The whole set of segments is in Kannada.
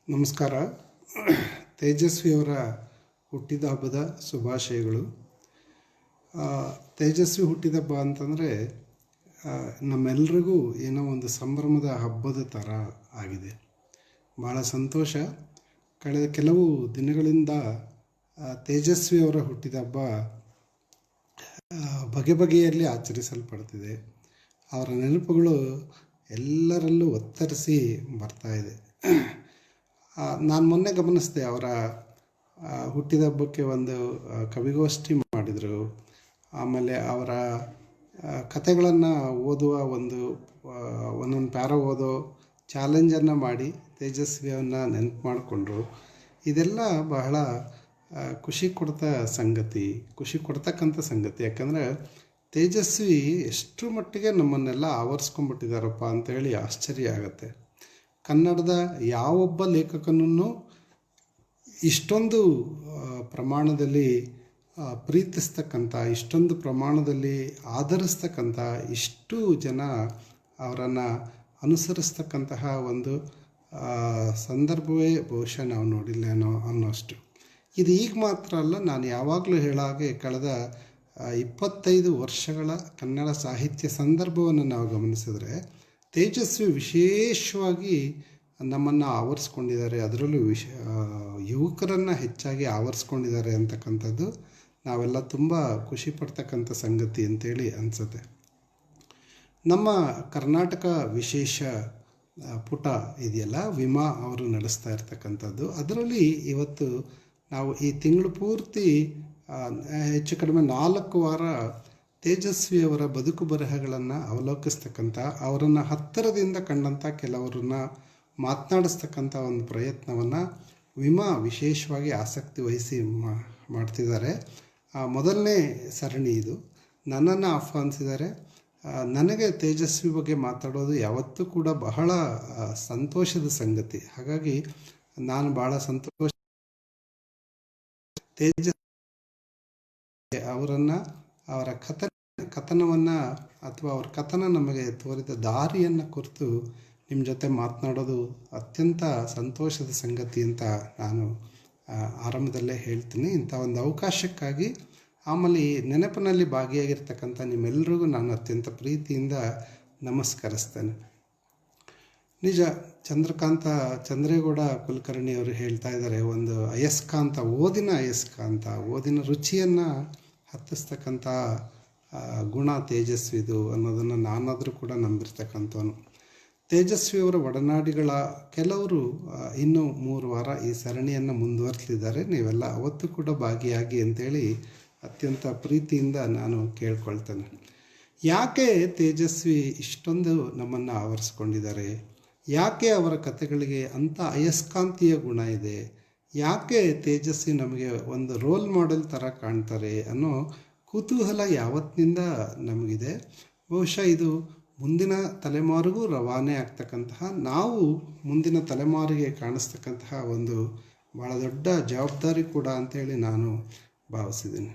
ನಮಸ್ಕಾರ. ತೇಜಸ್ವಿಯವರ ಹುಟ್ಟಿದ ಹಬ್ಬದ ಶುಭಾಶಯಗಳು. ತೇಜಸ್ವಿ ಹುಟ್ಟಿದ ಹಬ್ಬ ಅಂತಂದರೆ ನಮ್ಮೆಲ್ರಿಗೂ ಏನೋ ಒಂದು ಸಂಭ್ರಮದ ಹಬ್ಬದ ಥರ ಆಗಿದೆ. ಭಾಳ ಸಂತೋಷ. ಕಳೆದ ಕೆಲವು ದಿನಗಳಿಂದ ತೇಜಸ್ವಿಯವರ ಹುಟ್ಟಿದ ಹಬ್ಬ ಬಗೆ ಬಗೆಯಲ್ಲಿ ಆಚರಿಸಲ್ಪಡ್ತಿದೆ. ಅವರ ನೆನಪುಗಳು ಎಲ್ಲರಲ್ಲೂ ಒತ್ತರಿಸಿ ಬರ್ತಾಯಿದೆ. ನಾನು ಮೊನ್ನೆ ಗಮನಿಸಿದೆ, ಅವರ ಹುಟ್ಟಿದ ಹಬ್ಬಕ್ಕೆ ಒಂದು ಕವಿಗೋಷ್ಠಿ ಮಾಡಿದರು. ಆಮೇಲೆ ಅವರ ಕಥೆಗಳನ್ನು ಓದುವ ಒಂದೊಂದು ಪ್ಯಾರ ಓದೋ ಚಾಲೆಂಜನ್ನು ಮಾಡಿ ತೇಜಸ್ವಿಯನ್ನು ನೆನಪು ಮಾಡಿಕೊಂಡ್ರು. ಇದೆಲ್ಲ ಬಹಳ ಖುಷಿ ಕೊಡ್ತಕ್ಕಂಥ ಸಂಗತಿ. ಯಾಕಂದರೆ ತೇಜಸ್ವಿ ಎಷ್ಟು ಮಟ್ಟಿಗೆ ನಮ್ಮನ್ನೆಲ್ಲ ಆವರಿಸ್ಕೊಂಡ್ಬಿಟ್ಟಿದ್ದಾರಪ್ಪ ಅಂಥೇಳಿ ಆಶ್ಚರ್ಯ ಆಗುತ್ತೆ. ಕನ್ನಡದ ಯಾವೊಬ್ಬ ಲೇಖಕನನ್ನು ಇಷ್ಟೊಂದು ಪ್ರಮಾಣದಲ್ಲಿ ಪ್ರೀತಿಸ್ತಕ್ಕಂಥ, ಇಷ್ಟೊಂದು ಪ್ರಮಾಣದಲ್ಲಿ ಆಧರಿಸ್ತಕ್ಕಂಥ, ಇಷ್ಟು ಜನ ಅವರನ್ನು ಅನುಸರಿಸ್ತಕ್ಕಂತಹ ಒಂದು ಸಂದರ್ಭವೇ ಬಹುಶಃ ನಾವು ನೋಡಿಲ್ಲ ಅನ್ನೋಷ್ಟು. ಇದು ಈಗ ಮಾತ್ರ ಅಲ್ಲ, ನಾನು ಯಾವಾಗಲೂ ಹೇಳಾಗೆ ಕಳೆದ 25 ವರ್ಷಗಳ ಕನ್ನಡ ಸಾಹಿತ್ಯ ಸಂದರ್ಭವನ್ನು ನಾವು ಗಮನಿಸಿದ್ರೆ ತೇಜಸ್ವಿ ವಿಶೇಷವಾಗಿ ನಮ್ಮನ್ನು ಆವರಿಸ್ಕೊಂಡಿದ್ದಾರೆ. ಅದರಲ್ಲೂ ಯುವಕರನ್ನು ಹೆಚ್ಚಾಗಿ ಆವರಿಸ್ಕೊಂಡಿದ್ದಾರೆ ಅಂತಕ್ಕಂಥದ್ದು ನಾವೆಲ್ಲ ತುಂಬ ಖುಷಿ ಪಡ್ತಕ್ಕಂಥ ಸಂಗತಿ ಅಂತೇಳಿ ಅನಿಸುತ್ತೆ. ನಮ್ಮ ಕರ್ನಾಟಕ ವಿಶೇಷ ಪುಟ ಇದೆಯಲ್ಲ, ವಿಮಾ ಅವರು ನಡೆಸ್ತಾ ಇರ್ತಕ್ಕಂಥದ್ದು, ಅದರಲ್ಲಿ ಇವತ್ತು ನಾವು ಈ ತಿಂಗಳು ಪೂರ್ತಿ ಹೆಚ್ಚು ಕಡಿಮೆ 4 ವಾರ ತೇಜಸ್ವಿಯವರ ಬದುಕು ಬರಹಗಳನ್ನು ಅವಲೋಕಿಸ್ತಕ್ಕಂಥ, ಅವರನ್ನು ಹತ್ತಿರದಿಂದ ಕಂಡಂಥ ಕೆಲವರನ್ನು ಮಾತನಾಡಿಸ್ತಕ್ಕಂಥ ಒಂದು ಪ್ರಯತ್ನವನ್ನು ವಿಮಾ ವಿಶೇಷವಾಗಿ ಆಸಕ್ತಿ ವಹಿಸಿ ಮಾಡ್ತಿದ್ದಾರೆ. ಮೊದಲನೇ ಸರಣಿ ಇದು. ನನ್ನನ್ನು ಆಹ್ವಾನಿಸಿದ್ದಾರೆ. ನನಗೆ ತೇಜಸ್ವಿ ಬಗ್ಗೆ ಮಾತಾಡೋದು ಯಾವತ್ತೂ ಕೂಡ ಬಹಳ ಸಂತೋಷದ ಸಂಗತಿ. ಹಾಗಾಗಿ ನಾನು ಭಾಳ ಸಂತೋಷ. ತೇಜಸ್ವಿ ಅವರನ್ನು, ಅವರ ಕಥನವನ್ನು ಅಥವಾ ಅವ್ರ ಕಥನ ನಮಗೆ ತೋರಿದ ದಾರಿಯನ್ನು ಕುರಿತು ನಿಮ್ಮ ಜೊತೆ ಮಾತನಾಡೋದು ಅತ್ಯಂತ ಸಂತೋಷದ ಸಂಗತಿ ಅಂತ ನಾನು ಆರಂಭದಲ್ಲೇ ಹೇಳ್ತೀನಿ. ಇಂಥ ಒಂದು ಅವಕಾಶಕ್ಕಾಗಿ, ಆಮೇಲೆ ಈ ನೆನಪಿನಲ್ಲಿ ಭಾಗಿಯಾಗಿರ್ತಕ್ಕಂಥ ನಿಮ್ಮೆಲ್ಲರಿಗೂ ನಾನು ಅತ್ಯಂತ ಪ್ರೀತಿಯಿಂದ ನಮಸ್ಕರಿಸ್ತೇನೆ. ನಿಜ, ಚಂದ್ರೇಗೌಡ ಕುಲಕರ್ಣಿಯವರು ಹೇಳ್ತಾ ಇದ್ದಾರೆ, ಒಂದು ಅಯಸ್ಕಾಂತ, ಓದಿನ ರುಚಿಯನ್ನು ಹತ್ತಿಸ್ತಕ್ಕಂಥ ಗುಣ ತೇಜಸ್ವಿದು ಅನ್ನೋದನ್ನು ನಾನಾದರೂ ಕೂಡ ನಂಬಿರ್ತಕ್ಕಂಥವನು. ತೇಜಸ್ವಿಯವರ ಒಡನಾಡಿಗಳ ಕೆಲವರು ಇನ್ನೂ 3 ವಾರ ಈ ಸರಣಿಯನ್ನು ಮುಂದುವರಿಸಲಿದ್ದಾರೆ. ನೀವೆಲ್ಲ ಅವತ್ತು ಕೂಡ ಭಾಗಿಯಾಗಿ ಅಂತೇಳಿ ಅತ್ಯಂತ ಪ್ರೀತಿಯಿಂದ ನಾನು ಕೇಳ್ಕೊಳ್ತೇನೆ. ಯಾಕೆ ತೇಜಸ್ವಿ ಇಷ್ಟೊಂದು ನಮ್ಮನ್ನು ಆವರಿಸ್ಕೊಂಡಿದ್ದಾರೆ? ಯಾಕೆ ಅವರ ಕಥೆಗಳಿಗೆ ಅಂಥ ಅಯಸ್ಕಾಂತೀಯ ಗುಣ ಇದೆ? ಯಾಕೆ ತೇಜಸ್ವಿ ನಮಗೆ ಒಂದು ರೋಲ್ ಮಾಡೆಲ್ ಥರ ಕಾಣ್ತಾರೆ ಅನ್ನೋ ಕುತೂಹಲ ಯಾವತ್ತಿನಿಂದ ನಮಗಿದೆ. ಬಹುಶಃ ಇದು ಮುಂದಿನ ತಲೆಮಾರಿಗೂ ರವಾನೆ ಆಗ್ತಕ್ಕಂತಹ, ನಾವು ಮುಂದಿನ ತಲೆಮಾರಿಗೆ ಕಾಣಿಸ್ತಕ್ಕಂತಹ ಒಂದು ಭಾಳ ದೊಡ್ಡ ಜವಾಬ್ದಾರಿ ಕೂಡ ಅಂಥೇಳಿ ನಾನು ಭಾವಿಸಿದ್ದೀನಿ.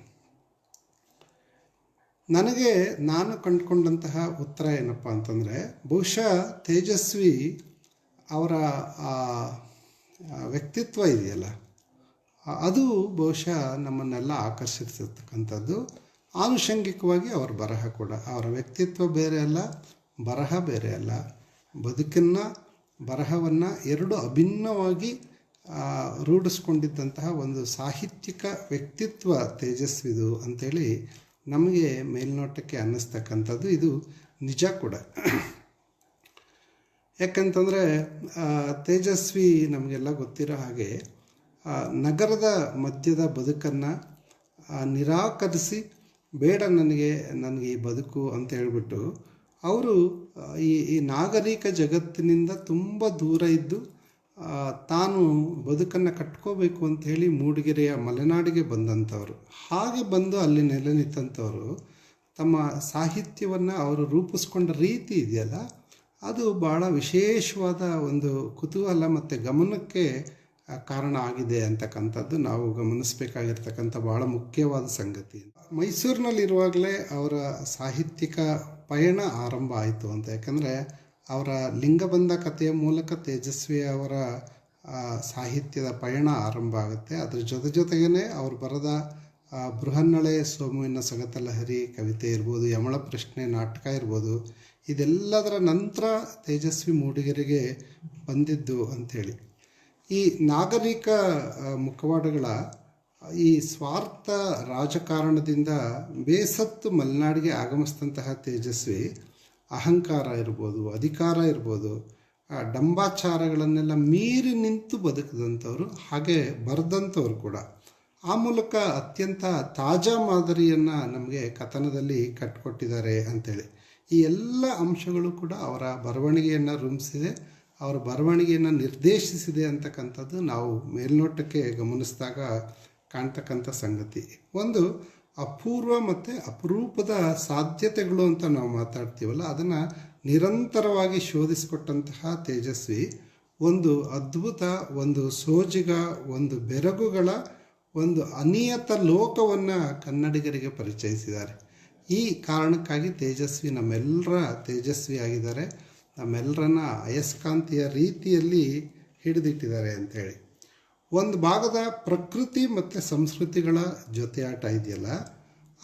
ನಾನು ಕಂಡುಕೊಂಡಂತಹ ಉತ್ತರ ಏನಪ್ಪ ಅಂತಂದರೆ, ಬಹುಶಃ ತೇಜಸ್ವಿ ಅವರ ವ್ಯಕ್ತಿತ್ವ ಇದೆಯಲ್ಲ, ಅದು ಬಹುಶಃ ನಮ್ಮನ್ನೆಲ್ಲ ಆಕರ್ಷಿಸಿರ್ತಕ್ಕಂಥದ್ದು. ಆನುಷಂಗಿಕವಾಗಿ ಅವರ ಬರಹ ಕೂಡ, ಅವರ ವ್ಯಕ್ತಿತ್ವ ಬೇರೆ ಅಲ್ಲ, ಬರಹ ಬೇರೆ ಅಲ್ಲ. ಬರಹವನ್ನು ಎರಡು ಅಭಿನ್ನವಾಗಿ ರೂಢಿಸ್ಕೊಂಡಿದ್ದಂತಹ ಒಂದು ಸಾಹಿತ್ಯಿಕ ವ್ಯಕ್ತಿತ್ವ ತೇಜಸ್ವಿದು ಅಂಥೇಳಿ ನಮಗೆ ಮೇಲ್ನೋಟಕ್ಕೆ ಅನ್ನಿಸ್ತಕ್ಕಂಥದ್ದು ಇದು ನಿಜ ಕೂಡ. ಯಾಕಂತಂದರೆ ತೇಜಸ್ವಿ ನಮಗೆಲ್ಲ ಗೊತ್ತಿರೋ ಹಾಗೆ ನಗರದ ಮಧ್ಯದ ಬದುಕನ್ನು ನಿರಾಕರಿಸಿ, ಬೇಡ ನನಗೆ ಈ ಬದುಕು ಅಂತ ಹೇಳ್ಬಿಟ್ಟು ಅವರು ಈ ನಾಗರಿಕ ಜಗತ್ತಿನಿಂದ ತುಂಬ ದೂರ ಇದ್ದು ತಾನು ಬದುಕನ್ನು ಕಟ್ಕೋಬೇಕು ಅಂಥೇಳಿ ಮೂಡಿಗೆರೆಯ ಮಲೆನಾಡಿಗೆ ಬಂದಂಥವ್ರು. ಹಾಗೆ ಬಂದು ಅಲ್ಲಿ ನೆಲೆ ನಿಂತಂಥವರು ತಮ್ಮ ಸಾಹಿತ್ಯವನ್ನು ಅವರು ರೂಪಿಸ್ಕೊಂಡ ರೀತಿ ಇದೆಯಲ್ಲ, ಅದು ಭಾಳ ವಿಶೇಷವಾದ ಒಂದು ಕುತೂಹಲ ಮತ್ತು ಗಮನಕ್ಕೆ ಕಾರಣ ಆಗಿದೆ ಅಂತಕ್ಕಂಥದ್ದು ನಾವು ಗಮನಿಸಬೇಕಾಗಿರ್ತಕ್ಕಂಥ ಭಾಳ ಮುಖ್ಯವಾದ ಸಂಗತಿ. ಮೈಸೂರಿನಲ್ಲಿರುವಾಗಲೇ ಅವರ ಸಾಹಿತ್ಯಿಕ ಪಯಣ ಆರಂಭ ಆಯಿತು ಅಂತ. ಯಾಕಂದರೆ ಅವರ ಲಿಂಗಬಂಧ ಕಥೆಯ ಮೂಲಕ ತೇಜಸ್ವಿ ಅವರ ಸಾಹಿತ್ಯದ ಪಯಣ ಆರಂಭ ಆಗುತ್ತೆ. ಅದ್ರ ಜೊತೆಗೇ ಅವ್ರು ಬರೆದ ಬೃಹನ್ನಳೆ ಸೋಮುವಿನ ಸಗತಲಹರಿ ಕವಿತೆ ಇರ್ಬೋದು, ಯಮಳ ಪ್ರಶ್ನೆ ನಾಟಕ ಇರ್ಬೋದು, ಇದೆಲ್ಲದರ ನಂತರ ತೇಜಸ್ವಿ ಮೂಡಿಗೆರೆಗೆ ಬಂದಿದ್ದು ಅಂಥೇಳಿ. ಈ ನಾಗರಿಕ ಮುಖವಾಡಗಳ ಈ ಸ್ವಾರ್ಥ ರಾಜಕಾರಣದಿಂದ ಬೇಸತ್ತು ಮಲೆನಾಡಿಗೆ ಆಗಮಿಸಿದಂತಹ ತೇಜಸ್ವಿ ಅಹಂಕಾರ ಇರ್ಬೋದು, ಅಧಿಕಾರ ಇರ್ಬೋದು, ಡಂಬಾಚಾರಗಳನ್ನೆಲ್ಲ ಮೀರಿ ನಿಂತು ಬದುಕಿದಂಥವ್ರು, ಹಾಗೆ ಬರೆದಂಥವ್ರು ಕೂಡ. ಆ ಮೂಲಕ ಅತ್ಯಂತ ತಾಜಾ ಮಾದರಿಯನ್ನು ನಮಗೆ ಕಥನದಲ್ಲಿ ಕಟ್ಟಿಕೊಟ್ಟಿದ್ದಾರೆ ಅಂಥೇಳಿ. ಈ ಎಲ್ಲ ಅಂಶಗಳು ಕೂಡ ಅವರ ಬರವಣಿಗೆಯನ್ನು ರೂಪಿಸಿದೆ, ಅವರ ಬರವಣಿಗೆಯನ್ನು ನಿರ್ದೇಶಿಸಿದೆ ಅಂತಕ್ಕಂಥದ್ದು ನಾವು ಮೇಲ್ನೋಟಕ್ಕೆ ಗಮನಿಸಿದಾಗ ಕಾಣ್ತಕ್ಕಂಥ ಸಂಗತಿ. ಒಂದು ಅಪೂರ್ವ ಮತ್ತು ಅಪರೂಪದ ಸಾಧ್ಯತೆಗಳು ಅಂತ ನಾವು ಮಾತಾಡ್ತೀವಲ್ಲ, ಅದನ್ನು ನಿರಂತರವಾಗಿ ಶೋಧಿಸಿಕೊಟ್ಟಂತಹ ತೇಜಸ್ವಿ ಒಂದು ಅದ್ಭುತ, ಒಂದು ಸೋಜಿಗ, ಒಂದು ಬೆರಗುಗಳ ಒಂದು ಅನಿಯತ ಲೋಕವನ್ನು ಕನ್ನಡಿಗರಿಗೆ ಪರಿಚಯಿಸಿದ್ದಾರೆ. ಈ ಕಾರಣಕ್ಕಾಗಿ ತೇಜಸ್ವಿ ನಮ್ಮೆಲ್ಲರ ತೇಜಸ್ವಿ ಆಗಿದ್ದಾರೆ, ನಮ್ಮೆಲ್ಲರನ್ನ ಅಯಸ್ಕಾಂತಿಯ ರೀತಿಯಲ್ಲಿ ಹಿಡಿದಿಟ್ಟಿದ್ದಾರೆ ಅಂಥೇಳಿ. ಒಂದು ಭಾಗದ ಪ್ರಕೃತಿ ಮತ್ತು ಸಂಸ್ಕೃತಿಗಳ ಜೊತೆಯಾಟ ಇದೆಯಲ್ಲ,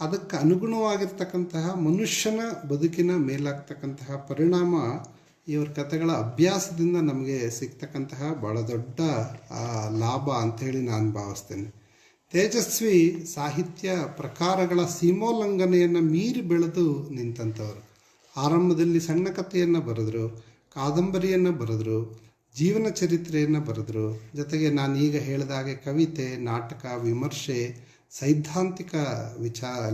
ಅದಕ್ಕೆ ಅನುಗುಣವಾಗಿರ್ತಕ್ಕಂತಹ ಮನುಷ್ಯನ ಬದುಕಿನ ಮೇಲಾಗ್ತಕ್ಕಂತಹ ಪರಿಣಾಮ ಇವ್ರ ಕಥೆಗಳ ಅಭ್ಯಾಸದಿಂದ ನಮಗೆ ಸಿಗ್ತಕ್ಕಂತಹ ಭಾಳ ದೊಡ್ಡ ಲಾಭ ಅಂಥೇಳಿ ನಾನು ಭಾವಿಸ್ತೇನೆ. ತೇಜಸ್ವಿ ಸಾಹಿತ್ಯ ಪ್ರಕಾರಗಳ ಸೀಮೋಲ್ಲಂಘನೆಯನ್ನು ಮೀರಿ ಬೆಳೆದು ನಿಂತಂಥವ್ರು. ಆರಂಭದಲ್ಲಿ ಸಣ್ಣ ಕಥೆಯನ್ನು ಬರೆದರು, ಕಾದಂಬರಿಯನ್ನು ಬರೆದರು, ಜೀವನ ಚರಿತ್ರೆಯನ್ನು ಬರೆದರು, ಜೊತೆಗೆ ನಾನು ಈಗ ಹೇಳಿದ ಹಾಗೆ ಕವಿತೆ, ನಾಟಕ, ವಿಮರ್ಶೆ, ಸೈದ್ಧಾಂತಿಕ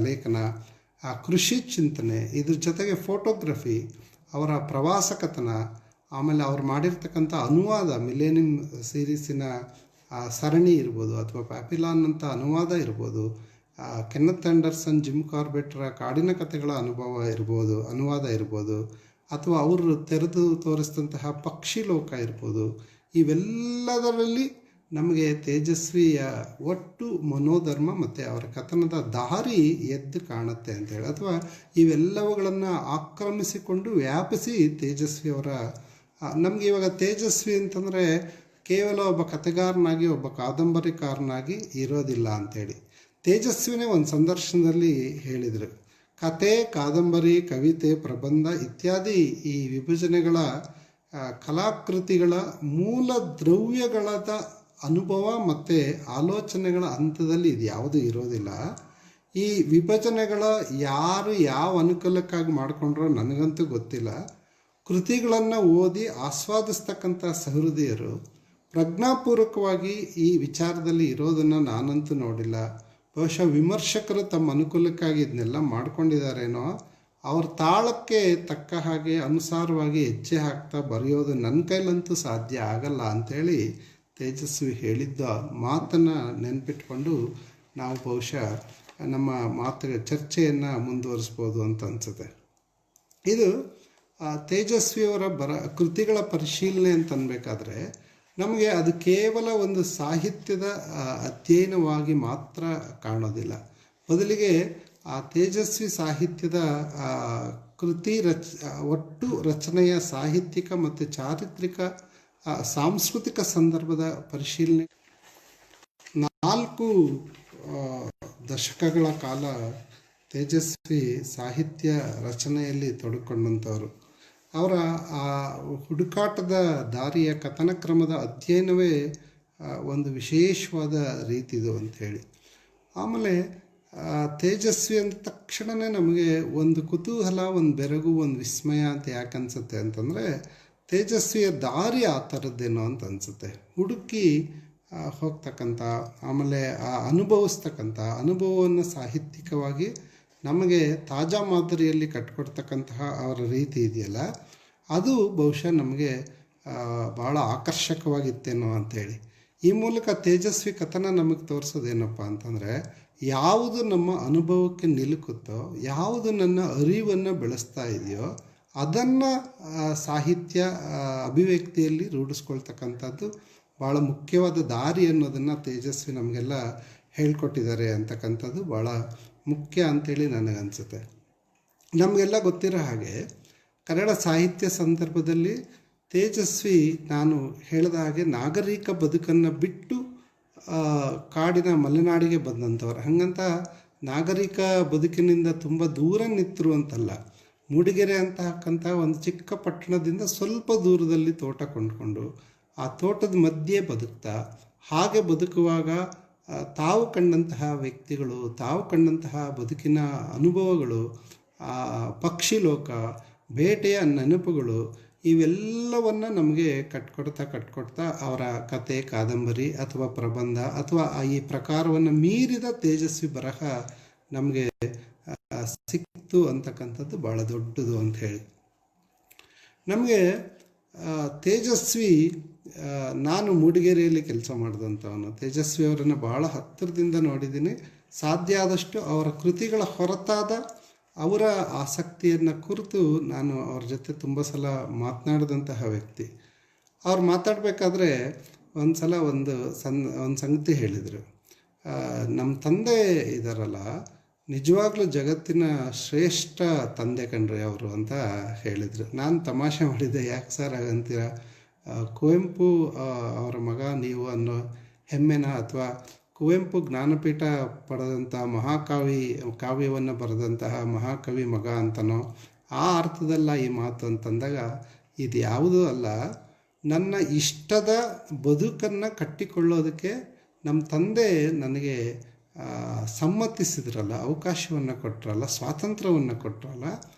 ಲೇಖನ, ಕೃಷಿ ಚಿಂತನೆ, ಇದ್ರ ಜೊತೆಗೆ ಫೋಟೋಗ್ರಫಿ, ಅವರ ಪ್ರವಾಸ ಕಥನ, ಆಮೇಲೆ ಅವ್ರು ಮಾಡಿರ್ತಕ್ಕಂಥ ಅನುವಾದ, ಮಿಲೇನಿಯಂ ಸೀರೀಸಿನ ಸರಣಿ ಇರ್ಬೋದು, ಅಥವಾ ಪ್ಯಾಪಿಲಾನ್ ಅಂತ ಅನುವಾದ ಇರ್ಬೋದು, ಕೆನ್ನತ್ ಆ್ಯಂಡರ್ಸನ್, ಜಿಮ್ ಕಾರ್ಬೆಟ್ರ ಕಾಡಿನ ಕಥೆಗಳ ಅನುವಾದ ಇರ್ಬೋದು, ಅಥವಾ ಅವರು ತೆರೆದು ತೋರಿಸಿದಂತಹ ಪಕ್ಷಿ ಲೋಕ ಇರ್ಬೋದು. ಇವೆಲ್ಲದರಲ್ಲಿ ನಮಗೆ ತೇಜಸ್ವಿಯ ಒಟ್ಟು ಮನೋಧರ್ಮ ಮತ್ತು ಅವರ ಕಥನದ ದಾರಿ ಎದ್ದು ಕಾಣುತ್ತೆ ಅಂತೇಳಿ, ಅಥವಾ ಇವೆಲ್ಲವುಗಳನ್ನು ಆಕ್ರಮಿಸಿಕೊಂಡು ವ್ಯಾಪಿಸಿ ತೇಜಸ್ವಿಯವರ ನಮಗೆ ಇವಾಗ ತೇಜಸ್ವಿ ಅಂತಂದರೆ ಕೇವಲ ಒಬ್ಬ ಕಥೆಗಾರನಾಗಿ, ಒಬ್ಬ ಕಾದಂಬರಿಕಾರನಾಗಿ ಇರೋದಿಲ್ಲ ಅಂಥೇಳಿ. ತೇಜಸ್ವಿನೇ ಒಂದು ಸಂದರ್ಶನದಲ್ಲಿ ಹೇಳಿದರು, ಕತೆ, ಕಾದಂಬರಿ, ಕವಿತೆ, ಪ್ರಬಂಧ ಇತ್ಯಾದಿ ಈ ವಿಭಜನೆಗಳ ಕಲಾಕೃತಿಗಳ ಮೂಲ ದ್ರವ್ಯಗಳಾದ ಅನುಭವ ಮತ್ತು ಆಲೋಚನೆಗಳ ಹಂತದಲ್ಲಿ ಇದು ಯಾವುದೂ ಇರೋದಿಲ್ಲ. ಈ ವಿಭಜನೆಗಳ ಯಾರು ಯಾವ ಅನುಕೂಲಕ್ಕಾಗಿ ಮಾಡಿಕೊಂಡ್ರೋ ನನಗಂತೂ ಗೊತ್ತಿಲ್ಲ. ಕೃತಿಗಳನ್ನು ಓದಿ ಆಸ್ವಾದಿಸ್ತಕ್ಕಂಥ ಸಹೃದಯರು ಪ್ರಜ್ಞಾಪೂರ್ವಕವಾಗಿ ಈ ವಿಚಾರದಲ್ಲಿ ಇರೋದನ್ನು ನಾನಂತೂ ನೋಡಿಲ್ಲ. ಬಹುಶಃ ವಿಮರ್ಶಕರು ತಮ್ಮ ಅನುಕೂಲಕ್ಕಾಗಿ ಇದನ್ನೆಲ್ಲ ಮಾಡ್ಕೊಂಡಿದ್ದಾರೇನೋ. ಅವ್ರ ತಾಳಕ್ಕೆ ತಕ್ಕ ಹಾಗೆ ಅನುಸಾರವಾಗಿ ಹೆಜ್ಜೆ ಹಾಕ್ತಾ ಬರೆಯೋದು ನನ್ನ ಕೈಲಂತೂ ಸಾಧ್ಯ ಆಗಲ್ಲ ಅಂಥೇಳಿ ತೇಜಸ್ವಿ ಹೇಳಿದ್ದ ಮಾತನ್ನು ನೆನಪಿಟ್ಕೊಂಡು ನಾವು ಬಹುಶಃ ನಮ್ಮ ಚರ್ಚೆಯನ್ನು ಮುಂದುವರಿಸ್ಬೋದು ಅಂತ ಅನಿಸುತ್ತೆ. ಇದು ತೇಜಸ್ವಿಯವರ ಕೃತಿಗಳ ಪರಿಶೀಲನೆ ಅಂತ ಅನ್ಬೇಕಾದ್ರೆ ನಮಗೆ ಅದು ಕೇವಲ ಒಂದು ಸಾಹಿತ್ಯದ ಅಧ್ಯಯನವಾಗಿ ಮಾತ್ರ ಕಾಣೋದಿಲ್ಲ. ಬದಲಿಗೆ ಆ ತೇಜಸ್ವಿ ಸಾಹಿತ್ಯದ ಕೃತಿ ಒಟ್ಟು ರಚನೆಯ ಸಾಹಿತ್ಯಿಕ ಮತ್ತು ಚಾರಿತ್ರಿಕ ಸಾಂಸ್ಕೃತಿಕ ಸಂದರ್ಭದ ಪರಿಶೀಲನೆ 4 ದಶಕಗಳ ಕಾಲ ತೇಜಸ್ವಿ ಸಾಹಿತ್ಯ ರಚನೆಯಲ್ಲಿ ತೊಡಕೊಂಡಂಥವರು. ಅವರ ಆ ಹುಡುಕಾಟದ ದಾರಿಯ ಕಥನ ಕ್ರಮದ ಅಧ್ಯಯನವೇ ಒಂದು ವಿಶೇಷವಾದ ರೀತಿದು ಅಂಥೇಳಿ. ಆಮೇಲೆ ತೇಜಸ್ವಿ ಅಂದ ತಕ್ಷಣವೇ ನಮಗೆ ಒಂದು ಕುತೂಹಲ, ಒಂದು ಬೆರಗು, ಒಂದು ವಿಸ್ಮಯ ಅಂತ ಯಾಕೆ ಅನಿಸುತ್ತೆ ಅಂತಂದರೆ ತೇಜಸ್ವಿಯ ದಾರಿ ಆ ಥರದ್ದೇನೋ ಅಂತ ಅನಿಸುತ್ತೆ. ಹುಡುಕಿ ಹೋಗ್ತಕ್ಕಂಥ, ಆಮೇಲೆ ಅನುಭವಿಸ್ತಕ್ಕಂಥ ಅನುಭವವನ್ನು ಸಾಹಿತ್ಯಿಕವಾಗಿ ನಮಗೆ ತಾಜಾ ಮಾದರಿಯಲ್ಲಿ ಕಟ್ಕೊಡ್ತಕ್ಕಂತಹ ಅವರ ರೀತಿ ಇದೆಯಲ್ಲ, ಅದು ಬಹುಶಃ ನಮಗೆ ಭಾಳ ಆಕರ್ಷಕವಾಗಿತ್ತೇನೋ ಅಂಥೇಳಿ. ಈ ಮೂಲಕ ತೇಜಸ್ವಿ ಕಥನ ನಮಗೆ ತೋರಿಸೋದೇನಪ್ಪ ಅಂತಂದರೆ, ಯಾವುದು ನಮ್ಮ ಅನುಭವಕ್ಕೆ ನಿಲುಕುತ್ತೋ, ಯಾವುದು ನನ್ನ ಅರಿವನ್ನು ಬೆಳೆಸ್ತಾ ಇದೆಯೋ ಅದನ್ನು ಸಾಹಿತ್ಯ ಅಭಿವ್ಯಕ್ತಿಯಲ್ಲಿ ರೂಢಿಸ್ಕೊಳ್ತಕ್ಕಂಥದ್ದು ಭಾಳ ಮುಖ್ಯವಾದ ದಾರಿ ಅನ್ನೋದನ್ನು ತೇಜಸ್ವಿ ನಮಗೆಲ್ಲ ಹೇಳ್ಕೊಟ್ಟಿದ್ದಾರೆ ಅಂತಕ್ಕಂಥದ್ದು ಭಾಳ ಮುಖ್ಯ ಅಂಥೇಳಿ ನನಗನ್ಸುತ್ತೆ. ನಮಗೆಲ್ಲ ಗೊತ್ತಿರೋ ಹಾಗೆ ಕನ್ನಡ ಸಾಹಿತ್ಯ ಸಂದರ್ಭದಲ್ಲಿ ತೇಜಸ್ವಿ ನಾನು ಹೇಳಿದ ಹಾಗೆ ನಾಗರಿಕ ಬದುಕನ್ನು ಬಿಟ್ಟು ಕಾಡಿನ ಮಲೆನಾಡಿಗೆ ಬಂದಂಥವ್ರು. ಹಾಗಂತ ನಾಗರಿಕ ಬದುಕಿನಿಂದ ತುಂಬ ದೂರ ನಿಂತರು ಅಂತಲ್ಲ. ಮೂಡಿಗೆರೆ ಅಂತಕ್ಕಂಥ ಒಂದು ಚಿಕ್ಕ ಪಟ್ಟಣದಿಂದ ಸ್ವಲ್ಪ ದೂರದಲ್ಲಿ ತೋಟ ಕೊಂಡ್ಕೊಂಡು ಆ ತೋಟದ ಮಧ್ಯೆ ಬದುಕ್ತಾ, ಹಾಗೆ ಬದುಕುವಾಗ ತಾವು ಕಂಡಂತಹ ವ್ಯಕ್ತಿಗಳು, ತಾವು ಕಂಡಂತಹ ಬದುಕಿನ ಅನುಭವಗಳು, ಪಕ್ಷಿ ಲೋಕ, ಬೇಟೆಯ ನೆನಪುಗಳು, ಇವೆಲ್ಲವನ್ನು ನಮಗೆ ಕಟ್ಕೊಡ್ತಾ ಅವರ ಕತೆ, ಕಾದಂಬರಿ ಅಥವಾ ಪ್ರಬಂಧ ಅಥವಾ ಈ ಪ್ರಕಾರವನ್ನು ಮೀರಿದ ತೇಜಸ್ವಿ ಬರಹ ನಮಗೆ ಸಿಕ್ತು ಅಂತಕ್ಕಂಥದ್ದು ಭಾಳ ದೊಡ್ಡದು ಅಂತ ಹೇಳಿ. ನಮಗೆ ತೇಜಸ್ವಿ, ನಾನು ಮೂಡಿಗೆರೆಯಲ್ಲಿ ಕೆಲಸ ಮಾಡಿದಂಥವನು. ತೇಜಸ್ವಿ ಅವರನ್ನು ಭಾಳ ಹತ್ತಿರದಿಂದ ನೋಡಿದ್ದೀನಿ. ಸಾಧ್ಯ ಆದಷ್ಟು ಅವರ ಕೃತಿಗಳ ಹೊರತಾದ ಅವರ ಆಸಕ್ತಿಯನ್ನು ಕುರಿತು ನಾನು ಅವ್ರ ಜೊತೆ ತುಂಬ ಸಲ ಮಾತನಾಡಿದಂತಹ ವ್ಯಕ್ತಿ. ಅವ್ರು ಮಾತಾಡಬೇಕಾದ್ರೆ ಒಂದು ಸಲ ಒಂದು ಸಂಗತಿ ಹೇಳಿದರು. ನಮ್ಮ ತಂದೆ ಇದ್ದಾರಲ್ಲ, ನಿಜವಾಗ್ಲೂ ಜಗತ್ತಿನ ಶ್ರೇಷ್ಠ ತಂದೆ ಕಣ್ರಿ ಅವರು ಅಂತ ಹೇಳಿದರು. ನಾನು ತಮಾಷೆ ಮಾಡಿದ್ದೆ, ಯಾಕೆ ಸರ್ ಹಾಗಂತೀರ, ಕುವೆಂಪು ಅವರ ಮಗ ನೀವು ಅನ್ನೋ ಹೆಮ್ಮೆನ, ಅಥವಾ ಕುವೆಂಪು ಜ್ಞಾನಪೀಠ ಪಡೆದಂಥ ಕಾವ್ಯವನ್ನು ಬರೆದಂತಹ ಮಹಾಕವಿ ಮಗ ಅಂತನೋ, ಆ ಅರ್ಥದಲ್ಲ ಈ ಮಾತು ಅಂತಂದಾಗ, ಇದು ಯಾವುದೂ ಅಲ್ಲ, ನನ್ನ ಇಷ್ಟದ ಬದುಕನ್ನು ಕಟ್ಟಿಕೊಳ್ಳೋದಕ್ಕೆ ನಮ್ಮ ತಂದೆ ನನಗೆ ಸಮ್ಮತಿಸಿದ್ರಲ್ಲ, ಅವಕಾಶವನ್ನು ಕೊಟ್ಟರಲ್ಲ, ಸ್ವಾತಂತ್ರ್ಯವನ್ನು ಕೊಟ್ಟರಲ್ಲ,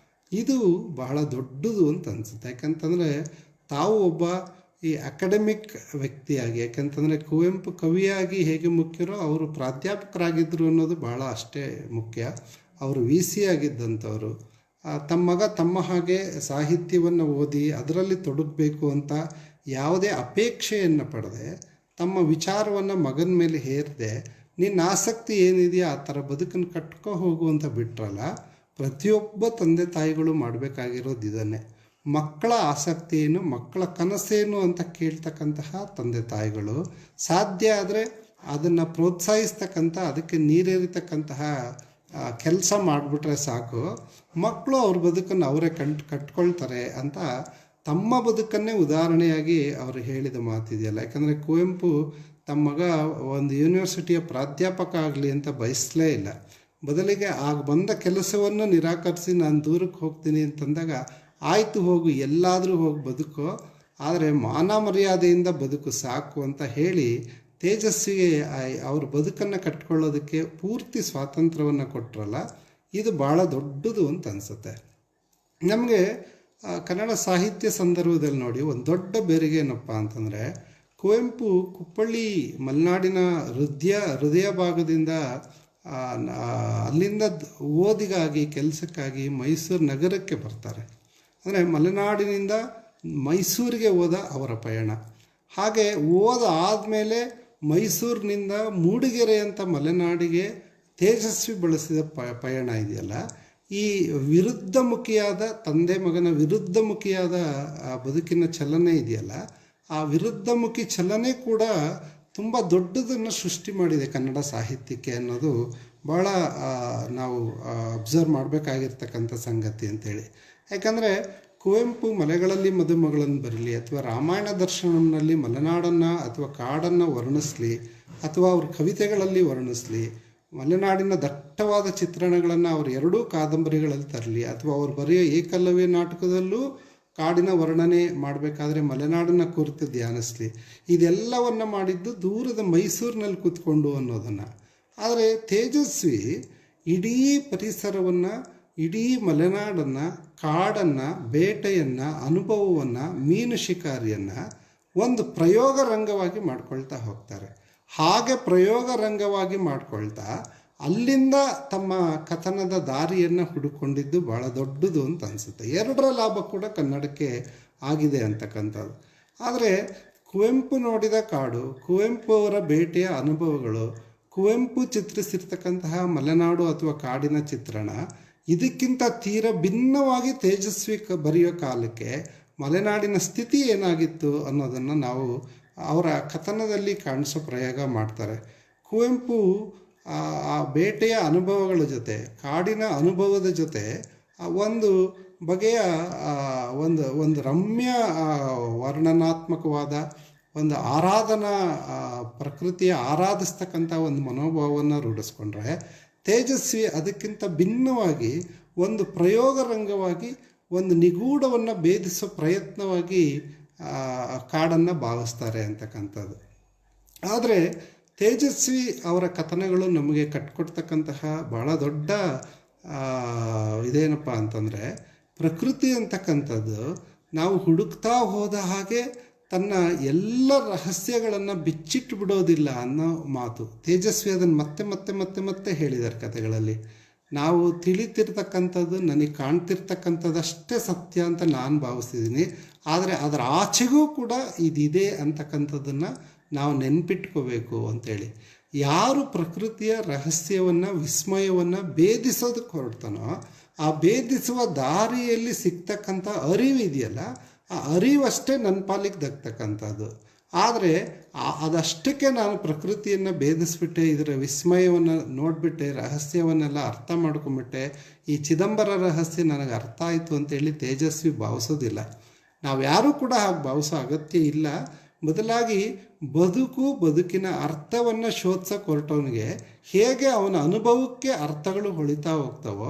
ಇದು ಬಹಳ ದೊಡ್ಡದು ಅಂತ ಅನಿಸುತ್ತೆ. ಯಾಕಂತಂದರೆ ತಾವು ಒಬ್ಬ ಈ ಅಕಾಡೆಮಿಕ್ ವ್ಯಕ್ತಿಯಾಗಿ, ಯಾಕಂತಂದರೆ ಕುವೆಂಪು ಕವಿಯಾಗಿ ಹೇಗೆ ಮುಖ್ಯರೋ ಅವರು ಪ್ರಾಧ್ಯಾಪಕರಾಗಿದ್ದರು ಅನ್ನೋದು ಭಾಳ ಅಷ್ಟೇ ಮುಖ್ಯ. ಅವರು VC ಆಗಿದ್ದಂಥವ್ರು. ತಮ್ಮ ಮಗ ತಮ್ಮ ಹಾಗೆ ಸಾಹಿತ್ಯವನ್ನು ಓದಿ ಅದರಲ್ಲಿ ತೊಡಗಬೇಕು ಅಂತ ಯಾವುದೇ ಅಪೇಕ್ಷೆಯನ್ನು ಪಡೆದೆ, ತಮ್ಮ ವಿಚಾರವನ್ನು ಮಗನ ಮೇಲೆ ಹೇರದೆ, ನಿನ್ನ ಆಸಕ್ತಿ ಏನಿದೆಯೋ ಆ ಥರ ಬದುಕನ್ನು ಕಟ್ಕೊ ಹೋಗು ಅಂತ ಬಿಟ್ರಲ್ಲ. ಪ್ರತಿಯೊಬ್ಬ ತಂದೆ ತಾಯಿಗಳು ಮಾಡಬೇಕಾಗಿರೋದು ಇದನ್ನೇ. ಮಕ್ಕಳ ಆಸಕ್ತಿ ಏನು, ಮಕ್ಕಳ ಕನಸೇನು ಅಂತ ಕೇಳ್ತಕ್ಕಂತಹ ತಂದೆ ತಾಯಿಗಳು ಸಾಧ್ಯ ಆದರೆ ಅದನ್ನು ಪ್ರೋತ್ಸಾಹಿಸ್ತಕ್ಕಂಥ, ಅದಕ್ಕೆ ನೀರೇರಿತಕ್ಕಂತಹ ಕೆಲಸ ಮಾಡಿಬಿಟ್ರೆ ಸಾಕು, ಮಕ್ಕಳು ಅವ್ರ ಬದುಕನ್ನು ಅವರೇ ಕಟ್ಕೊಳ್ತಾರೆ ಅಂತ ತಮ್ಮ ಬದುಕನ್ನೇ ಉದಾಹರಣೆಯಾಗಿ ಅವರು ಹೇಳಿದ ಮಾತಿದೆಯಲ್ಲ. ಯಾಕಂದರೆ ಕುವೆಂಪು ತಮ್ಮ ಮಗ ಒಂದು ಯೂನಿವರ್ಸಿಟಿಯ ಪ್ರಾಧ್ಯಾಪಕ ಆಗಲಿ ಅಂತ ಬಯಸಲೇ ಇಲ್ಲ. ಬದಲಿಗೆ ಆಗ ಬಂದ ಕೆಲಸವನ್ನು ನಿರಾಕರಿಸಿ ನಾನು ದೂರಕ್ಕೆ ಹೋಗ್ತೀನಿ ಅಂತಂದಾಗ, ಆಯಿತು ಹೋಗು, ಎಲ್ಲಾದರೂ ಹೋಗಿ ಬದುಕೋ, ಆದರೆ ಮಾನ ಮರ್ಯಾದೆಯಿಂದ ಬದುಕು ಸಾಕು ಅಂತ ಹೇಳಿ ತೇಜಸ್ವಿಗೆ ಅವ್ರ ಬದುಕನ್ನು ಕಟ್ಕೊಳ್ಳೋದಕ್ಕೆ ಪೂರ್ತಿ ಸ್ವಾತಂತ್ರ್ಯವನ್ನು ಕೊಟ್ಟರಲ್ಲ. ಇದು ಭಾಳ ದೊಡ್ಡದು ಅಂತ ಅನಿಸುತ್ತೆ. ನಮಗೆ ಕನ್ನಡ ಸಾಹಿತ್ಯ ಸಂದರ್ಭದಲ್ಲಿ ನೋಡಿ ಒಂದು ದೊಡ್ಡ ಬೇರಿಗೆ ಏನಪ್ಪ ಅಂತಂದರೆ, ಕುವೆಂಪು ಕುಪ್ಪಳ್ಳಿ ಮಲೆನಾಡಿನ ಹೃದಯ ಭಾಗದಿಂದ ಅಲ್ಲಿಂದ ಓದಿಗಾಗಿ ಕೆಲಸಕ್ಕಾಗಿ ಮೈಸೂರು ನಗರಕ್ಕೆ ಬರ್ತಾರೆ. ಅಂದರೆ ಮಲೆನಾಡಿನಿಂದ ಮೈಸೂರಿಗೆ ಹೋದ ಅವರ ಪಯಣ. ಹಾಗೆ ಆದಮೇಲೆ ಮೈಸೂರಿನಿಂದ ಮೂಡಿಗೆರೆ ಅಂತ ಮಲೆನಾಡಿಗೆ ತೇಜಸ್ವಿ ಬಳಸಿದ ಪಯಣ ಇದೆಯಲ್ಲ, ಈ ವಿರುದ್ಧಮುಖಿಯಾದ ತಂದೆ ಮಗನ ವಿರುದ್ಧಮುಖಿಯಾದ ಬದುಕಿನ ಚಲನೆ ಇದೆಯಲ್ಲ, ಆ ವಿರುದ್ಧಮುಖಿ ಚಲನೆ ಕೂಡ ತುಂಬ ದೊಡ್ಡದನ್ನು ಸೃಷ್ಟಿ ಮಾಡಿದೆ ಕನ್ನಡ ಸಾಹಿತ್ಯಕ್ಕೆ ಅನ್ನೋದು ಭಾಳ ನಾವು ಅಬ್ಸರ್ವ್ ಮಾಡಬೇಕಾಗಿರ್ತಕ್ಕಂಥ ಸಂಗತಿ ಅಂತೇಳಿ. ಯಾಕಂದರೆ ಕುವೆಂಪು ಮಲೆಗಳಲ್ಲಿ ಮದುಮಗಳನ್ನು ಬರಲಿ, ಅಥವಾ ರಾಮಾಯಣ ದರ್ಶನಂನಲ್ಲಿ ಮಲೆನಾಡನ್ನು ಅಥವಾ ಕಾಡನ್ನು ವರ್ಣಿಸಲಿ, ಅಥವಾ ಅವ್ರ ಕವಿತೆಗಳಲ್ಲಿ ವರ್ಣಿಸಲಿ, ಮಲೆನಾಡಿನ ದಟ್ಟವಾದ ಚಿತ್ರಣಗಳನ್ನು ಅವರು ಎರಡೂ ಕಾದಂಬರಿಗಳಲ್ಲಿ ತರಲಿ, ಅಥವಾ ಅವ್ರು ಬರೆಯೋ ಏಕಲವ್ಯ ನಾಟಕದಲ್ಲೂ ಕಾಡಿನ ವರ್ಣನೆ ಮಾಡಬೇಕಾದ್ರೆ ಮಲೆನಾಡನ್ನು ಕುರಿತು ಧ್ಯಾನಿಸಲಿ, ಇದೆಲ್ಲವನ್ನು ಮಾಡಿದ್ದು ದೂರದ ಮೈಸೂರಿನಲ್ಲಿ ಕೂತ್ಕೊಂಡು ಅನ್ನೋದನ್ನು. ಆದರೆ ತೇಜಸ್ವಿ ಇಡೀ ಪರಿಸರವನ್ನು, ಇಡೀ ಮಲೆನಾಡನ್ನು, ಕಾಡನ್ನು, ಬೇಟೆಯನ್ನು, ಅನುಭವವನ್ನು, ಮೀನು ಶಿಕಾರಿಯನ್ನು ಒಂದು ಪ್ರಯೋಗ ರಂಗವಾಗಿ ಮಾಡ್ಕೊಳ್ತಾ ಹೋಗ್ತಾರೆ. ಹಾಗೆ ಪ್ರಯೋಗ ರಂಗವಾಗಿ ಮಾಡ್ಕೊಳ್ತಾ ಅಲ್ಲಿಂದ ತಮ್ಮ ಕಥನದ ದಾರಿಯನ್ನು ಹುಡುಕೊಂಡಿದ್ದು ಭಾಳ ದೊಡ್ಡದು ಅಂತ ಅನಿಸುತ್ತೆ. ಎರಡರ ಲಾಭ ಕೂಡ ಕನ್ನಡಕ್ಕೆ ಆಗಿದೆ ಅಂತಕ್ಕಂಥದ್ದು. ಆದರೆ ಕುವೆಂಪು ನೋಡಿದ ಕಾಡು, ಕುವೆಂಪು ಅವರ ಬೇಟೆಯ ಅನುಭವಗಳು, ಕುವೆಂಪು ಚಿತ್ರಿಸಿರ್ತಕ್ಕಂತಹ ಮಲೆನಾಡು ಅಥವಾ ಕಾಡಿನ ಚಿತ್ರಣ, ಇದಕ್ಕಿಂತ ತೀರ ಭಿನ್ನವಾಗಿ ತೇಜಸ್ವಿ ಬರೆಯೋ ಕಾಲಕ್ಕೆ ಮಲೆನಾಡಿನ ಸ್ಥಿತಿ ಏನಾಗಿತ್ತು ಅನ್ನೋದನ್ನು ನಾವು ಅವರ ಕಥನದಲ್ಲಿ ಕಾಣಿಸೋ ಪ್ರಯೋಗ ಮಾಡ್ತಾರೆ. ಕುವೆಂಪು ಆ ಬೇಟೆಯ ಅನುಭವಗಳ ಜೊತೆ, ಕಾಡಿನ ಅನುಭವದ ಜೊತೆ ಒಂದು ಬಗೆಯ ಒಂದು ಒಂದು ರಮ್ಯ ವರ್ಣನಾತ್ಮಕವಾದ ಒಂದು ಆರಾಧನಾ ಪ್ರಕೃತಿಯ ಆರಾಧಿಸ್ತಕ್ಕಂಥ ಒಂದು ಮನೋಭಾವವನ್ನು ರೂಢಿಸ್ಕೊಂಡ್ರೆ, ತೇಜಸ್ವಿ ಅದಕ್ಕಿಂತ ಭಿನ್ನವಾಗಿ ಒಂದು ಪ್ರಯೋಗ ರಂಗವಾಗಿ ಒಂದು ನಿಗೂಢವನ್ನು ಭೇದಿಸೋ ಪ್ರಯತ್ನವಾಗಿ ಕಾಡನ್ನು ಭಾವಿಸ್ತಾರೆ ಅಂತಕ್ಕಂಥದ್ದು. ಆದರೆ ತೇಜಸ್ವಿ ಅವರ ಕಥನಗಳು ನಮಗೆ ಕಟ್ಕೊಡ್ತಕ್ಕಂತಹ ಭಾಳ ದೊಡ್ಡ ಇದೇನಪ್ಪ ಅಂತಂದರೆ, ಪ್ರಕೃತಿ ಅಂತಕ್ಕಂಥದ್ದು ನಾವು ಹುಡುಕ್ತಾ ಹೋದ ಹಾಗೆ ತನ್ನ ಎಲ್ಲ ರಹಸ್ಯಗಳನ್ನು ಬಿಚ್ಚಿಟ್ಟು ಬಿಡೋದಿಲ್ಲ ಅನ್ನೋ ಮಾತು ತೇಜಸ್ವಿ ಅದನ್ನು ಮತ್ತೆ ಮತ್ತೆ ಮತ್ತೆ ಮತ್ತೆ ಹೇಳಿದ್ದಾರೆ ಕಥೆಗಳಲ್ಲಿ. ನಾವು ತಿಳಿತಿರ್ತಕ್ಕಂಥದ್ದು, ನನಗೆ ಕಾಣ್ತಿರ್ತಕ್ಕಂಥದ್ದಷ್ಟೇ ಸತ್ಯ ಅಂತ ನಾನು ಭಾವಿಸ್ತಿದ್ದೀನಿ, ಆದರೆ ಅದರ ಆಚೆಗೂ ಕೂಡ ಇದಿದೆ ಅಂತಕ್ಕಂಥದ್ದನ್ನು ನಾವು ನೆನ್ಪಿಟ್ಕೋಬೇಕು ಅಂತೇಳಿ. ಯಾರು ಪ್ರಕೃತಿಯ ರಹಸ್ಯವನ್ನು, ವಿಸ್ಮಯವನ್ನು ಭೇದಿಸೋದಕ್ಕೆ ಹೊರಡ್ತಾನೋ, ಆ ಭೇದಿಸುವ ದಾರಿಯಲ್ಲಿ ಸಿಗ್ತಕ್ಕಂಥ ಅರಿವಿದೆಯಲ್ಲ, ಆ ಅರಿವಷ್ಟೇ ನನ್ನ ಪಾಲಿಗೆ ದಕ್ಕತಕ್ಕಂಥದ್ದು. ಆದರೆ ಅದಷ್ಟಕ್ಕೆ ನಾನು ಪ್ರಕೃತಿಯನ್ನು ಭೇದಿಸ್ಬಿಟ್ಟೆ, ಇದರ ವಿಸ್ಮಯವನ್ನು ನೋಡಿಬಿಟ್ಟೆ, ರಹಸ್ಯವನ್ನೆಲ್ಲ ಅರ್ಥ ಮಾಡ್ಕೊಂಬಿಟ್ಟೆ, ಈ ಚಿದಂಬರ ರಹಸ್ಯ ನನಗೆ ಅರ್ಥ ಆಯಿತು ಅಂತೇಳಿ ತೇಜಸ್ವಿ ಭಾವಿಸೋದಿಲ್ಲ. ನಾವು ಯಾರೂ ಕೂಡ ಹಾಗೆ ಭಾವಿಸೋ ಅಗತ್ಯ ಇಲ್ಲ. ಬದಲಾಗಿ ಬದುಕಿನ ಅರ್ಥವನ್ನು ಶೋಧಿಸೋಕೆ ಹೊರಟವನಿಗೆ ಹೇಗೆ ಅವನ ಅನುಭವಕ್ಕೆ ಅರ್ಥಗಳು ಹೊಳಿತಾ ಹೋಗ್ತಾವೋ,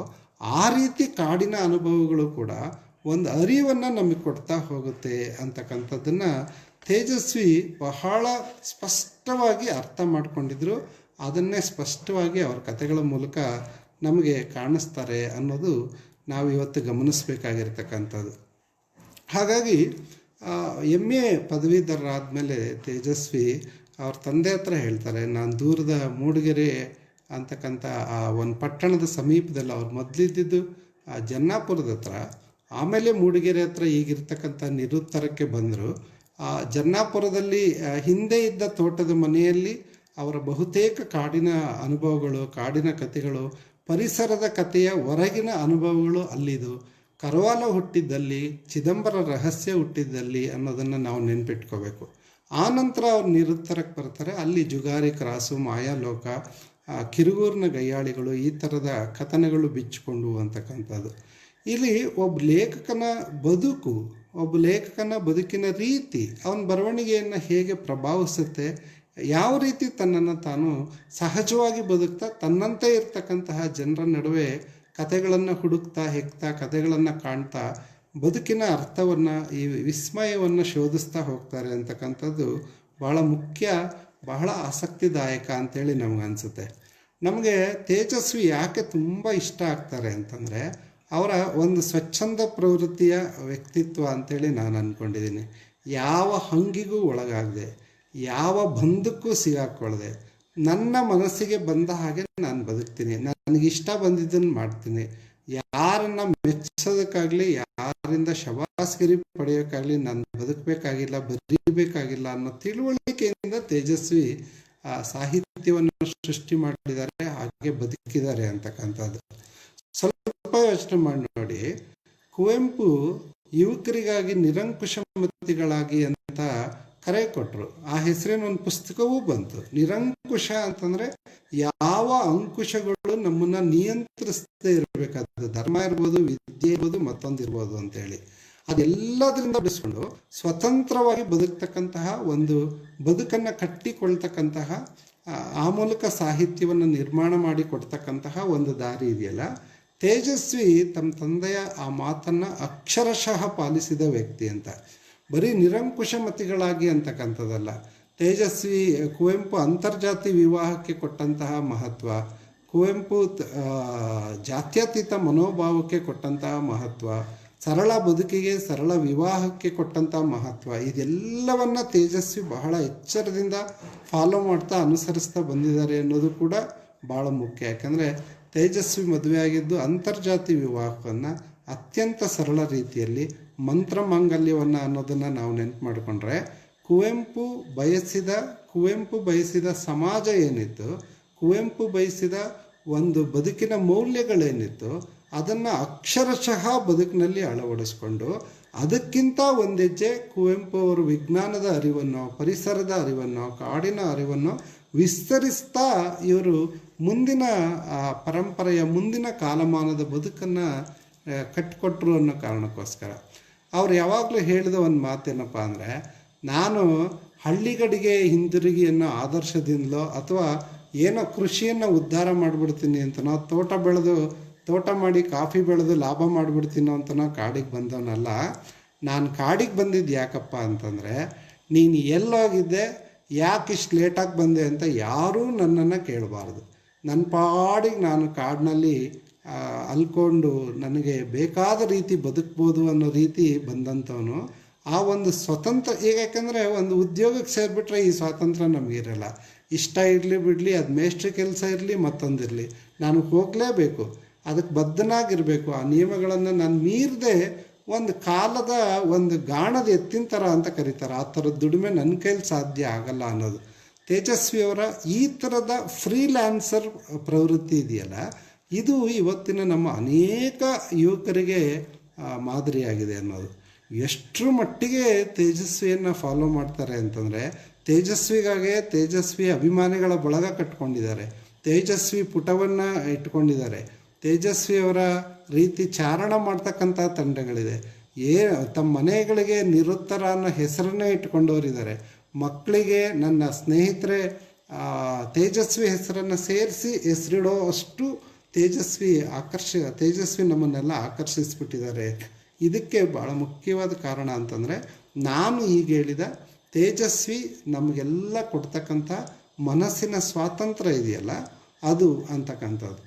ಆ ರೀತಿ ಕಾಡಿನ ಅನುಭವಗಳು ಕೂಡ ಒಂದು ಅರಿವನ್ನು ನಮಗೆ ಕೊಡ್ತಾ ಹೋಗುತ್ತೆ ಅಂತಕ್ಕಂಥದ್ದನ್ನು ತೇಜಸ್ವಿ ಬಹಳ ಸ್ಪಷ್ಟವಾಗಿ ಅರ್ಥ ಮಾಡ್ಕೊಂಡಿದ್ರು. ಅದನ್ನೇ ಸ್ಪಷ್ಟವಾಗಿ ಅವ್ರ ಕಥೆಗಳ ಮೂಲಕ ನಮಗೆ ಕಾಣಿಸ್ತಾರೆ ಅನ್ನೋದು ನಾವು ಇವತ್ತು ಗಮನಿಸಬೇಕಾಗಿರ್ತಕ್ಕಂಥದ್ದು. ಹಾಗಾಗಿ MA ಪದವೀಧರರಾದಮೇಲೆ ತೇಜಸ್ವಿ ಅವ್ರ ತಂದೆ ಹತ್ರ ಹೇಳ್ತಾರೆ, ನಾನು ದೂರದ ಮೂಡಿಗೆರೆ ಅಂತಕ್ಕಂಥ ಆ ಒಂದು ಪಟ್ಟಣದ ಸಮೀಪದಲ್ಲಿ, ಅವ್ರು ಮೊದಲಿದ್ದಿದ್ದು ಜನ್ನಾಪುರದ ಹತ್ರ, ಆಮೇಲೆ ಮೂಡಿಗೆರೆ ಹತ್ರ ಈಗಿರ್ತಕ್ಕಂಥ ನಿರುತ್ತರಕ್ಕೆ ಬಂದರು. ಜನ್ನಾಪುರದಲ್ಲಿ ಹಿಂದೆ ಇದ್ದ ತೋಟದ ಮನೆಯಲ್ಲಿ ಅವರ ಬಹುತೇಕ ಕಾಡಿನ ಅನುಭವಗಳು, ಕಾಡಿನ ಕಥೆಗಳು, ಪರಿಸರದ ಕಥೆಯ ಹೊರಗಿನ ಅನುಭವಗಳು ಅಲ್ಲಿದು. ಕರವಾಲ ಹುಟ್ಟಿದ್ದಲ್ಲಿ, ಚಿದಂಬರ ರಹಸ್ಯ ಹುಟ್ಟಿದ್ದಲ್ಲಿ ಅನ್ನೋದನ್ನು ನಾವು ನೆನ್ಪಿಟ್ಕೋಬೇಕು. ಆನಂತರ ಅವ್ರು ನಿರುತ್ತರಕ್ಕೆ ಬರ್ತಾರೆ. ಅಲ್ಲಿ ಜುಗಾರಿ ಕ್ರಾಸು, ಮಾಯಾಲೋಕ, ಕಿರುಗೂರಿನ ಗಯ್ಯಾಳಿಗಳು, ಈ ಥರದ ಕಥನಗಳು ಬಿಚ್ಚಿಕೊಂಡು ಅಂತಕ್ಕಂಥದ್ದು. ಇಲ್ಲಿ ಒಬ್ಬ ಲೇಖಕನ ಬದುಕಿನ ರೀತಿ ಅವನ ಬರವಣಿಗೆಯನ್ನು ಹೇಗೆ ಪ್ರಭಾವಿಸುತ್ತೆ, ಯಾವ ರೀತಿ ತನ್ನನ್ನು ತಾನು ಸಹಜವಾಗಿ ಬದುಕ್ತಾ ತನ್ನಂತೆ ಇರ್ತಕ್ಕಂತಹ ಜನರ ನಡುವೆ ಕಥೆಗಳನ್ನು ಹುಡುಕ್ತಾ ಹೆಕ್ತಾ, ಕಥೆಗಳನ್ನು ಕಾಣ್ತಾ, ಬದುಕಿನ ಅರ್ಥವನ್ನು, ಈ ವಿಸ್ಮಯವನ್ನು ಶೋಧಿಸ್ತಾ ಹೋಗ್ತಾರೆ ಅಂತಕ್ಕಂಥದ್ದು ಭಾಳ ಮುಖ್ಯ, ಬಹಳ ಆಸಕ್ತಿದಾಯಕ ಅಂಥೇಳಿ ನಮಗನ್ಸುತ್ತೆ. ನಮಗೆ ತೇಜಸ್ವಿ ಯಾಕೆ ತುಂಬ ಇಷ್ಟ ಆಗ್ತಾರೆ ಅಂತಂದರೆ, ಅವರ ಒಂದು ಸ್ವಚ್ಛಂದ ಪ್ರವೃತ್ತಿಯ ವ್ಯಕ್ತಿತ್ವ ಅಂಥೇಳಿ ನಾನು ಅಂದ್ಕೊಂಡಿದ್ದೀನಿ. ಯಾವ ಹಂಗಿಗೂ ಒಳಗಾಗದೆ, ಯಾವ ಬಂಧಕ್ಕೂ ಸಿಗಾಕೊಳ್ಳದೆ, ನನ್ನ ಮನಸ್ಸಿಗೆ ಬಂದ ಹಾಗೆ ನಾನು ಬದುಕ್ತೀನಿ, ನನಗಿಷ್ಟ ಬಂದಿದ್ದನ್ನು ಮಾಡ್ತೀನಿ, ಯಾರನ್ನು ಮೆಚ್ಚೋದಕ್ಕಾಗಲಿ, ಯಾರಿಂದ ಶಬಾಸ್ಗಿರಿ ಪಡೆಯೋಕ್ಕಾಗಲಿ ನಾನು ಬದುಕಬೇಕಾಗಿಲ್ಲ, ಬರೀಬೇಕಾಗಿಲ್ಲ ಅನ್ನೋ ತಿಳುವಳಿಕೆಯಿಂದ ತೇಜಸ್ವಿ ಸಾಹಿತ್ಯವನ್ನು ಸೃಷ್ಟಿ ಮಾಡಿದ್ದಾರೆ, ಹಾಗೆ ಬದುಕಿದ್ದಾರೆ ಅಂತಕ್ಕಂಥದ್ದು. ಸ್ವಲ್ಪ ಯೋಚನೆ ಮಾಡಿ ನೋಡಿ, ಕುವೆಂಪು ಯುವಕರಿಗಾಗಿ ನಿರಂಕುಶಮತಿಗಳಾಗಿ ಅಂತ ಕರೆ ಕೊಟ್ಟರು. ಆ ಹೆಸರಿನ ಒಂದು ಪುಸ್ತಕವೂ ಬಂತು. ನಿರಂಕುಶ ಅಂತಂದರೆ ಯಾವ ಅಂಕುಶಗಳು ನಮ್ಮನ್ನು ನಿಯಂತ್ರಿಸದೇ ಇರಬೇಕಾದ, ಧರ್ಮ ಇರ್ಬೋದು, ವಿದ್ಯೆ ಇರ್ಬೋದು, ಮತ್ತೊಂದಿರ್ಬೋದು ಅಂತೇಳಿ, ಅದೆಲ್ಲದರಿಂದ ಬಿಡಿಸ್ಕೊಂಡು ಸ್ವತಂತ್ರವಾಗಿ ಬದುಕ್ತಕ್ಕಂತಹ ಒಂದು ಬದುಕನ್ನು ಕಟ್ಟಿಕೊಳ್ತಕ್ಕಂತಹ, ಆ ಮೂಲಕ ಸಾಹಿತ್ಯವನ್ನು ನಿರ್ಮಾಣ ಮಾಡಿ ಕೊಡ್ತಕ್ಕಂತಹ ಒಂದು ದಾರಿ ಇದೆಯಲ್ಲ, ತೇಜಸ್ವಿ ತಮ್ಮ ತಂದೆಯ ಆ ಮಾತನ್ನು ಅಕ್ಷರಶಃ ಪಾಲಿಸಿದ ವ್ಯಕ್ತಿ ಅಂತ. ಬರೀ ನಿರಂಕುಶಮತಿಗಳಾಗಿ ಅಂತಕ್ಕಂಥದ್ದಲ್ಲ. ತೇಜಸ್ವಿ ಕುವೆಂಪು ಅಂತರ್ಜಾತಿ ವಿವಾಹಕ್ಕೆ ಕೊಟ್ಟಂತಹ ಮಹತ್ವ, ಕುವೆಂಪು ಜಾತ್ಯತೀತ ಮನೋಭಾವಕ್ಕೆ ಕೊಟ್ಟಂತಹ ಮಹತ್ವ, ಸರಳ ಬದುಕಿಗೆ, ಸರಳ ವಿವಾಹಕ್ಕೆ ಕೊಟ್ಟಂತಹ ಮಹತ್ವ, ಇದೆಲ್ಲವನ್ನ ತೇಜಸ್ವಿ ಬಹಳ ಎಚ್ಚರದಿಂದ ಫಾಲೋ ಮಾಡ್ತಾ ಅನುಸರಿಸ್ತಾ ಬಂದಿದ್ದಾರೆ ಅನ್ನೋದು ಕೂಡ ಭಾಳ ಮುಖ್ಯ. ಯಾಕಂದರೆ ತೇಜಸ್ವಿ ಮದುವೆಯಾಗಿದ್ದು ಅಂತರ್ಜಾತಿ ವಿವಾಹವನ್ನು ಅತ್ಯಂತ ಸರಳ ರೀತಿಯಲ್ಲಿ, ಮಂತ್ರ ಮಾಂಗಲ್ಯವನ್ನು ಅನ್ನೋದನ್ನು ನಾವು ನೆನಪು ಮಾಡಿಕೊಂಡ್ರೆ, ಕುವೆಂಪು ಬಯಸಿದ ಸಮಾಜ ಏನಿತ್ತು, ಕುವೆಂಪು ಬಯಸಿದ ಒಂದು ಬದುಕಿನ ಮೌಲ್ಯಗಳೇನಿತ್ತು, ಅದನ್ನು ಅಕ್ಷರಶಃ ಬದುಕಿನಲ್ಲಿ ಅಳವಡಿಸ್ಕೊಂಡು, ಅದಕ್ಕಿಂತ ಒಂದೆಜ್ಜೆ ಕುವೆಂಪು ಅವರು ವಿಜ್ಞಾನದ ಅರಿವನ್ನು, ಪರಿಸರದ ಅರಿವನ್ನು, ಕಾಡಿನ ಅರಿವನ್ನು ವಿಸ್ತರಿಸ್ತಾ ಇವರು ಮುಂದಿನ ಪರಂಪರೆಯ, ಮುಂದಿನ ಕಾಲಮಾನದ ಬದುಕನ್ನು ಕಟ್ಟಿಕೊಟ್ರು ಅನ್ನೋ ಕಾರಣಕ್ಕೋಸ್ಕರ. ಅವ್ರು ಯಾವಾಗಲೂ ಹೇಳಿದ ಒಂದು ಮಾತೇನಪ್ಪ ಅಂದರೆ, ನಾನು ಹಳ್ಳಿಗಡಿಗೆ ಹಿಂದಿರುಗಿ ಅನ್ನೋ ಆದರ್ಶದಿಂದಲೋ ಅಥವಾ ಏನೋ ಕೃಷಿಯನ್ನು ಉದ್ಧಾರ ಮಾಡಿಬಿಡ್ತೀನಿ ಅಂತನೋ, ತೋಟ ಮಾಡಿ ಕಾಫಿ ಬೆಳೆದು ಲಾಭ ಮಾಡಿಬಿಡ್ತೀನೋ ಅಂತನೋ ಕಾಡಿಗೆ ಬಂದವನಲ್ಲ. ನಾನು ಕಾಡಿಗೆ ಬಂದಿದ್ದು ಯಾಕಪ್ಪ ಅಂತಂದರೆ, ನೀನು ಎಲ್ಲೋಗಿದ್ದೆ, ಯಾಕೆ ಇಷ್ಟು ಲೇಟಾಗಿ ಬಂದೆ ಅಂತ ಯಾರೂ ನನ್ನನ್ನು ಕೇಳಬಾರ್ದು. ನನ್ನ ಪಾಡಿಗೆ ನಾನು ಕಾಡಿನಲ್ಲಿ ಅಲ್ಕೊಂಡು ನನಗೆ ಬೇಕಾದ ರೀತಿ ಬದುಕ್ಬೋದು ಅನ್ನೋ ರೀತಿ ಬಂದಂಥವನು. ಆ ಒಂದು ಸ್ವತಂತ್ರ, ಈಗ ಯಾಕಂದರೆ ಒಂದು ಉದ್ಯೋಗಕ್ಕೆ ಸೇರಿಬಿಟ್ರೆ ಈ ಸ್ವಾತಂತ್ರ್ಯ ನಮಗಿರಲ್ಲ. ಇಷ್ಟ ಇರಲಿ ಬಿಡಲಿ, ಅದು ಮೇಷ್ಟ್ರ ಕೆಲಸ ಇರಲಿ ಮತ್ತೊಂದಿರಲಿ, ನಾನು ಹೋಗಲೇಬೇಕು, ಅದಕ್ಕೆ ಬದ್ಧನಾಗಿರಬೇಕು. ಆ ನಿಯಮಗಳನ್ನು ನಾನು ಮೀರದೆ ಒಂದು ಕಾಲದ ಒಂದು ಗಾಣದ ಎತ್ತಿನ ಥರ ಅಂತ ಕರೀತಾರೆ, ಆ ಥರದ ದುಡಿಮೆ ನನ್ನ ಕೈಲಿ ಸಾಧ್ಯ ಆಗಲ್ಲ ಅನ್ನೋದು. ತೇಜಸ್ವಿಯವರ ಈ ಥರದ ಫ್ರೀಲ್ಯಾನ್ಸರ್ ಪ್ರವೃತ್ತಿ ಇದೆಯಲ್ಲ, ಇದು ಇವತ್ತಿನ ನಮ್ಮ ಅನೇಕ ಯುವಕರಿಗೆ ಮಾದರಿಯಾಗಿದೆ ಅನ್ನೋದು. ಎಷ್ಟರ ಮಟ್ಟಿಗೆ ತೇಜಸ್ವಿಯನ್ನು ಫಾಲೋ ಮಾಡ್ತಾರೆ ಅಂತಂದರೆ, ತೇಜಸ್ವಿಗಾಗೆ ತೇಜಸ್ವಿ ಅಭಿಮಾನಿಗಳ ಬಳಗ ಕಟ್ಕೊಂಡಿದ್ದಾರೆ, ತೇಜಸ್ವಿ ಪುಟವನ್ನು ಇಟ್ಕೊಂಡಿದ್ದಾರೆ, ತೇಜಸ್ವಿಯವರ ರೀತಿ ಚಾರಣ ಮಾಡ್ತಕ್ಕಂಥ ತಂಡಗಳಿದೆ, ತಮ್ಮ ಮನೆಗಳಿಗೆ ನಿರುತ್ತರ ಅನ್ನೋ ಹೆಸರನ್ನೇ ಇಟ್ಕೊಂಡವರಿದ್ದಾರೆ. ಮಕ್ಕಳಿಗೆ ನನ್ನ ಸ್ನೇಹಿತರೆ ತೇಜಸ್ವಿ ಹೆಸರನ್ನು ಸೇರಿಸಿ ಹೆಸರಿಡೋ ಅಷ್ಟು ತೇಜಸ್ವಿ ನಮ್ಮನ್ನೆಲ್ಲ ಆಕರ್ಷಿಸ್ಬಿಟ್ಟಿದ್ದಾರೆ. ಇದಕ್ಕೆ ಭಾಳ ಮುಖ್ಯವಾದ ಕಾರಣ ಅಂತಂದರೆ, ನಾನು ಈಗ ಹೇಳಿದ ತೇಜಸ್ವಿ ನಮಗೆಲ್ಲ ಕೊಡ್ತಕ್ಕಂಥ ಮನಸ್ಸಿನ ಸ್ವಾತಂತ್ರ್ಯ ಇದೆಯಲ್ಲ, ಅದು ಅಂತಕ್ಕಂಥದ್ದು.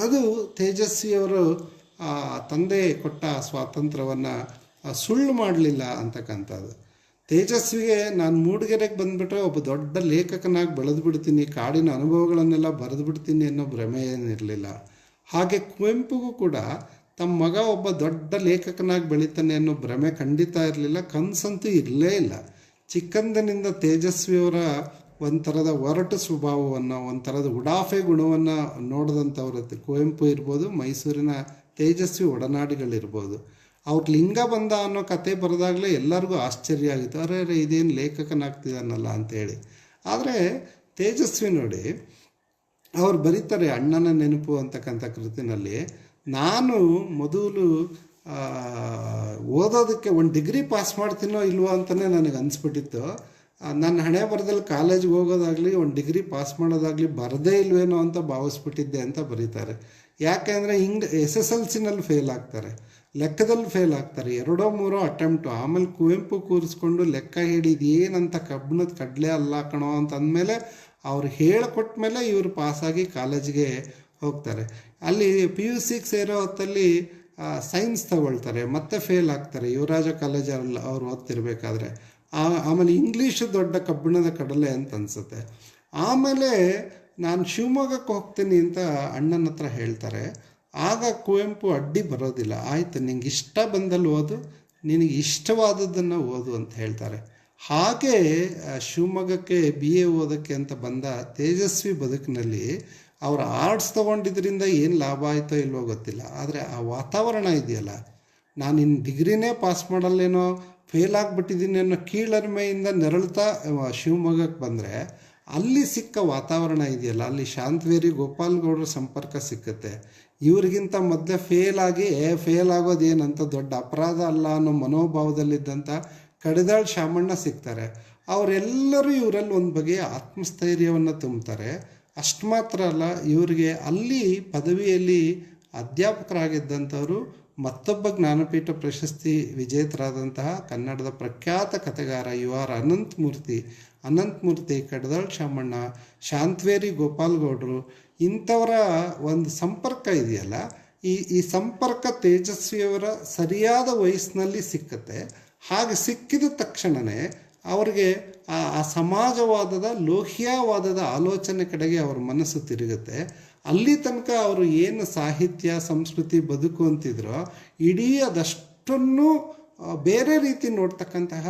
ಅದು ತೇಜಸ್ವಿಯವರು ತಂದೆ ಕೊಟ್ಟ ಸ್ವಾತಂತ್ರ್ಯವನ್ನು ಸುಳ್ಳು ಮಾಡಲಿಲ್ಲ ಅಂತಕ್ಕಂಥದ್ದು. ತೇಜಸ್ವಿಗೆ ನಾನು ಮೂಡಿಗೆರೆಗೆ ಬಂದುಬಿಟ್ರೆ ಒಬ್ಬ ದೊಡ್ಡ ಲೇಖಕನಾಗಿ ಬೆಳೆದುಬಿಡ್ತೀನಿ, ಕಾಡಿನ ಅನುಭವಗಳನ್ನೆಲ್ಲ ಬರೆದುಬಿಡ್ತೀನಿ ಅನ್ನೋ ಭ್ರಮೆ ಏನಿರಲಿಲ್ಲ. ಹಾಗೆ ಕುವೆಂಪುಗೂ ಕೂಡ ತಮ್ಮ ಮಗ ಒಬ್ಬ ದೊಡ್ಡ ಲೇಖಕನಾಗಿ ಬೆಳೀತಾನೆ ಅನ್ನೋ ಭ್ರಮೆ ಖಂಡಿತ ಇರಲಿಲ್ಲ, ಕನಸಂತೂ ಇರಲೇ ಇಲ್ಲ. ಚಿಕ್ಕಂದಿನಿಂದ ತೇಜಸ್ವಿಯವರ ಒಂಥರದ ಒರಟು ಸ್ವಭಾವವನ್ನು, ಒಂಥರದ ಉಡಾಫೆ ಗುಣವನ್ನು ನೋಡಿದಂಥವ್ರು ಕುವೆಂಪು ಇರ್ಬೋದು, ಮೈಸೂರಿನ ತೇಜಸ್ವಿ ಒಡನಾಡಿಗಳಿರ್ಬೋದು. ಅವ್ರ ಲಿಂಗ ಬಂದ ಅನ್ನೋ ಕತೆ ಬರೆದಾಗಲೇ ಎಲ್ಲರಿಗೂ ಆಶ್ಚರ್ಯ ಆಗಿತ್ತು, ಅರೆ ಇದೇನು ಲೇಖಕನಾಗ್ತಿದ್ದಾನಲ್ಲ ಅಂತೇಳಿ. ಆದರೆ ತೇಜಸ್ವಿ ನೋಡಿ, ಅವ್ರು ಬರೀತಾರೆ ಅಣ್ಣನ ನೆನಪು ಅಂತಕ್ಕಂಥ ಕೃತಿನಲ್ಲಿ, ನಾನು ಮೊದಲು ಓದೋದಕ್ಕೆ ಒಂದು ಡಿಗ್ರಿ ಪಾಸ್ ಮಾಡ್ತೀನೋ ಇಲ್ವೋ ಅಂತಲೇ ನನಗೆ ಅನಿಸ್ಬಿಟ್ಟಿತ್ತು. ನನ್ನ ಹಣೆ ಬರದಲ್ಲಿ ಕಾಲೇಜಿಗೆ ಹೋಗೋದಾಗಲಿ ಒಂದು ಡಿಗ್ರಿ ಪಾಸ್ ಮಾಡೋದಾಗಲಿ ಬರದೇ ಇಲ್ವೇನೋ ಅಂತ ಭಾವಿಸ್ಬಿಟ್ಟಿದ್ದೆ ಅಂತ ಬರೀತಾರೆ. ಯಾಕೆಂದರೆ SSLCನಲ್ಲಿ ಫೇಲ್ ಆಗ್ತಾರೆ, ಲೆಕ್ಕದಲ್ಲಿ ಫೇಲ್ ಆಗ್ತಾರೆ, 2-3 ಅಟೆಂಪ್ಟು. ಆಮೇಲೆ ಕುವೆಂಪು ಕೂರಿಸ್ಕೊಂಡು ಲೆಕ್ಕ ಹಿಡಿದು ಏನಂತ ಕಬ್ಬಣದ ಕಡಲೆ ಅಲ್ಲ ಕಣೋ ಅಂತ ಅಂದಮೇಲೆ ಅವ್ರು ಹೇಳಿಕೊಟ್ಟ ಮೇಲೆ ಇವರು ಪಾಸಾಗಿ ಕಾಲೇಜಿಗೆ ಹೋಗ್ತಾರೆ. ಅಲ್ಲಿ PUCಗೆ ಸೇರೋ ಹೊತ್ತಲ್ಲಿ ಸೈನ್ಸ್ ತಗೊಳ್ತಾರೆ, ಮತ್ತೆ ಫೇಲ್ ಆಗ್ತಾರೆ ಯುವರಾಜ ಕಾಲೇಜಲ್ಲಿ ಅವ್ರು ಓದ್ತಿರ್ಬೇಕಾದ್ರೆ. ಆಮೇಲೆ ಇಂಗ್ಲೀಷು ದೊಡ್ಡ ಕಬ್ಬಿಣದ ಕಡಲೆ ಅಂತ ಅನಿಸುತ್ತೆ. ಆಮೇಲೆ ನಾನು ಶಿವಮೊಗ್ಗಕ್ಕೆ ಹೋಗ್ತೀನಿ ಅಂತ ಅಣ್ಣನ ಹತ್ರ ಹೇಳ್ತಾರೆ. ಆಗ ಕುವೆಂಪು ಅಡ್ಡಿ ಬರೋದಿಲ್ಲ, ಆಯಿತು ನಿಂಗೆ ಇಷ್ಟ ಬಂದಲ್ಲಿ ಓದು, ನಿನಗೆ ಇಷ್ಟವಾದದ್ದನ್ನು ಓದು ಅಂತ ಹೇಳ್ತಾರೆ. ಹಾಗೆ ಶಿವಮೊಗ್ಗಕ್ಕೆ BA ಓದೋಕ್ಕೆ ಅಂತ ಬಂದ ತೇಜಸ್ವಿ ಬದುಕಿನಲ್ಲಿ ಅವರ ಆರ್ಟ್ಸ್ ತೊಗೊಂಡಿದ್ದರಿಂದ ಏನು ಲಾಭ ಆಯಿತೋ ಇಲ್ವೋ ಗೊತ್ತಿಲ್ಲ, ಆದರೆ ಆ ವಾತಾವರಣ ಇದೆಯಲ್ಲ, ನಾನು ಇನ್ನು ಡಿಗ್ರಿನೇ ಪಾಸ್ ಮಾಡಲ್ಲೇನೋ, ಫೇಲ್ ಆಗಿಬಿಟ್ಟಿದ್ದೀನಿ ಅನ್ನೋ ಕೀಳರಿಮೆಯಿಂದ ನೆರಳ್ತಾ ಶಿವಮೊಗ್ಗಕ್ಕೆ ಬಂದರೆ ಅಲ್ಲಿ ಸಿಕ್ಕ ವಾತಾವರಣ ಇದೆಯಲ್ಲ, ಅಲ್ಲಿ ಶಾಂತವೇರಿ ಗೋಪಾಲ್ ಗೌಡರ ಸಂಪರ್ಕ ಸಿಕ್ಕುತ್ತೆ. ಇವ್ರಿಗಿಂತ ಮೊದಲೇ ಫೇಲ್ ಆಗೋದೇನಂತ ದೊಡ್ಡ ಅಪರಾಧ ಅಲ್ಲ ಅನ್ನೋ ಮನೋಭಾವದಲ್ಲಿದ್ದಂಥ ಕಡಿದಾಳ್ ಶಾಮಣ್ಣ ಸಿಗ್ತಾರೆ. ಅವರೆಲ್ಲರೂ ಇವರಲ್ಲಿ ಒಂದು ಬಗೆಯ ಆತ್ಮಸ್ಥೈರ್ಯವನ್ನು ತುಂಬ್ತಾರೆ. ಅಷ್ಟು ಮಾತ್ರ ಅಲ್ಲ, ಇವರಿಗೆ ಅಲ್ಲಿ ಪದವಿಯಲ್ಲಿ ಅಧ್ಯಾಪಕರಾಗಿದ್ದಂಥವರು ಮತ್ತೊಬ್ಬ ಜ್ಞಾನಪೀಠ ಪ್ರಶಸ್ತಿ ವಿಜೇತರಾದಂತಹ ಕನ್ನಡದ ಪ್ರಖ್ಯಾತ ಕಥೆಗಾರ UR ಅನಂತಮೂರ್ತಿ, ಕಡಿದಾಳ್ ಶಾಮಣ್ಣ, ಶಾಂತವೇರಿ ಗೋಪಾಲ್ ಗೌಡರು, ಇಂಥವರ ಒಂದು ಸಂಪರ್ಕ ಇದೆಯಲ್ಲ, ಈ ಸಂಪರ್ಕ ತೇಜಸ್ವಿಯವರ ಸರಿಯಾದ ವಯಸ್ಸಿನಲ್ಲಿ ಸಿಕ್ಕತ್ತೆ. ಹಾಗೆ ಸಿಕ್ಕಿದ ತಕ್ಷಣವೇ ಅವರಿಗೆ ಆ ಸಮಾಜವಾದದ ಲೋಹಿಯಾವಾದದ ಆಲೋಚನೆ ಕಡೆಗೆ ಅವ್ರ ಮನಸ್ಸು ತಿರುಗುತ್ತೆ. ಅಲ್ಲಿ ತನಕ ಅವರು ಏನು ಸಾಹಿತ್ಯ ಸಂಸ್ಕೃತಿ ಬದುಕು ಅಂತಿದ್ರೋ ಇಡೀ ಅದಷ್ಟನ್ನು ಬೇರೆ ರೀತಿ ನೋಡ್ತಕ್ಕಂತಹ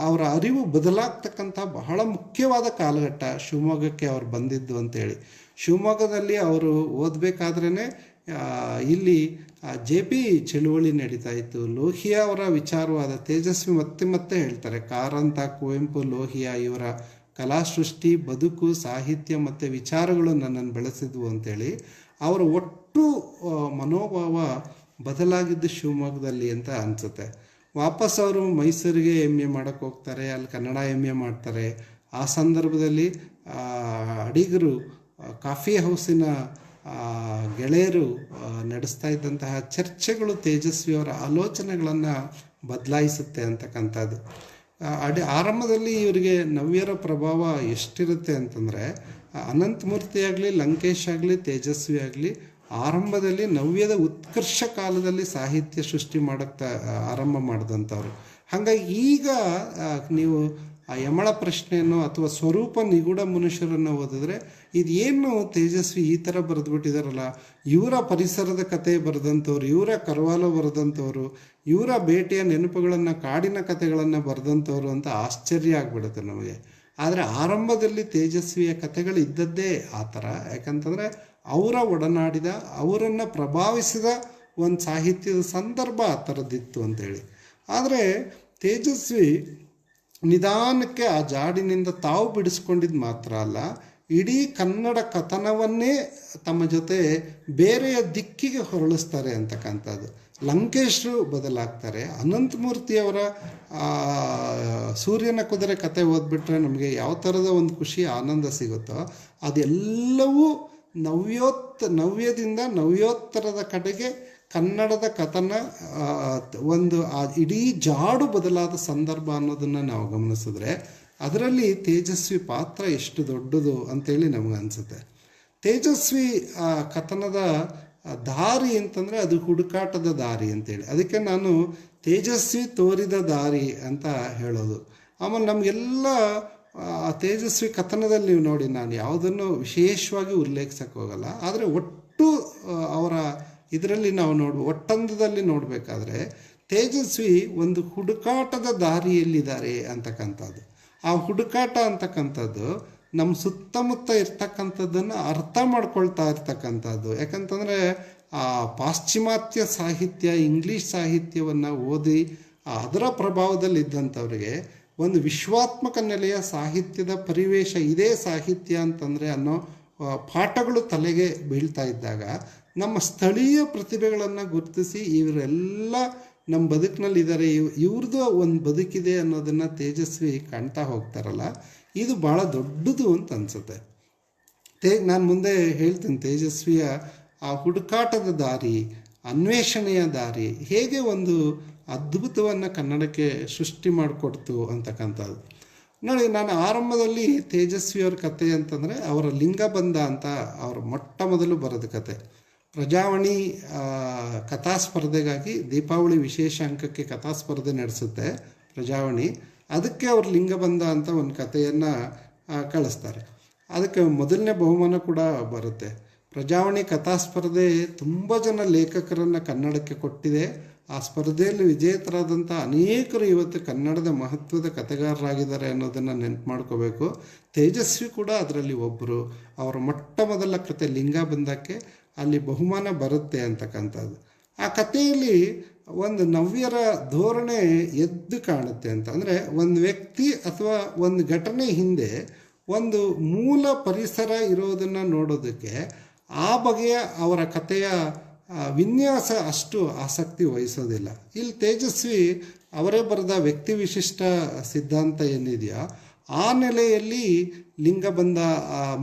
ಅವರ ಅರಿವು ಬದಲಾಗ್ತಕ್ಕಂಥ ಬಹಳ ಮುಖ್ಯವಾದ ಕಾಲಘಟ್ಟ ಶಿವಮೊಗ್ಗಕ್ಕೆ ಅವ್ರು ಬಂದಿದ್ದು ಅಂತೇಳಿ. ಶಿವಮೊಗ್ಗದಲ್ಲಿ ಅವರು ಓದಬೇಕಾದ್ರೇ ಇಲ್ಲಿ JP ಚಳುವಳಿ ನಡೀತಾ ಇತ್ತು. ಲೋಹಿಯಾ ಅವರ ವಿಚಾರವಾದ ತೇಜಸ್ವಿ ಮತ್ತೆ ಹೇಳ್ತಾರೆ, ಕಾರಂತ, ಕುವೆಂಪು, ಲೋಹಿಯಾ ಇವರ ಕಲಾಸೃಷ್ಟಿ, ಬದುಕು, ಸಾಹಿತ್ಯ ಮತ್ತು ವಿಚಾರಗಳು ನನ್ನನ್ನು ಬೆಳೆಸಿದ್ವು ಅಂತೇಳಿ. ಅವರ ಒಟ್ಟು ಮನೋಭಾವ ಬದಲಾಗಿದ್ದು ಶಿವಮೊಗ್ಗದಲ್ಲಿ ಅಂತ ಅನಿಸುತ್ತೆ. ವಾಪಸ್ ಅವರು ಮೈಸೂರಿಗೆ MA ಮಾಡೋಕ್ಕೆ ಹೋಗ್ತಾರೆ, ಅಲ್ಲಿ ಕನ್ನಡ MA ಮಾಡ್ತಾರೆ. ಆ ಸಂದರ್ಭದಲ್ಲಿ ಅಡಿಗರು ಕಾಫಿ ಹೌಸಿನ ಗೆಳೆಯರು ನಡೆಸ್ತಾ ಇದ್ದಂತಹ ಚರ್ಚೆಗಳು ತೇಜಸ್ವಿಯವರ ಆಲೋಚನೆಗಳನ್ನು ಬದಲಾಯಿಸುತ್ತೆ ಅಂತಕ್ಕಂಥದ್ದು. ಆರಂಭದಲ್ಲಿ ಇವರಿಗೆ ನವ್ಯರ ಪ್ರಭಾವ ಎಷ್ಟಿರುತ್ತೆ ಅಂತಂದರೆ, ಅನಂತಮೂರ್ತಿ ಆಗಲಿ, ಲಂಕೇಶ್ ಆಗಲಿ, ತೇಜಸ್ವಿ ಆಗಲಿ ಆರಂಭದಲ್ಲಿ ನವ್ಯದ ಉತ್ಕರ್ಷ ಕಾಲದಲ್ಲಿ ಸಾಹಿತ್ಯ ಸೃಷ್ಟಿ ಮಾಡೋಕ್ಕೆ ಆರಂಭ ಮಾಡಿದಂಥವ್ರು. ಹಾಗಾಗಿ ಈಗ ನೀವು ಆ ಯಮಳ ಪ್ರಶ್ನೆಯನ್ನು ಅಥವಾ ಸ್ವರೂಪ ನಿಗೂಢ ಮನುಷ್ಯರನ್ನು ಓದಿದ್ರೆ ಇದೇನು ತೇಜಸ್ವಿ ಈ ಥರ ಬರೆದ್ಬಿಟ್ಟಿದಾರಲ್ಲ, ಇವರ ಪರಿಸರದ ಕತೆ ಬರೆದಂಥವ್ರು, ಇವರ ಕರ್ವಾಲೋ ಬರೆದಂಥವ್ರು, ಇವರ ಬೇಟೆಯ ನೆನಪುಗಳನ್ನು, ಕಾಡಿನ ಕಥೆಗಳನ್ನು ಬರೆದಂಥವ್ರು ಅಂತ ಆಶ್ಚರ್ಯ ಆಗಿಬಿಡುತ್ತೆ ನಮಗೆ. ಆದರೆ ಆರಂಭದಲ್ಲಿ ತೇಜಸ್ವಿಯ ಕಥೆಗಳು ಇದ್ದದ್ದೇ ಆ ಥರ. ಯಾಕಂತಂದರೆ ಅವರ ಒಡನಾಡಿದ, ಅವರನ್ನು ಪ್ರಭಾವಿಸಿದ ಒಂದು ಸಾಹಿತ್ಯದ ಸಂದರ್ಭ ಆ ಥರದ್ದಿತ್ತು ಅಂತೇಳಿ. ಆದರೆ ತೇಜಸ್ವಿ ನಿಧಾನಕ್ಕೆ ಆ ಜಾಡಿನಿಂದ ತಾವು ಬಿಡಿಸ್ಕೊಂಡಿದ್ದು ಮಾತ್ರ ಅಲ್ಲ, ಇಡೀ ಕನ್ನಡ ಕಥನವನ್ನೇ ತಮ್ಮ ಜೊತೆ ಬೇರೆಯ ದಿಕ್ಕಿಗೆ ಹೊರಳಿಸ್ತಾರೆ ಅಂತಕ್ಕಂಥದ್ದು. ಲಂಕೇಶ್ರು ಬದಲಾಗ್ತಾರೆ. ಅನಂತಮೂರ್ತಿಯವರ ಸೂರ್ಯನ ಕುದುರೆ ಕತೆ ಓದ್ಬಿಟ್ರೆ ನಮಗೆ ಯಾವ ಥರದ ಒಂದು ಖುಷಿ ಆನಂದ ಸಿಗುತ್ತೋ ಅದೆಲ್ಲವೂ ನವ್ಯದಿಂದ ನವ್ಯೋತ್ತರದ ಕಡೆಗೆ ಕನ್ನಡದ ಕಥನ ಒಂದು ಆ ಇಡೀ ಜಾಡು ಬದಲಾದ ಸಂದರ್ಭ ಅನ್ನೋದನ್ನು ನಾವು ಗಮನಿಸಿದ್ರೆ ಅದರಲ್ಲಿ ತೇಜಸ್ವಿ ಪಾತ್ರ ಎಷ್ಟು ದೊಡ್ಡದು ಅಂತೇಳಿ ನಮಗನ್ಸುತ್ತೆ. ತೇಜಸ್ವಿ ಕಥನದ ದಾರಿ ಅಂತಂದರೆ ಅದು ಹುಡುಕಾಟದ ದಾರಿ ಅಂತೇಳಿ, ಅದಕ್ಕೆ ನಾನು ತೇಜಸ್ವಿ ತೋರಿದ ದಾರಿ ಅಂತ ಹೇಳೋದು. ಆಮೇಲೆ ನಮಗೆಲ್ಲ ತೇಜಸ್ವಿ ಕಥನದಲ್ಲಿ ನೀವು ನೋಡಿ, ನಾನು ಯಾವುದನ್ನು ವಿಶೇಷವಾಗಿ ಉಲ್ಲೇಖಿಸಕ್ಕೆ ಹೋಗಲ್ಲ, ಆದರೆ ಒಟ್ಟು ಅವರ ಇದರಲ್ಲಿ ನಾವು ಒಟ್ಟಂದದಲ್ಲಿ ನೋಡಬೇಕಾದ್ರೆ ತೇಜಸ್ವಿ ಒಂದು ಹುಡುಕಾಟದ ದಾರಿಯಲ್ಲಿದ್ದಾರೆ ಅಂತಕ್ಕಂಥದ್ದು. ಆ ಹುಡುಕಾಟ ಅಂತಕ್ಕಂಥದ್ದು ನಮ್ಮ ಸುತ್ತಮುತ್ತ ಇರ್ತಕ್ಕಂಥದ್ದನ್ನು ಅರ್ಥ ಮಾಡ್ಕೊಳ್ತಾ ಇರ್ತಕ್ಕಂಥದ್ದು. ಯಾಕಂತಂದರೆ ಆ ಪಾಶ್ಚಿಮಾತ್ಯ ಸಾಹಿತ್ಯ, ಇಂಗ್ಲೀಷ್ ಸಾಹಿತ್ಯವನ್ನು ಓದಿ ಅದರ ಪ್ರಭಾವದಲ್ಲಿದ್ದಂಥವ್ರಿಗೆ ಒಂದು ವಿಶ್ವಾತ್ಮಕ ನೆಲೆಯ ಸಾಹಿತ್ಯದ ಪರಿವೇಶ ಇದೇ ಸಾಹಿತ್ಯ ಅಂತಂದರೆ ಅನ್ನೋ ಪಾಠಗಳು ತಲೆಗೆ ಬೀಳ್ತಾ ಇದ್ದಾಗ ನಮ್ಮ ಸ್ಥಳೀಯ ಪ್ರತಿಭೆಗಳನ್ನು ಗುರುತಿಸಿ ಇವರೆಲ್ಲ ನಮ್ಮ ಬದುಕಿನಲ್ಲಿದ್ದಾರೆ, ಇವ್ರದ್ದು ಒಂದು ಬದುಕಿದೆ ಅನ್ನೋದನ್ನು ತೇಜಸ್ವಿ ಕಾಣ್ತಾ ಹೋಗ್ತಾರಲ್ಲ, ಇದು ಭಾಳ ದೊಡ್ಡದು ಅಂತ ಅನಿಸುತ್ತೆ. ನಾನು ಮುಂದೆ ಹೇಳ್ತೀನಿ ತೇಜಸ್ವಿಯ ಆ ಹುಡುಕಾಟದ ದಾರಿ, ಅನ್ವೇಷಣೆಯ ದಾರಿ ಹೇಗೆ ಒಂದು ಅದ್ಭುತವನ್ನು ಕನ್ನಡಕ್ಕೆ ಸೃಷ್ಟಿ ಮಾಡಿಕೊಡ್ತು ಅಂತಕ್ಕಂಥದ್ದು. ನೋಡಿ, ನಾನು ಆರಂಭದಲ್ಲಿ ತೇಜಸ್ವಿಯವ್ರ ಕತೆ ಅಂತಂದರೆ ಅವರ ಲಿಂಗಬಂಧ ಅಂತ ಅವ್ರ ಮೊಟ್ಟ ಮೊದಲು ಬರೆದ ಕತೆ. ಪ್ರಜಾವಾಣಿ ಕಥಾಸ್ಪರ್ಧೆಗಾಗಿ ದೀಪಾವಳಿ ವಿಶೇಷ ಅಂಕಕ್ಕೆ ಕಥಾಸ್ಪರ್ಧೆ ನಡೆಸುತ್ತೆ ಪ್ರಜಾವಾಣಿ. ಅದಕ್ಕೆ ಅವ್ರ ಲಿಂಗಬಂಧ ಅಂತ ಒಂದು ಕಥೆಯನ್ನು ಕಳಿಸ್ತಾರೆ. ಅದಕ್ಕೆ ಮೊದಲನೇ ಬಹುಮಾನ ಕೂಡ ಬರುತ್ತೆ. ಪ್ರಜಾವಾಣಿ ಕಥಾಸ್ಪರ್ಧೆ ತುಂಬ ಜನ ಲೇಖಕರನ್ನು ಕನ್ನಡಕ್ಕೆ ಕೊಟ್ಟಿದೆ. ಆ ಸ್ಪರ್ಧೆಯಲ್ಲಿ ವಿಜೇತರಾದಂಥ ಅನೇಕರು ಇವತ್ತು ಕನ್ನಡದ ಮಹತ್ವದ ಕಥೆಗಾರರಾಗಿದ್ದಾರೆ ಅನ್ನೋದನ್ನು ನೆನಪು ಮಾಡ್ಕೋಬೇಕು. ತೇಜಸ್ವಿ ಕೂಡ ಅದರಲ್ಲಿ ಒಬ್ಬರು. ಅವರ ಮೊಟ್ಟ ಮೊದಲ ಕತೆ ಲಿಂಗಬಂಧಕ್ಕೆ ಅಲ್ಲಿ ಬಹುಮಾನ ಬರುತ್ತೆ ಅಂತಕ್ಕಂಥದ್ದು. ಆ ಕಥೆಯಲ್ಲಿ ಒಂದು ನವ್ಯರ ಧೋರಣೆ ಎದ್ದು ಕಾಣುತ್ತೆ ಅಂತ. ಅಂದರೆ ಒಂದು ವ್ಯಕ್ತಿ ಅಥವಾ ಒಂದು ಘಟನೆ ಹಿಂದೆ ಒಂದು ಮೂಲ ಪರಿಸರ ಇರೋದನ್ನು ನೋಡೋದಕ್ಕೆ ಆ ಬಗೆಯ ಅವರ ಕಥೆಯ ವಿನ್ಯಾಸ ಅಷ್ಟು ಆಸಕ್ತಿ ವಹಿಸೋದಿಲ್ಲ. ಇಲ್ಲಿ ತೇಜಸ್ವಿ ಅವರೇ ಬರೆದ ವ್ಯಕ್ತಿ ವಿಶಿಷ್ಟ ಸಿದ್ಧಾಂತ ಏನಿದೆಯೋ ಆ ನೆಲೆಯಲ್ಲಿ ಲಿಂಗಬಂಧ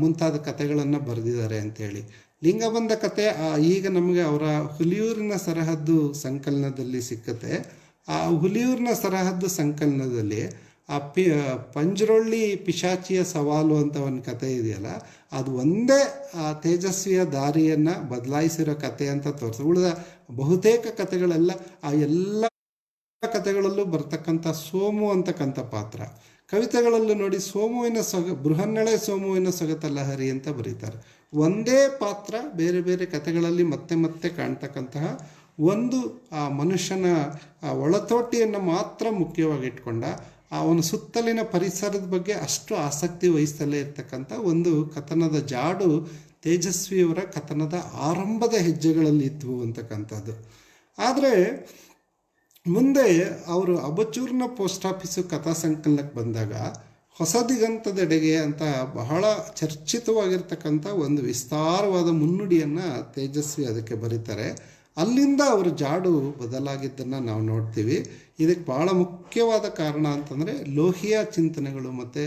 ಮುಂತಾದ ಕಥೆಗಳನ್ನು ಬರೆದಿದ್ದಾರೆ ಅಂಥೇಳಿ. ಲಿಂಗಬಂಧ ಕತೆ ಈಗ ನಮಗೆ ಅವರ ಹುಲಿಯೂರಿನ ಸರಹದ್ದು ಸಂಕಲನದಲ್ಲಿ ಸಿಕ್ಕತ್ತೆ. ಆ ಹುಲಿಯೂರಿನ ಸರಹದ್ದು ಸಂಕಲನದಲ್ಲಿ ಆ ಪಂಜರೊಳ್ಳಿ ಪಿಶಾಚಿಯ ಸವಾಲು ಅಂತ ಒಂದು ಕತೆ ಇದೆಯಲ್ಲ, ಅದು ಒಂದೇ ಆ ತೇಜಸ್ವಿಯ ದಾರಿಯನ್ನು ಬದಲಾಯಿಸಿರೋ ಕತೆ ಅಂತ ಉಳಿದ ಬಹುತೇಕ ಕಥೆಗಳೆಲ್ಲ ಆ ಎಲ್ಲ ಕಥೆಗಳಲ್ಲೂ ಬರ್ತಕ್ಕಂಥ ಸೋಮು ಅಂತಕ್ಕಂಥ ಪಾತ್ರ. ಕವಿತೆಗಳಲ್ಲೂ ನೋಡಿ ಸೋಮುವಿನ ಬೃಹನ್ನಳೆ ಸೋಮುವಿನ ಸೊಗತಲ್ಲಹರಿ ಅಂತ ಬರೀತಾರೆ. ಒಂದೇ ಪಾತ್ರ ಬೇರೆ ಬೇರೆ ಕಥೆಗಳಲ್ಲಿ ಮತ್ತೆ ಮತ್ತೆ ಕಾಣ್ತಕ್ಕಂತಹ ಒಂದು ಆ ಮನುಷ್ಯನ ಒಳತೋಟಿಯನ್ನು ಮಾತ್ರ ಮುಖ್ಯವಾಗಿ ಇಟ್ಕೊಂಡ ಅವನ ಸುತ್ತಲಿನ ಪರಿಸರದ ಬಗ್ಗೆ ಅಷ್ಟು ಆಸಕ್ತಿ ವಹಿಸಲೇ ಇರ್ತಕ್ಕಂಥ ಒಂದು ಕಥನದ ಜಾಡು ತೇಜಸ್ವಿಯವರ ಕಥನದ ಆರಂಭದ ಹೆಜ್ಜೆಗಳಲ್ಲಿ ಇದ್ವು ಅಂತಕ್ಕಂಥದ್ದು. ಆದರೆ ಮುಂದೆ ಅವರು ಅಬಚೂರಿನ ಪೋಸ್ಟ್ ಆಫೀಸು ಕಥಾ ಸಂಕಲನಕ್ಕೆ ಬಂದಾಗ ಹೊಸ ದಿಗಂತದೆಡೆಗೆ ಅಂತ ಬಹಳ ಚರ್ಚಿತವಾಗಿರ್ತಕ್ಕಂಥ ಒಂದು ವಿಸ್ತಾರವಾದ ಮುನ್ನುಡಿಯನ್ನು ತೇಜಸ್ವಿ ಅದಕ್ಕೆ ಬರೀತಾರೆ. ಅಲ್ಲಿಂದ ಅವ್ರ ಜಾಡು ಬದಲಾಗಿದ್ದನ್ನು ನಾವು ನೋಡ್ತೀವಿ. ಇದಕ್ಕೆ ಭಾಳ ಮುಖ್ಯವಾದ ಕಾರಣ ಅಂತಂದರೆ ಲೋಹಿಯಾ ಚಿಂತನೆಗಳು ಮತ್ತು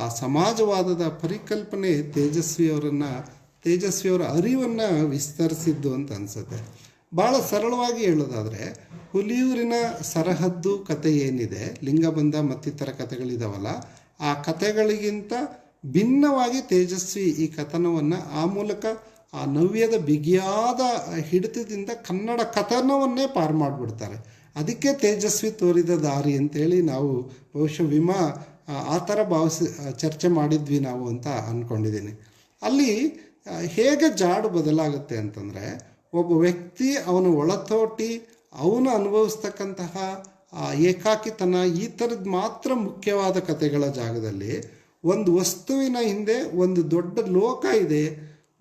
ಆ ಸಮಾಜವಾದದ ಪರಿಕಲ್ಪನೆ ತೇಜಸ್ವಿಯವರ ಅರಿವನ್ನು ವಿಸ್ತರಿಸಿದ್ದು ಅಂತ ಅನಿಸುತ್ತೆ. ಭಾಳ ಸರಳವಾಗಿ ಹೇಳೋದಾದರೆ, ಹುಲಿಯೂರಿನ ಸರಹದ್ದು ಕತೆ ಏನಿದೆ, ಲಿಂಗಬಂಧ ಮತ್ತಿತರ ಕಥೆಗಳಿದಾವಲ್ಲ, ಆ ಕಥೆಗಳಿಗಿಂತ ಭಿನ್ನವಾಗಿ ತೇಜಸ್ವಿ ಈ ಕಥನವನ್ನು ಆ ಮೂಲಕ ಆ ನವ್ಯದ ಬಿಗಿಯಾದ ಹಿಡಿತದಿಂದ ಕನ್ನಡ ಕಥನವನ್ನೇ ಪಾರು ಮಾಡಿಬಿಡ್ತಾರೆ. ಅದಕ್ಕೆ ತೇಜಸ್ವಿ ತೋರಿದ ದಾರಿ ಅಂತೇಳಿ ನಾವು ಬಹುಶಃ ಆ ಥರ ಚರ್ಚೆ ಮಾಡಿದ್ವಿ ನಾವು ಅಂತ ಅಂದ್ಕೊಂಡಿದ್ದೀನಿ. ಅಲ್ಲಿ ಹೇಗೆ ಜಾಡು ಬದಲಾಗುತ್ತೆ ಅಂತಂದರೆ, ಒಬ್ಬ ವ್ಯಕ್ತಿ ಅವನ ಒಳತೋಟಿ ಅವನು ಅನುಭವಿಸ್ತಕ್ಕಂತಹ ಏಕಾಕಿತನ ಈ ಥರದ್ದು ಮಾತ್ರ ಮುಖ್ಯವಾದ ಕಥೆಗಳ ಜಾಗದಲ್ಲಿ ಒಂದು ವಸ್ತುವಿನ ಹಿಂದೆ ಒಂದು ದೊಡ್ಡ ಲೋಕ ಇದೆ,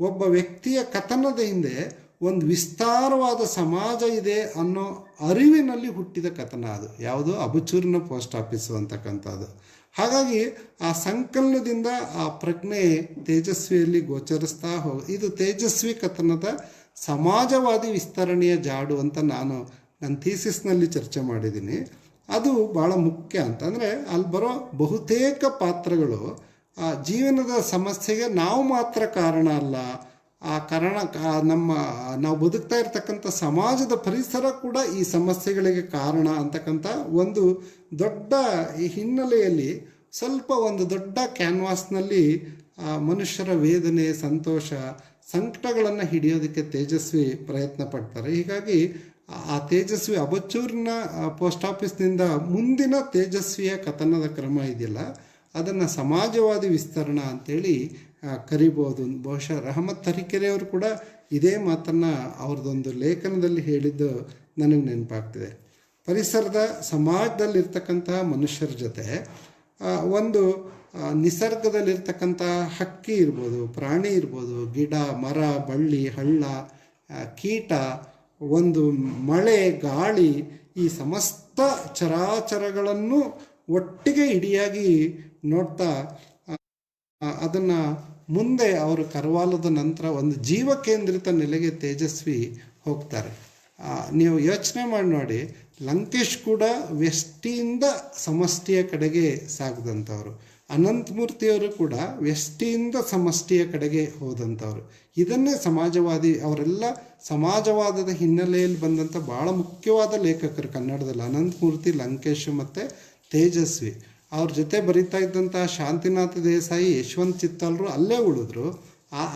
ಒಬ್ಬ ವ್ಯಕ್ತಿಯ ಕಥನದ ಹಿಂದೆ ಒಂದು ವಿಸ್ತಾರವಾದ ಸಮಾಜ ಇದೆ ಅನ್ನೋ ಅರಿವಿನಲ್ಲಿ ಹುಟ್ಟಿದ ಕಥನ ಅದು. ಯಾವುದು? ಅಬಚೂರಿನ ಪೋಸ್ಟ್ ಆಫೀಸು ಅಂತಕ್ಕಂಥದ್ದು. ಹಾಗಾಗಿ ಆ ಸಂಕಲನದಿಂದ ಆ ಪ್ರಜ್ಞೆ ತೇಜಸ್ವಿಯಲ್ಲಿ ಗೋಚರಿಸ್ತಾ ಇದು ತೇಜಸ್ವಿ ಕಥನದ ಸಮಾಜವಾದಿ ವಿಸ್ತರಣೆಯ ಜಾಡು ಅಂತ ನಾನು ನನ್ನ ಥೀಸಿಸ್ನಲ್ಲಿ ಚರ್ಚೆ ಮಾಡಿದ್ದೀನಿ. ಅದು ಭಾಳ ಮುಖ್ಯ ಅಂತಂದರೆ, ಅಲ್ಲಿ ಬರೋ ಬಹುತೇಕ ಪಾತ್ರಗಳು ಆ ಜೀವನದ ಸಮಸ್ಯೆಗೆ ನಾವು ಮಾತ್ರ ಕಾರಣ ಅಲ್ಲ, ನಾವು ಬದುಕ್ತಾ ಇರ್ತಕ್ಕಂಥ ಸಮಾಜದ ಪರಿಸರ ಕೂಡ ಈ ಸಮಸ್ಯೆಗಳಿಗೆ ಕಾರಣ ಅಂತಕ್ಕಂಥ ಒಂದು ದೊಡ್ಡ ಹಿನ್ನೆಲೆಯಲ್ಲಿ ಸ್ವಲ್ಪ ಒಂದು ದೊಡ್ಡ ಕ್ಯಾನ್ವಾಸ್ನಲ್ಲಿ ಮನುಷ್ಯರ ವೇದನೆ, ಸಂತೋಷ, ಸಂಕಟಗಳನ್ನು ಹಿಡಿಯೋದಕ್ಕೆ ತೇಜಸ್ವಿ ಪ್ರಯತ್ನ ಪಡ್ತಾರೆ. ಹೀಗಾಗಿ ಆ ತೇಜಸ್ವಿ ಅಬಚೂರಿನ ಪೋಸ್ಟ್ ಆಫೀಸ್ನಿಂದ ಮುಂದಿನ ತೇಜಸ್ವಿಯ ಕಥನದ ಕ್ರಮ ಇದೆಯಲ್ಲ, ಅದನ್ನು ಸಮಾಜವಾದಿ ವಿಸ್ತರಣೆ ಅಂತೇಳಿ ಕರಿಬೋದು. ಬಹುಶಃ ರಹಮತ್ ತರೀಕೆರೆಯವರು ಕೂಡ ಇದೇ ಮಾತನ್ನು ಅವ್ರದ್ದೊಂದು ಲೇಖನದಲ್ಲಿ ಹೇಳಿದ್ದು ನನಗೆ ನೆನಪಾಗ್ತಿದೆ. ಪರಿಸರದ ಸಮಾಜದಲ್ಲಿರ್ತಕ್ಕಂತಹ ಮನುಷ್ಯರ ಜೊತೆ ಒಂದು ನಿಸರ್ಗದಲ್ಲಿರ್ತಕ್ಕಂಥ ಹಕ್ಕಿ ಇರ್ಬೋದು, ಪ್ರಾಣಿ ಇರ್ಬೋದು, ಗಿಡ, ಮರ, ಬಳ್ಳಿ, ಹಳ್ಳ, ಕೀಟ, ಒಂದು ಮಳೆ, ಗಾಳಿ, ಈ ಸಮಸ್ತ ಚರಾಚರಗಳನ್ನು ಒಟ್ಟಿಗೆ ಇಡಿಯಾಗಿ ನೋಡ್ತಾ ಅದನ್ನು ಮುಂದೆ ಅವರು ಕರವಾಲದ ನಂತರ ಒಂದು ಜೀವ ಕೇಂದ್ರಿತ ನೆಲೆಗೆ ತೇಜಸ್ವಿ ಹೋಗ್ತಾರೆ. ನೀವು ಯೋಚನೆ ಮಾಡಿ ನೋಡಿ, ಲಂಕೇಶ್ ಕೂಡ ವ್ಯಷ್ಟಿಯಿಂದ ಸಮಷ್ಟಿಯ ಕಡೆಗೆ ಸಾಗದಂಥವ್ರು, ಅನಂತಮೂರ್ತಿಯವರು ಕೂಡ ವ್ಯಷ್ಟಿಯಿಂದ ಸಮಷ್ಟಿಯ ಕಡೆಗೆ ಹೋದಂಥವ್ರು. ಇದನ್ನೇ ಅವರೆಲ್ಲ ಸಮಾಜವಾದದ ಹಿನ್ನೆಲೆಯಲ್ಲಿ ಬಂದಂಥ ಭಾಳ ಮುಖ್ಯವಾದ ಲೇಖಕರು ಕನ್ನಡದಲ್ಲಿ. ಅನಂತಮೂರ್ತಿ, ಲಂಕೇಶ್ ಮತ್ತು ತೇಜಸ್ವಿ. ಅವ್ರ ಜೊತೆ ಬರಿತಾ ಇದ್ದಂಥ ಶಾಂತಿನಾಥ ದೇಸಾಯಿ, ಯಶವಂತ್ ಚಿತ್ತಾಲ್ರು ಅಲ್ಲೇ ಉಳಿದ್ರು.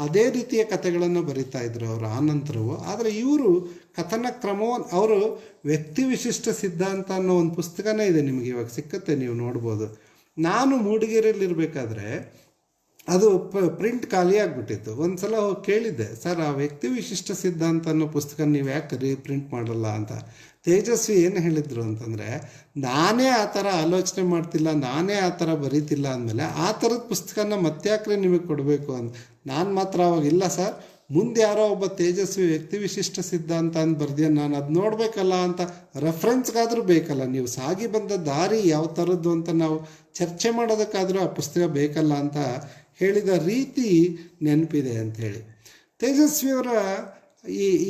ಅದೇ ರೀತಿಯ ಕಥೆಗಳನ್ನು ಬರಿತಾ ಇದ್ರು ಅವರು ಆನಂತರವು. ಆದರೆ ಇವರು ಕಥನ ಕ್ರಮವನ್ನು, ಅವರು ವ್ಯಕ್ತಿ ವಿಶಿಷ್ಟ ಸಿದ್ಧಾಂತ ಅನ್ನೋ ಒಂದು ಪುಸ್ತಕನೇ ಇದೆ, ನಿಮಗೆ ಇವಾಗ ಸಿಕ್ಕತ್ತೆ, ನೀವು ನೋಡ್ಬೋದು. ನಾನು ಮೂಡಿಗೆರೆಯಲ್ಲಿರಬೇಕಾದ್ರೆ ಅದು ಪ್ರಿಂಟ್ ಖಾಲಿ ಆಗಿಬಿಟ್ಟಿತ್ತು. ಒಂದು ಸಲ ಹೋಗಿ ಕೇಳಿದ್ದೆ, ಸರ್ ಆ ವ್ಯಕ್ತಿ ವಿಶಿಷ್ಟ ಸಿದ್ಧಾಂತ ಅನ್ನೋ ಪುಸ್ತಕ ನೀವು ಯಾಕೆ ಪ್ರಿಂಟ್ ಮಾಡಲ್ಲ ಅಂತ. ತೇಜಸ್ವಿ ಏನು ಹೇಳಿದರು ಅಂತಂದರೆ, ನಾನೇ ಆ ಥರ ಆಲೋಚನೆ ಮಾಡ್ತಿಲ್ಲ, ನಾನೇ ಆ ಥರ ಬರೀತಿಲ್ಲ ಅಂದಮೇಲೆ ಆ ಥರದ ಪುಸ್ತಕನ ಮತ್ತ್ಯಾಕ್ರೆ ನಿಮಗೆ ಕೊಡಬೇಕು ಅಂತ. ನಾನು ಮಾತ್ರ ಅವಾಗ, ಇಲ್ಲ ಸರ್, ಮುಂದೆ ಯಾರೋ ಒಬ್ಬ ತೇಜಸ್ವಿ ವ್ಯಕ್ತಿ ವಿಶಿಷ್ಟ ಸಿದ್ಧಾಂತ ಅಂತ ಬರ್ದಿಯ, ನಾನು ಅದು ನೋಡಬೇಕಲ್ಲ ಅಂತ ರೆಫ್ರೆನ್ಸ್ಗಾದರೂ ಬೇಕಲ್ಲ, ನೀವು ಸಾಗಿ ಬಂದ ದಾರಿ ಯಾವ ಥರದ್ದು ಅಂತ ನಾವು ಚರ್ಚೆ ಮಾಡೋದಕ್ಕಾದರೂ ಆ ಪುಸ್ತಕ ಬೇಕಲ್ಲ ಅಂತ ಹೇಳಿದ ರೀತಿ ನೆನಪಿದೆ ಅಂಥೇಳಿ. ತೇಜಸ್ವಿಯವರ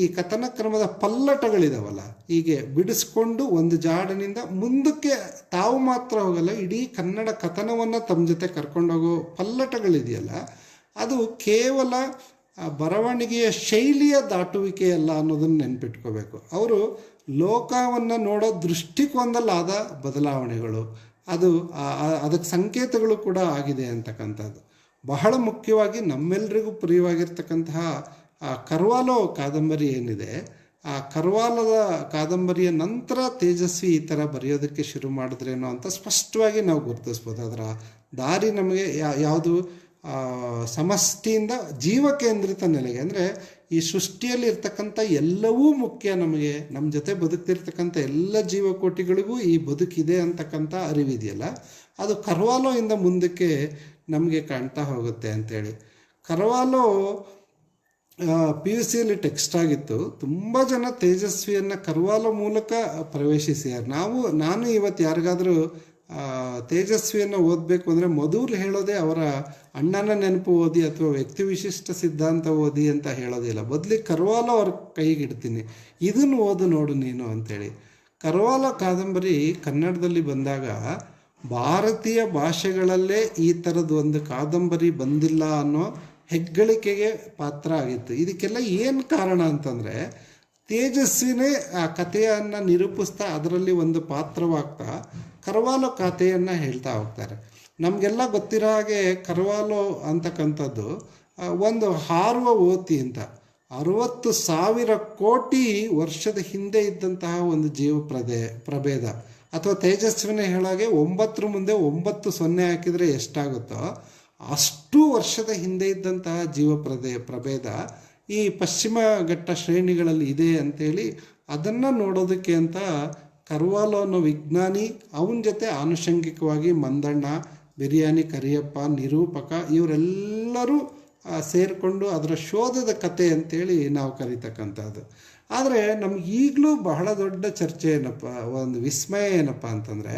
ಈ ಕಥನ ಕ್ರಮದ ಪಲ್ಲಟಗಳಿದಾವಲ್ಲ, ಹೀಗೆ ಬಿಡಿಸ್ಕೊಂಡು ಒಂದು ಜಾಡಿನಿಂದ ಮುಂದಕ್ಕೆ ತಾವು ಮಾತ್ರ ಹೋಗಲ್ಲ, ಇಡೀ ಕನ್ನಡ ಕಥನವನ್ನು ತಮ್ಮ ಜೊತೆ ಕರ್ಕೊಂಡೋಗೋ ಪಲ್ಲಟಗಳಿದೆಯಲ್ಲ, ಅದು ಕೇವಲ ಬರವಣಿಗೆಯ ಶೈಲಿಯ ದಾಟುವಿಕೆಯಲ್ಲ ಅನ್ನೋದನ್ನು ನೆನ್ಪಿಟ್ಕೋಬೇಕು. ಅವರು ಲೋಕವನ್ನು ನೋಡೋ ದೃಷ್ಟಿಕೋನದಲ್ಲಾದ ಬದಲಾವಣೆಗಳು, ಅದಕ್ಕೆ ಸಂಕೇತಗಳು ಕೂಡ ಆಗಿದೆ ಅಂತಕ್ಕಂಥದ್ದು. ಬಹಳ ಮುಖ್ಯವಾಗಿ ನಮ್ಮೆಲ್ಲರಿಗೂ ಪ್ರಿಯವಾಗಿರ್ತಕ್ಕಂತಹ ಕರ್ವಾಲೋ ಕಾದಂಬರಿ ಏನಿದೆ, ಆ ಕರ್ವಾಲದ ಕಾದಂಬರಿಯ ನಂತರ ತೇಜಸ್ವಿ ಈ ಥರ ಬರೆಯೋದಕ್ಕೆ ಶುರು ಮಾಡಿದ್ರೇನೋ ಅಂತ ಸ್ಪಷ್ಟವಾಗಿ ನಾವು ಗುರುತಿಸ್ಬೋದು. ಅದರ ದಾರಿ ನಮಗೆ ಯಾವುದು ಸಮಷ್ಟಿಯಿಂದ ಜೀವ ಕೇಂದ್ರಿತ ನೆಲೆಗೆ, ಅಂದರೆ ಈ ಸೃಷ್ಟಿಯಲ್ಲಿ ಇರ್ತಕ್ಕಂಥ ಎಲ್ಲವೂ ಮುಖ್ಯ, ನಮಗೆ ನಮ್ಮ ಜೊತೆ ಬದುಕ್ತಿರ್ತಕ್ಕಂಥ ಎಲ್ಲ ಜೀವಕೋಟಿಗಳಿಗೂ ಈ ಬದುಕಿದೆ ಅಂತಕ್ಕಂಥ ಅರಿವಿದೆಯಲ್ಲ, ಅದು ಕರ್ವಾಲೋ ಇಂದ ಮುಂದಕ್ಕೆ ನಮಗೆ ಕಾಣ್ತಾ ಹೋಗುತ್ತೆ ಅಂಥೇಳಿ. ಕರ್ವಾಲೋ PUCಯಲ್ಲಿ ಟೆಕ್ಸ್ಟ್ ಆಗಿತ್ತು. ತುಂಬ ಜನ ತೇಜಸ್ವಿಯನ್ನು ಕರ್ವಾಲೋ ಮೂಲಕ ಪ್ರವೇಶಿಸಿದ್ದಾರೆ. ನಾನು ಇವತ್ತು ಯಾರಿಗಾದರೂ ತೇಜಸ್ವಿಯನ್ನು ಓದಬೇಕು ಅಂದರೆ ಮೊದಲು ಹೇಳೋದೇ ಅವರ ಅಣ್ಣನ ನೆನಪು ಓದಿ ಅಥವಾ ವ್ಯಕ್ತಿ ವಿಶಿಷ್ಟ ಸಿದ್ಧಾಂತ ಓದಿ ಅಂತ ಹೇಳೋದಿಲ್ಲ. ಬದಲಿಗೆ ಕರ್ವಾಲೋ ಅವ್ರ ಕೈಗಿಡ್ತೀನಿ, ಇದನ್ನು ಓದು ನೋಡು ನೀನು ಅಂತೇಳಿ. ಕರ್ವಾಲೋ ಕಾದಂಬರಿ ಕನ್ನಡದಲ್ಲಿ ಬಂದಾಗ ಭಾರತೀಯ ಭಾಷೆಗಳಲ್ಲೇ ಈ ಥರದ್ದು ಒಂದು ಕಾದಂಬರಿ ಬಂದಿಲ್ಲ ಅನ್ನೋ ಹೆಗ್ಗಳಿಕೆಗೆ ಪಾತ್ರ ಆಗಿತ್ತು. ಇದಕ್ಕೆಲ್ಲ ಏನು ಕಾರಣ ಅಂತಂದರೆ, ತೇಜಸ್ವಿನೇ ಆ ಕಥೆಯನ್ನು ನಿರೂಪಿಸ್ತಾ ಅದರಲ್ಲಿ ಒಂದು ಪಾತ್ರವಾಗ್ತಾ ಕರ್ವಾಲೋ ಕಥೆಯನ್ನು ಹೇಳ್ತಾ ಹೋಗ್ತಾರೆ. ನಮಗೆಲ್ಲ ಗೊತ್ತಿರೋ ಹಾಗೆ ಕರ್ವಾಲೋ ಅಂತಕ್ಕಂಥದ್ದು ಒಂದು ಹಾರುವ ಓತಿ ಅಂತ 60,000 ಕೋಟಿ ವರ್ಷದ ಹಿಂದೆ ಇದ್ದಂತಹ ಒಂದು ಜೀವ ಪ್ರಭೇದ. ಅಥವಾ ತೇಜಸ್ವಿನೇ ಹೇಳಾಗೆ 9 ಮುಂದೆ 9 0 ಹಾಕಿದರೆ ಎಷ್ಟಾಗುತ್ತೋ ಅಷ್ಟು ವರ್ಷದ ಹಿಂದೆ ಇದ್ದಂತಹ ಜೀವ ಪ್ರಭೇದ ಈ ಪಶ್ಚಿಮ ಘಟ್ಟ ಶ್ರೇಣಿಗಳಲ್ಲಿ ಇದೆ ಅಂಥೇಳಿ ಅದನ್ನು ನೋಡೋದಕ್ಕೆ ಅಂತ ಕರ್ವಾಲೋ ಅನ್ನೋ ವಿಜ್ಞಾನಿ, ಅವನ ಜೊತೆ ಆನುಷಂಗಿಕವಾಗಿ ಮಂದಣ್ಣ, ಬಿರಿಯಾನಿ ಕರಿಯಪ್ಪ, ನಿರೂಪಕ ಇವರೆಲ್ಲರೂ ಸೇರಿಕೊಂಡು ಅದರ ಶೋಧದ ಕತೆ ಅಂತೇಳಿ ನಾವು ಕರಿತಕ್ಕಂಥದ್ದು. ಆದರೆ ನಮ್ಗೆ ಈಗಲೂ ಬಹಳ ದೊಡ್ಡ ಚರ್ಚೆ ಏನಪ್ಪ, ಒಂದು ವಿಸ್ಮಯ ಏನಪ್ಪ ಅಂತಂದರೆ,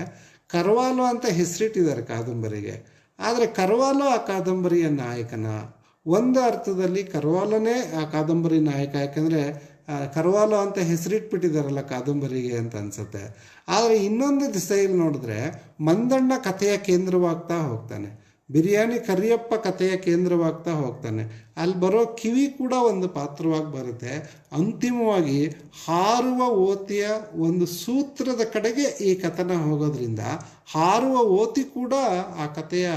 ಕರ್ವಾಲೋ ಅಂತ ಹೆಸರಿಟ್ಟಿದ್ದಾರೆ ಕಾದಂಬರಿಗೆ. ಆದರೆ ಕರ್ವಾಲೋ ಆ ಕಾದಂಬರಿಯ ನಾಯಕನ? ಒಂದು ಅರ್ಥದಲ್ಲಿ ಕರ್ವಾಲೋನೇ ಆ ಕಾದಂಬರಿ ನಾಯಕ. ಯಾಕಂದರೆ ಕರ್ವಾಲೋ ಅಂತ ಹೆಸರಿಟ್ಬಿಟ್ಟಿದ್ದಾರಲ್ಲ ಕಾದಂಬರಿಗೆ ಅಂತ ಅನಿಸುತ್ತೆ. ಆದರೆ ಇನ್ನೊಂದು ದಿಸೆಯಲ್ಲಿ ನೋಡಿದ್ರೆ ಮಂದಣ್ಣ ಕಥೆಯ ಕೇಂದ್ರವಾಗ್ತಾ ಹೋಗ್ತಾನೆ, ಬಿರಿಯಾನಿ ಕರಿಯಪ್ಪ ಕಥೆಯ ಕೇಂದ್ರವಾಗ್ತಾ ಹೋಗ್ತಾನೆ. ಅಲ್ಲಿ ಬರೋ ಕಿವಿ ಕೂಡ ಒಂದು ಪಾತ್ರವಾಗಿ ಬರುತ್ತೆ. ಅಂತಿಮವಾಗಿ ಹಾರುವ ಓತಿಯ ಒಂದು ಸೂತ್ರದ ಕಡೆಗೆ ಈ ಕಥನ ಹೋಗೋದ್ರಿಂದ ಹಾರುವ ಓತಿ ಕೂಡ ಆ ಕಥೆಯ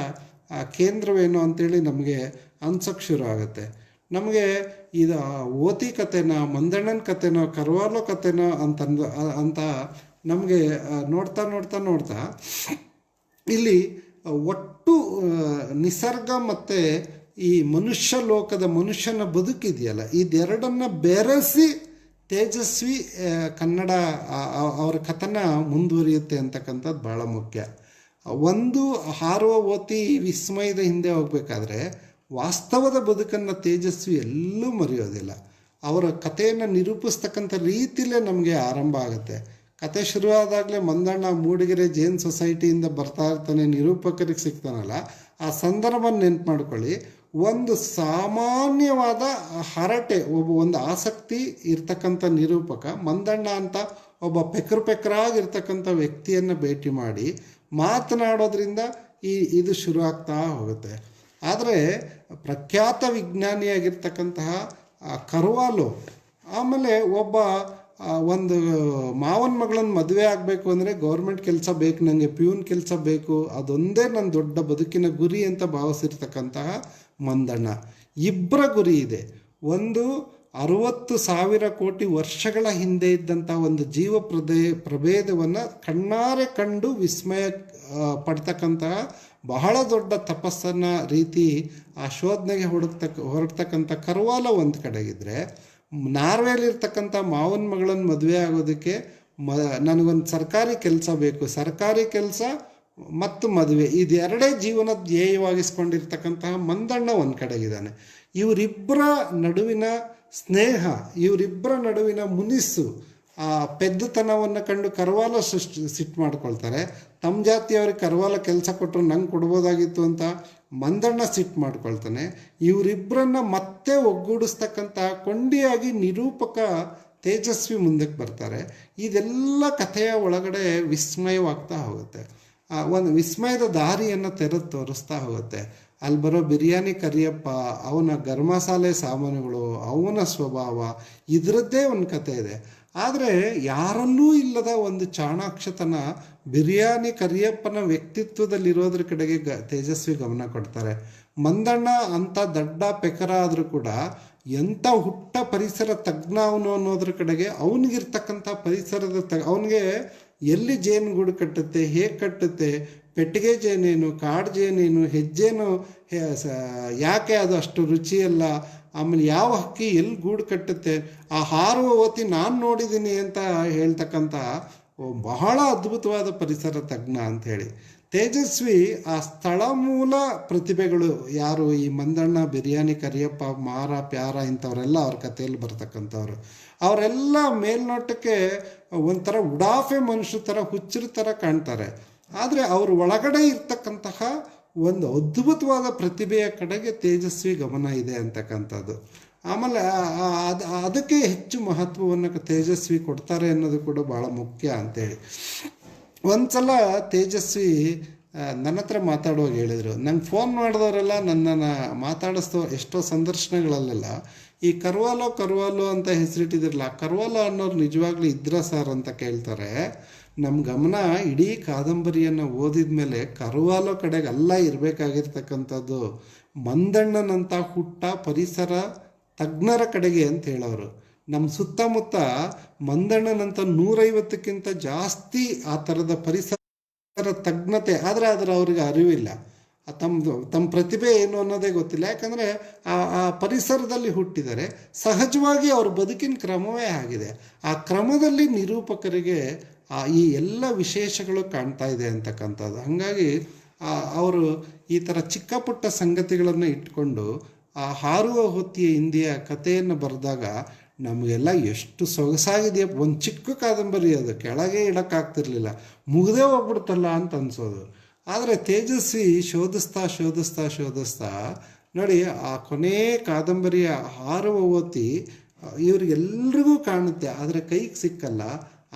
ಕೇಂದ್ರವೇನೋ ಅಂತೇಳಿ ನಮಗೆ ಅನ್ಸೋಕ್ಕೆ ಶುರು ಆಗುತ್ತೆ. ನಮಗೆ ಇದು ಓತಿ ಕಥೆನೋ, ಮಂದಣ್ಣನ ಕಥೆನೋ, ಕರ್ವಾಲೋ ಕಥೆನೋ ಅಂತ ನಮಗೆ ನೋಡ್ತಾ ಇಲ್ಲಿ ಒಟ್ಟು ನಿಸರ್ಗ ಮತ್ತು ಈ ಮನುಷ್ಯ ಲೋಕದ ಮನುಷ್ಯನ ಬದುಕಿದೆಯಲ್ಲ, ಇದೆರಡನ್ನು ಬೆರೆಸಿ ತೇಜಸ್ವಿ ಕನ್ನಡ ಅವರ ಕಥನ ಮುಂದುವರಿಯುತ್ತೆ ಅಂತಕ್ಕಂಥದ್ದು ಭಾಳ ಮುಖ್ಯ. ಒಂದು ಹಾರುವ ಓತಿ ವಿಸ್ಮಯದ ಹಿಂದೆ ಹೋಗಬೇಕಾದ್ರೆ ವಾಸ್ತವದ ಬದುಕನ್ನು ತೇಜಸ್ವಿ ಎಲ್ಲೂ ಮರೆಯೋದಿಲ್ಲ. ಅವರ ಕಥೆಯನ್ನು ನಿರೂಪಿಸ್ತಕ್ಕಂಥ ರೀತಿಲೇ ನಮಗೆ ಆರಂಭ ಆಗುತ್ತೆ. ಕತೆ ಶುರುವಾದಾಗಲೇ ಮಂದಣ್ಣ ಮೂಡಿಗೆರೆ ಜೈನ್ ಸೊಸೈಟಿಯಿಂದ ಬರ್ತಾ ಇರ್ತಾನೆ, ನಿರೂಪಕರಿಗೆ ಸಿಗ್ತಾನಲ್ಲ, ಆ ಸಂದರ್ಭ ನೆನ್ಪು ಮಾಡ್ಕೊಳ್ಳಿ. ಒಂದು ಸಾಮಾನ್ಯವಾದ ಹರಟೆ, ಒಂದು ಆಸಕ್ತಿ ಇರ್ತಕ್ಕಂಥ ನಿರೂಪಕ ಮಂದಣ್ಣ ಅಂತ ಒಬ್ಬ ಪೆಕ್ರಾಗಿರ್ತಕ್ಕಂಥ ವ್ಯಕ್ತಿಯನ್ನು ಭೇಟಿ ಮಾಡಿ ಮಾತನಾಡೋದ್ರಿಂದ ಇದು ಶುರು ಆಗ್ತಾ ಹೋಗುತ್ತೆ. ಆದರೆ ಪ್ರಖ್ಯಾತ ವಿಜ್ಞಾನಿಯಾಗಿರ್ತಕ್ಕಂತಹ ಕರ್ವಾಲೋ ಆಮೇಲೆ ಒಂದು ಮಾವನ ಮಗಳನ್ನು ಮದುವೆ ಆಗಬೇಕು ಅಂದರೆ ಗೌರ್ಮೆಂಟ್ ಕೆಲಸ ಬೇಕು, ನನಗೆ ಪ್ಯೂನ್ ಕೆಲಸ ಬೇಕು, ಅದೊಂದೇ ನನ್ನ ದೊಡ್ಡ ಬದುಕಿನ ಗುರಿ ಅಂತ ಭಾವಿಸಿರ್ತಕ್ಕಂತಹ ಮಂದಣ್ಣ. ಇಬ್ಬರ ಗುರಿ ಇದೆ. ಒಂದು 60,000 ಕೋಟಿ ವರ್ಷಗಳ ಹಿಂದೆ ಇದ್ದಂಥ ಒಂದು ಜೀವ ಪ್ರಭೇದವನ್ನು ಕಣ್ಣಾರೆ ಕಂಡು ವಿಸ್ಮಯ ಪಡ್ತಕ್ಕಂತಹ ಬಹಳ ದೊಡ್ಡ ತಪಸ್ಸನ್ನ ರೀತಿ ಆ ಶೋಧನೆಗೆ ಹೊರಡ್ತಕ್ಕಂಥ ಕರ್ವಾಲೋ ಒಂದು ಕಡೆಗಿದ್ರೆ, ನಾರ್ವೇಲಿರ್ತಕ್ಕಂಥ ಮಾವನ ಮಗಳನ್ನು ಮದುವೆ ಆಗೋದಕ್ಕೆ ನನಗೊಂದು ಸರ್ಕಾರಿ ಕೆಲಸ ಬೇಕು, ಸರ್ಕಾರಿ ಕೆಲಸ ಮತ್ತು ಮದುವೆ ಇದೆರಡೇ ಜೀವನ ಧ್ಯೇಯವಾಗಿಸ್ಕೊಂಡಿರ್ತಕ್ಕಂತಹ ಮಂದಣ್ಣ ಒಂದು ಕಡೆಗಿದ್ದಾನೆ. ಇವರಿಬ್ಬರ ನಡುವಿನ ಸ್ನೇಹ, ಇವರಿಬ್ಬರ ನಡುವಿನ ಮುನಿಸು, ಆ ಪೆದ್ದತನವನ್ನು ಕಂಡು ಕರ್ವಾಲೋ ಸಿಟ್ಟು ಮಾಡ್ಕೊಳ್ತಾರೆ. ತಮ್ಮ ಜಾತಿಯವ್ರಿಗೆ ಕರ್ವಾಲೋ ಕೆಲಸ ಕೊಟ್ಟರು ನಂಗೆ ಕೊಡ್ಬೋದಾಗಿತ್ತು ಅಂತ ಮಂದಣ್ಣ ಸಿಟ್ಟು ಮಾಡ್ಕೊಳ್ತಾನೆ. ಇವರಿಬ್ಬರನ್ನ ಮತ್ತೆ ಒಗ್ಗೂಡಿಸ್ತಕ್ಕಂಥ ಕೊಂಡಿಯಾಗಿ ನಿರೂಪಕ ತೇಜಸ್ವಿ ಮುಂದಕ್ಕೆ ಬರ್ತಾರೆ. ಇದೆಲ್ಲ ಕಥೆಯ ಒಳಗಡೆ ವಿಸ್ಮಯವಾಗ್ತಾ ಹೋಗುತ್ತೆ. ಒಂದು ವಿಸ್ಮಯದ ದಾರಿಯನ್ನು ತೆರೆದು ತೋರಿಸ್ತಾ ಹೋಗುತ್ತೆ. ಅಲ್ಲಿ ಬರೋ ಬಿರಿಯಾನಿ ಕರಿಯಪ್ಪ, ಅವನ ಗರ್ಮಸಾಲೆ ಸಾಮಾನುಗಳು, ಅವನ ಸ್ವಭಾವ, ಇದರದ್ದೇ ಒಂದು ಕತೆ ಇದೆ. ಆದರೆ ಯಾರಲ್ಲೂ ಇಲ್ಲದ ಒಂದು ಚಾಣಾಕ್ಷತನ ಬಿರಿಯಾನಿ ಕರಿಯಪ್ಪನ ವ್ಯಕ್ತಿತ್ವದಲ್ಲಿರೋದ್ರ ಕಡೆಗೆ ತೇಜಸ್ವಿ ಗಮನ ಕೊಡ್ತಾರೆ. ಮಂದಣ್ಣ ಅಂಥ ದಡ್ಡ ಪೆಕರ ಆದರೂ ಕೂಡ ಎಂಥ ಹುಟ್ಟ ಪರಿಸರ ತಜ್ಞ ಅವನು ಅನ್ನೋದ್ರ ಕಡೆಗೆ ಅವನಿಗಿರ್ತಕ್ಕಂಥ ಪರಿಸರದ ಅವನಿಗೆ ಎಲ್ಲಿ ಜೇನುಗೂಡು ಕಟ್ಟುತ್ತೆ, ಹೇಗೆ ಕಟ್ಟುತ್ತೆ, ಪೆಟ್ಟಿಗೆ ಜೇನೇನು, ಕಾಡು ಜೇನೇನು, ಹೆಜ್ಜೇನು, ಯಾಕೆ ಅದು ಅಷ್ಟು ರುಚಿಯಲ್ಲ, ಆಮೇಲೆ ಯಾವ ಹಕ್ಕಿ ಎಲ್ಲಿ ಗೂಡು ಕಟ್ಟುತ್ತೆ, ಆ ಹಾರುವ ಓತಿ ನಾನು ನೋಡಿದ್ದೀನಿ ಅಂತ ಹೇಳ್ತಕ್ಕಂಥ ಬಹಳ ಅದ್ಭುತವಾದ ಪರಿಸರ ತಜ್ಞ ಅಂಥೇಳಿ ತೇಜಸ್ವಿ ಆ ಸ್ಥಳ ಮೂಲ ಪ್ರತಿಭೆಗಳು ಯಾರು, ಈ ಮಂದಣ್ಣ, ಬಿರಿಯಾನಿ ಕರಿಯಪ್ಪ, ಮಾರ, ಪ್ಯಾರ ಇಂಥವರೆಲ್ಲ ಅವ್ರ ಕಥೆಯಲ್ಲಿ ಬರ್ತಕ್ಕಂಥವ್ರು. ಅವರೆಲ್ಲ ಮೇಲ್ನೋಟಕ್ಕೆ ಒಂಥರ ಉಡಾಫೆ ಮನುಷ್ಯರ ಥರ, ಹುಚ್ಚರ ಥರ ಕಾಣ್ತಾರೆ. ಆದರೆ ಅವ್ರ ಒಳಗಡೆ ಇರ್ತಕ್ಕಂತಹ ಒಂದು ಅದ್ಭುತವಾದ ಪ್ರತಿಭೆಯ ಕಡೆಗೆ ತೇಜಸ್ವಿ ಗಮನ ಇದೆ ಅಂತಕ್ಕಂಥದ್ದು. ಆಮೇಲೆ ಅದಕ್ಕೆ ಹೆಚ್ಚು ಮಹತ್ವವನ್ನು ತೇಜಸ್ವಿ ಕೊಡ್ತಾರೆ ಅನ್ನೋದು ಕೂಡ ಭಾಳ ಮುಖ್ಯ ಅಂತೇಳಿ. ಒಂದು ಸಲ ತೇಜಸ್ವಿ ನನ್ನ ಹತ್ರ ಮಾತಾಡುವಾಗ ಹೇಳಿದರು, ನಂಗೆ ಫೋನ್ ಮಾಡಿದವರೆಲ್ಲ ನನ್ನನ್ನು ಮಾತಾಡಿಸ್ತೋ ಎಷ್ಟೋ ಸಂದರ್ಶನಗಳಲ್ಲೆಲ್ಲ ಈ ಕರ್ವಾಲೋ ಅಂತ ಹೆಸರಿಟ್ಟಿದ್ರಲ್ಲ, ಕರ್ವಾಲೋ ಅನ್ನೋರು ನಿಜವಾಗ್ಲೂ ಇದ್ರ ಸರ್ ಅಂತ ಕೇಳ್ತಾರೆ. ನಮ್ಮ ಗಮನ ಇಡೀ ಕಾದಂಬರಿಯನ್ನು ಓದಿದ ಮೇಲೆ ಕರ್ವಾಲೋ ಕಡೆಗೆ ಅಲ್ಲ ಇರಬೇಕಾಗಿರ್ತಕ್ಕಂಥದ್ದು, ಮಂದಣ್ಣನಂಥ ಹುಟ್ಟ ಪರಿಸರ ತಜ್ಞರ ಕಡೆಗೆ ಅಂತ ಹೇಳೋರು. ನಮ್ಮ ಸುತ್ತಮುತ್ತ ಮಂದಣ್ಣನಂಥ 150ಕ್ಕಿಂತ ಜಾಸ್ತಿ ಆ ಥರದ ಪರಿಸರ ತಜ್ಞತೆ, ಆದರೆ ಅವ್ರಿಗೆ ಅರಿವಿಲ್ಲ. ತಮ್ಮ ಪ್ರತಿಭೆ ಏನು ಅನ್ನೋದೇ ಗೊತ್ತಿಲ್ಲ. ಯಾಕಂದರೆ ಆ ಪರಿಸರದಲ್ಲಿ ಹುಟ್ಟಿದರೆ ಸಹಜವಾಗಿ ಅವ್ರ ಬದುಕಿನ ಕ್ರಮವೇ ಆಗಿದೆ. ಆ ಕ್ರಮದಲ್ಲಿ ನಿರೂಪಕರಿಗೆ ಈ ಎಲ್ಲ ವಿಶೇಷಗಳು ಕಾಣ್ತಾ ಇದೆ ಅಂತಕ್ಕಂಥದ್ದು. ಹಾಗಾಗಿ ಅವರು ಈ ಥರ ಚಿಕ್ಕ ಪುಟ್ಟ ಸಂಗತಿಗಳನ್ನು ಇಟ್ಕೊಂಡು ಆ ಹಾರುವ ಹೊತ್ತಿಯ ಹಿಂದಿಯ ಕಥೆಯನ್ನು ಬರೆದಾಗ ನಮಗೆಲ್ಲ ಎಷ್ಟು ಸೊಗಸಾಗಿದೆಯಾ. ಒಂದು ಚಿಕ್ಕ ಕಾದಂಬರಿ, ಅದು ಕೆಳಗೆ ಇಡೋಕ್ಕಾಗ್ತಿರ್ಲಿಲ್ಲ, ಮುಗ್ದೇ ಹೋಗ್ಬಿಡ್ತಲ್ಲ ಅಂತ ಅನ್ಸೋದು. ಆದರೆ ತೇಜಸ್ವಿ ಶೋಧಿಸ್ತಾ ನೋಡಿ, ಆ ಕೊನೆ ಕಾದಂಬರಿಯ ಹಾರುವ ಹೊತ್ತಿ ಇವ್ರಿಗೆಲ್ರಿಗೂ ಕಾಣುತ್ತೆ, ಆದರೆ ಕೈಗೆ ಸಿಕ್ಕಲ್ಲ,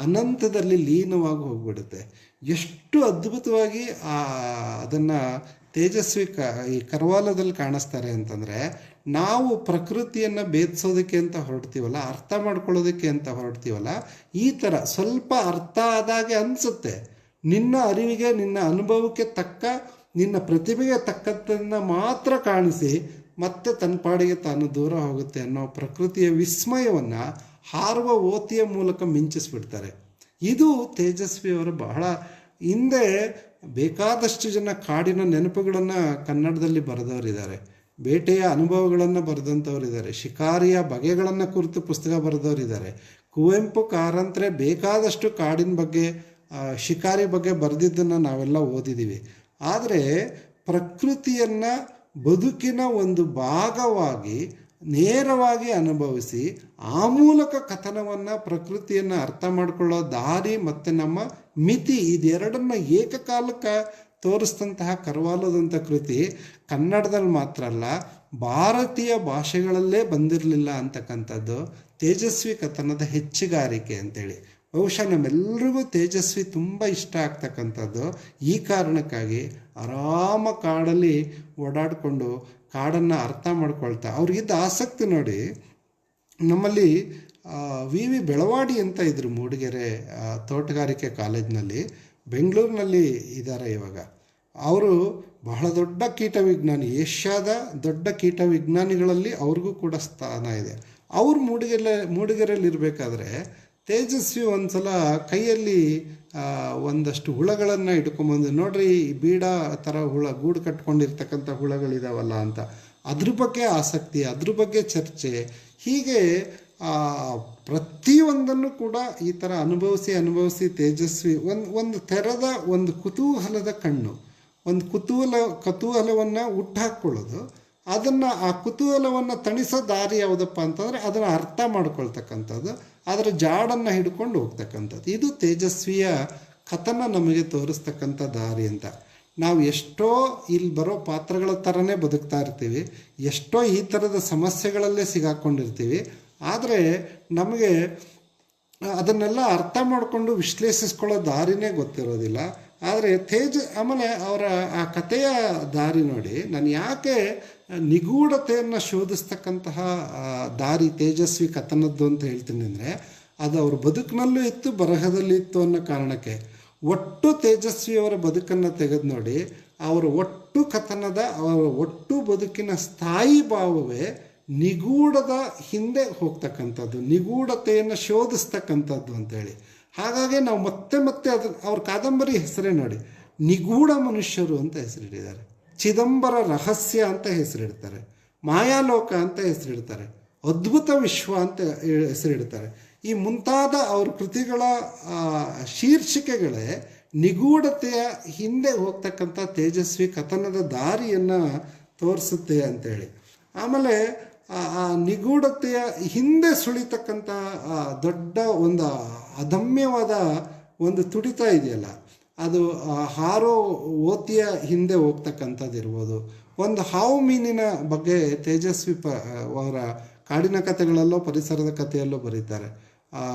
ಅನಂತದಲ್ಲಿ ಲೀನವಾಗಿ ಹೋಗ್ಬಿಡುತ್ತೆ. ಎಷ್ಟು ಅದ್ಭುತವಾಗಿ ಅದನ್ನು ತೇಜಸ್ವಿ ಈ ಕರ್ವಾಲದಲ್ಲಿ ಕಾಣಿಸ್ತಾರೆ ಅಂತಂದರೆ, ನಾವು ಪ್ರಕೃತಿಯನ್ನು ಭೇದಿಸೋದಕ್ಕೆ ಅಂತ ಹೊರಡ್ತೀವಲ್ಲ, ಅರ್ಥ ಮಾಡ್ಕೊಳ್ಳೋದಕ್ಕೆ ಅಂತ ಹೊರಡ್ತೀವಲ್ಲ, ಈ ಥರ ಸ್ವಲ್ಪ ಅರ್ಥ ಆದಾಗೆ ಅನಿಸುತ್ತೆ. ನಿನ್ನ ಅರಿವಿಗೆ, ನಿನ್ನ ಅನುಭವಕ್ಕೆ ತಕ್ಕ, ನಿನ್ನ ಪ್ರತಿಭೆಗೆ ತಕ್ಕದ್ದನ್ನು ಮಾತ್ರ ಕಾಣಿಸಿ ಮತ್ತೆ ತನ್ನ ಪಾಡಿಗೆ ತಾನು ದೂರ ಹೋಗುತ್ತೆ ಅನ್ನೋ ಪ್ರಕೃತಿಯ ವಿಸ್ಮಯವನ್ನು ಹಾರುವ ಓತಿಯ ಮೂಲಕ ಮಿಂಚಿಸ್ಬಿಡ್ತಾರೆ. ಇದು ತೇಜಸ್ವಿಯವರು ಬಹಳ ಹಿಂದೆ ಬೇಕಾದಷ್ಟು ಜನ ಕಾಡಿನ ನೆನಪುಗಳನ್ನು ಕನ್ನಡದಲ್ಲಿ ಬರೆದವರಿದ್ದಾರೆ, ಬೇಟೆಯ ಅನುಭವಗಳನ್ನು ಬರೆದಂಥವರಿದ್ದಾರೆ, ಶಿಕಾರಿಯ ಬಗೆಗಳನ್ನು ಕುರಿತು ಪುಸ್ತಕ ಬರೆದವರಿದ್ದಾರೆ. ಕುವೆಂಪು ಕಾರಂತರೆ ಬೇಕಾದಷ್ಟು ಕಾಡಿನ ಬಗ್ಗೆ, ಶಿಕಾರಿ ಬಗ್ಗೆ ಬರೆದಿದ್ದನ್ನು ನಾವೆಲ್ಲ ಓದಿದ್ದೀವಿ. ಆದರೆ ಪ್ರಕೃತಿಯನ್ನು ಬದುಕಿನ ಒಂದು ಭಾಗವಾಗಿ ನೇರವಾಗಿ ಅನುಭವಿಸಿ ಆ ಮೂಲಕ ಕಥನವನ್ನು, ಪ್ರಕೃತಿಯನ್ನು ಅರ್ಥ ಮಾಡಿಕೊಳ್ಳೋ ದಾರಿ ಮತ್ತು ನಮ್ಮ ಮಿತಿ, ಇದೆರಡನ್ನು ಏಕಕಾಲಕ್ಕೆ ತೋರಿಸಿದಂತಹ ಕರ್ವಾಲೋದಂಥ ಕೃತಿ ಕನ್ನಡದಲ್ಲಿ ಮಾತ್ರ ಅಲ್ಲ, ಭಾರತೀಯ ಭಾಷೆಗಳಲ್ಲೇ ಬಂದಿರಲಿಲ್ಲ ಅಂತಕ್ಕಂಥದ್ದು ತೇಜಸ್ವಿ ಕಥನದ ಹೆಚ್ಚುಗಾರಿಕೆ ಅಂತೇಳಿ. ಬಹುಶಃ ನಮ್ಮೆಲ್ಲರಿಗೂ ತೇಜಸ್ವಿ ತುಂಬ ಇಷ್ಟ ಆಗ್ತಕ್ಕಂಥದ್ದು ಈ ಕಾರಣಕ್ಕಾಗಿ. ಆರಾಮ ಕಾಡಲ್ಲಿ ಓಡಾಡಿಕೊಂಡು ಕಾಡನ್ನು ಅರ್ಥ ಮಾಡ್ಕೊಳ್ತಾ ಅವ್ರಿಗಿದ್ದ ಆಸಕ್ತಿ ನೋಡಿ. ನಮ್ಮಲ್ಲಿ ವಿ ಬೆಳವಾಡಿ ಅಂತ ಇದ್ದರು, ಮೂಡಿಗೆರೆ ತೋಟಗಾರಿಕೆ ಕಾಲೇಜಿನಲ್ಲಿ, ಬೆಂಗಳೂರಿನಲ್ಲಿ ಇದ್ದಾರೆ ಇವಾಗ. ಅವರು ಬಹಳ ದೊಡ್ಡ ಕೀಟ ವಿಜ್ಞಾನಿ, ಏಷ್ಯಾದ ದೊಡ್ಡ ಕೀಟ ವಿಜ್ಞಾನಿಗಳಲ್ಲಿ ಅವ್ರಿಗೂ ಕೂಡ ಸ್ಥಾನ ಇದೆ. ಅವರು ಮೂಡಿಗೆರೆಯಲ್ಲಿ ಇರಬೇಕಾದ್ರೆ ತೇಜಸ್ವಿ ಒಂದು ಸಲ ಕೈಯಲ್ಲಿ ಒಂದಷ್ಟು ಹುಳಗಳನ್ನು ಇಟ್ಕೊಂಬಂದು, ನೋಡ್ರಿ ಬೀಡ ಥರ ಗೂಡು ಕಟ್ಕೊಂಡಿರ್ತಕ್ಕಂಥ ಹುಳಗಳಿದಾವಲ್ಲ ಅಂತ, ಅದ್ರ ಬಗ್ಗೆ ಆಸಕ್ತಿ, ಅದ್ರ ಬಗ್ಗೆ ಚರ್ಚೆ, ಹೀಗೆ ಪ್ರತಿಯೊಂದನ್ನು ಕೂಡ ಈ ಥರ ಅನುಭವಿಸಿ ತೇಜಸ್ವಿ ಒಂದು ತೆರೆದ ಒಂದು ಕುತೂಹಲದ ಕಣ್ಣು, ಒಂದು ಕುತೂಹಲವನ್ನು ಹುಟ್ಟಾಕ್ಕೊಳ್ಳೋದು, ಅದನ್ನು ಆ ಕುತೂಹಲವನ್ನು ತಣಿಸೋ ದಾರಿ ಯಾವುದಪ್ಪ ಅಂತಂದರೆ ಅದನ್ನು ಅರ್ಥ ಮಾಡ್ಕೊಳ್ತಕ್ಕಂಥದ್ದು, ಅದರ ಜಾಡನ್ನು ಹಿಡ್ಕೊಂಡು ಹೋಗ್ತಕ್ಕಂಥದ್ದು. ಇದು ತೇಜಸ್ವಿಯ ಕಥನ ನಮಗೆ ತೋರಿಸ್ತಕ್ಕಂಥ ದಾರಿ ಅಂತ. ನಾವು ಎಷ್ಟೋ ಇಲ್ಲಿ ಬರೋ ಪಾತ್ರಗಳ ಥರನೇ ಬದುಕ್ತಾ ಇರ್ತೀವಿ, ಎಷ್ಟೋ ಈ ಥರದ ಸಮಸ್ಯೆಗಳಲ್ಲೇ ಸಿಗಾಕೊಂಡಿರ್ತೀವಿ. ಆದರೆ ನಮಗೆ ಅದನ್ನೆಲ್ಲ ಅರ್ಥ ಮಾಡಿಕೊಂಡು ವಿಶ್ಲೇಷಿಸ್ಕೊಳ್ಳೋ ದಾರಿನೇ ಗೊತ್ತಿರೋದಿಲ್ಲ. ಆದರೆ ಆಮೇಲೆ ಅವರ ಆ ಕಥೆಯ ದಾರಿ ನೋಡಿ, ನಾನು ಯಾಕೆ ನಿಗೂಢತೆಯನ್ನು ಶೋಧಿಸ್ತಕ್ಕಂತಹ ದಾರಿ ತೇಜಸ್ವಿ ಕಥನದ್ದು ಅಂತ ಹೇಳ್ತೀನಿ ಅಂದರೆ, ಅದು ಅವ್ರ ಬದುಕಿನಲ್ಲೂ ಇತ್ತು, ಬರಹದಲ್ಲಿ ಇತ್ತು ಅನ್ನೋ ಕಾರಣಕ್ಕೆ. ಒಟ್ಟು ತೇಜಸ್ವಿಯವರ ಬದುಕನ್ನು ತೆಗೆದು ನೋಡಿ, ಅವರ ಒಟ್ಟು ಕಥನದ, ಅವರ ಒಟ್ಟು ಬದುಕಿನ ಸ್ಥಾಯಿ ಭಾವವೇ ನಿಗೂಢದ ಹಿಂದೆ ಹೋಗ್ತಕ್ಕಂಥದ್ದು, ನಿಗೂಢತೆಯನ್ನು ಶೋಧಿಸ್ತಕ್ಕಂಥದ್ದು ಅಂತೇಳಿ. ಹಾಗಾಗಿ ನಾವು ಮತ್ತೆ ಅವ್ರ ಕಾದಂಬರಿ ಹೆಸರೇ ನೋಡಿ, ನಿಗೂಢ ಮನುಷ್ಯರು ಅಂತ ಹೆಸರಿಟ್ಟಿದ್ದಾರೆ, ಚಿದಂಬರ ರಹಸ್ಯ ಅಂತ ಹೆಸರಿಡ್ತಾರೆ, ಮಾಯಾಲೋಕ ಅಂತ ಹೆಸರಿಡ್ತಾರೆ, ಅದ್ಭುತ ವಿಶ್ವ ಅಂತ ಹೆಸರಿಡ್ತಾರೆ. ಈ ಮುಂತಾದ ಅವ್ರ ಕೃತಿಗಳ ಶೀರ್ಷಿಕೆಗಳೇ ನಿಗೂಢತೆಯ ಹಿಂದೆ ಹೋಗ್ತಕ್ಕಂಥ ತೇಜಸ್ವಿ ಕಥನದ ದಾರಿಯನ್ನು ತೋರಿಸುತ್ತೆ ಅಂತೇಳಿ. ಆಮೇಲೆ ಆ ನಿಗೂಢತೆಯ ಹಿಂದೆ ಸುಳಿತಕ್ಕಂಥ ದೊಡ್ಡ ಒಂದು ಅದಮ್ಯವಾದ ಒಂದು ತುಡಿತ ಇದೆಯಲ್ಲ, ಅದು ಹಾರೋ ಓತಿಯ ಹಿಂದೆ ಹೋಗ್ತಕ್ಕಂಥದ್ದು ಇರ್ಬೋದು. ಒಂದು ಹಾವು ಮೀನಿನ ಬಗ್ಗೆ ತೇಜಸ್ವಿ ಅವರ ಕಾಡಿನ ಕಥೆಗಳಲ್ಲೋ ಪರಿಸರದ ಕಥೆಯಲ್ಲೋ ಬರೀತಾರೆ.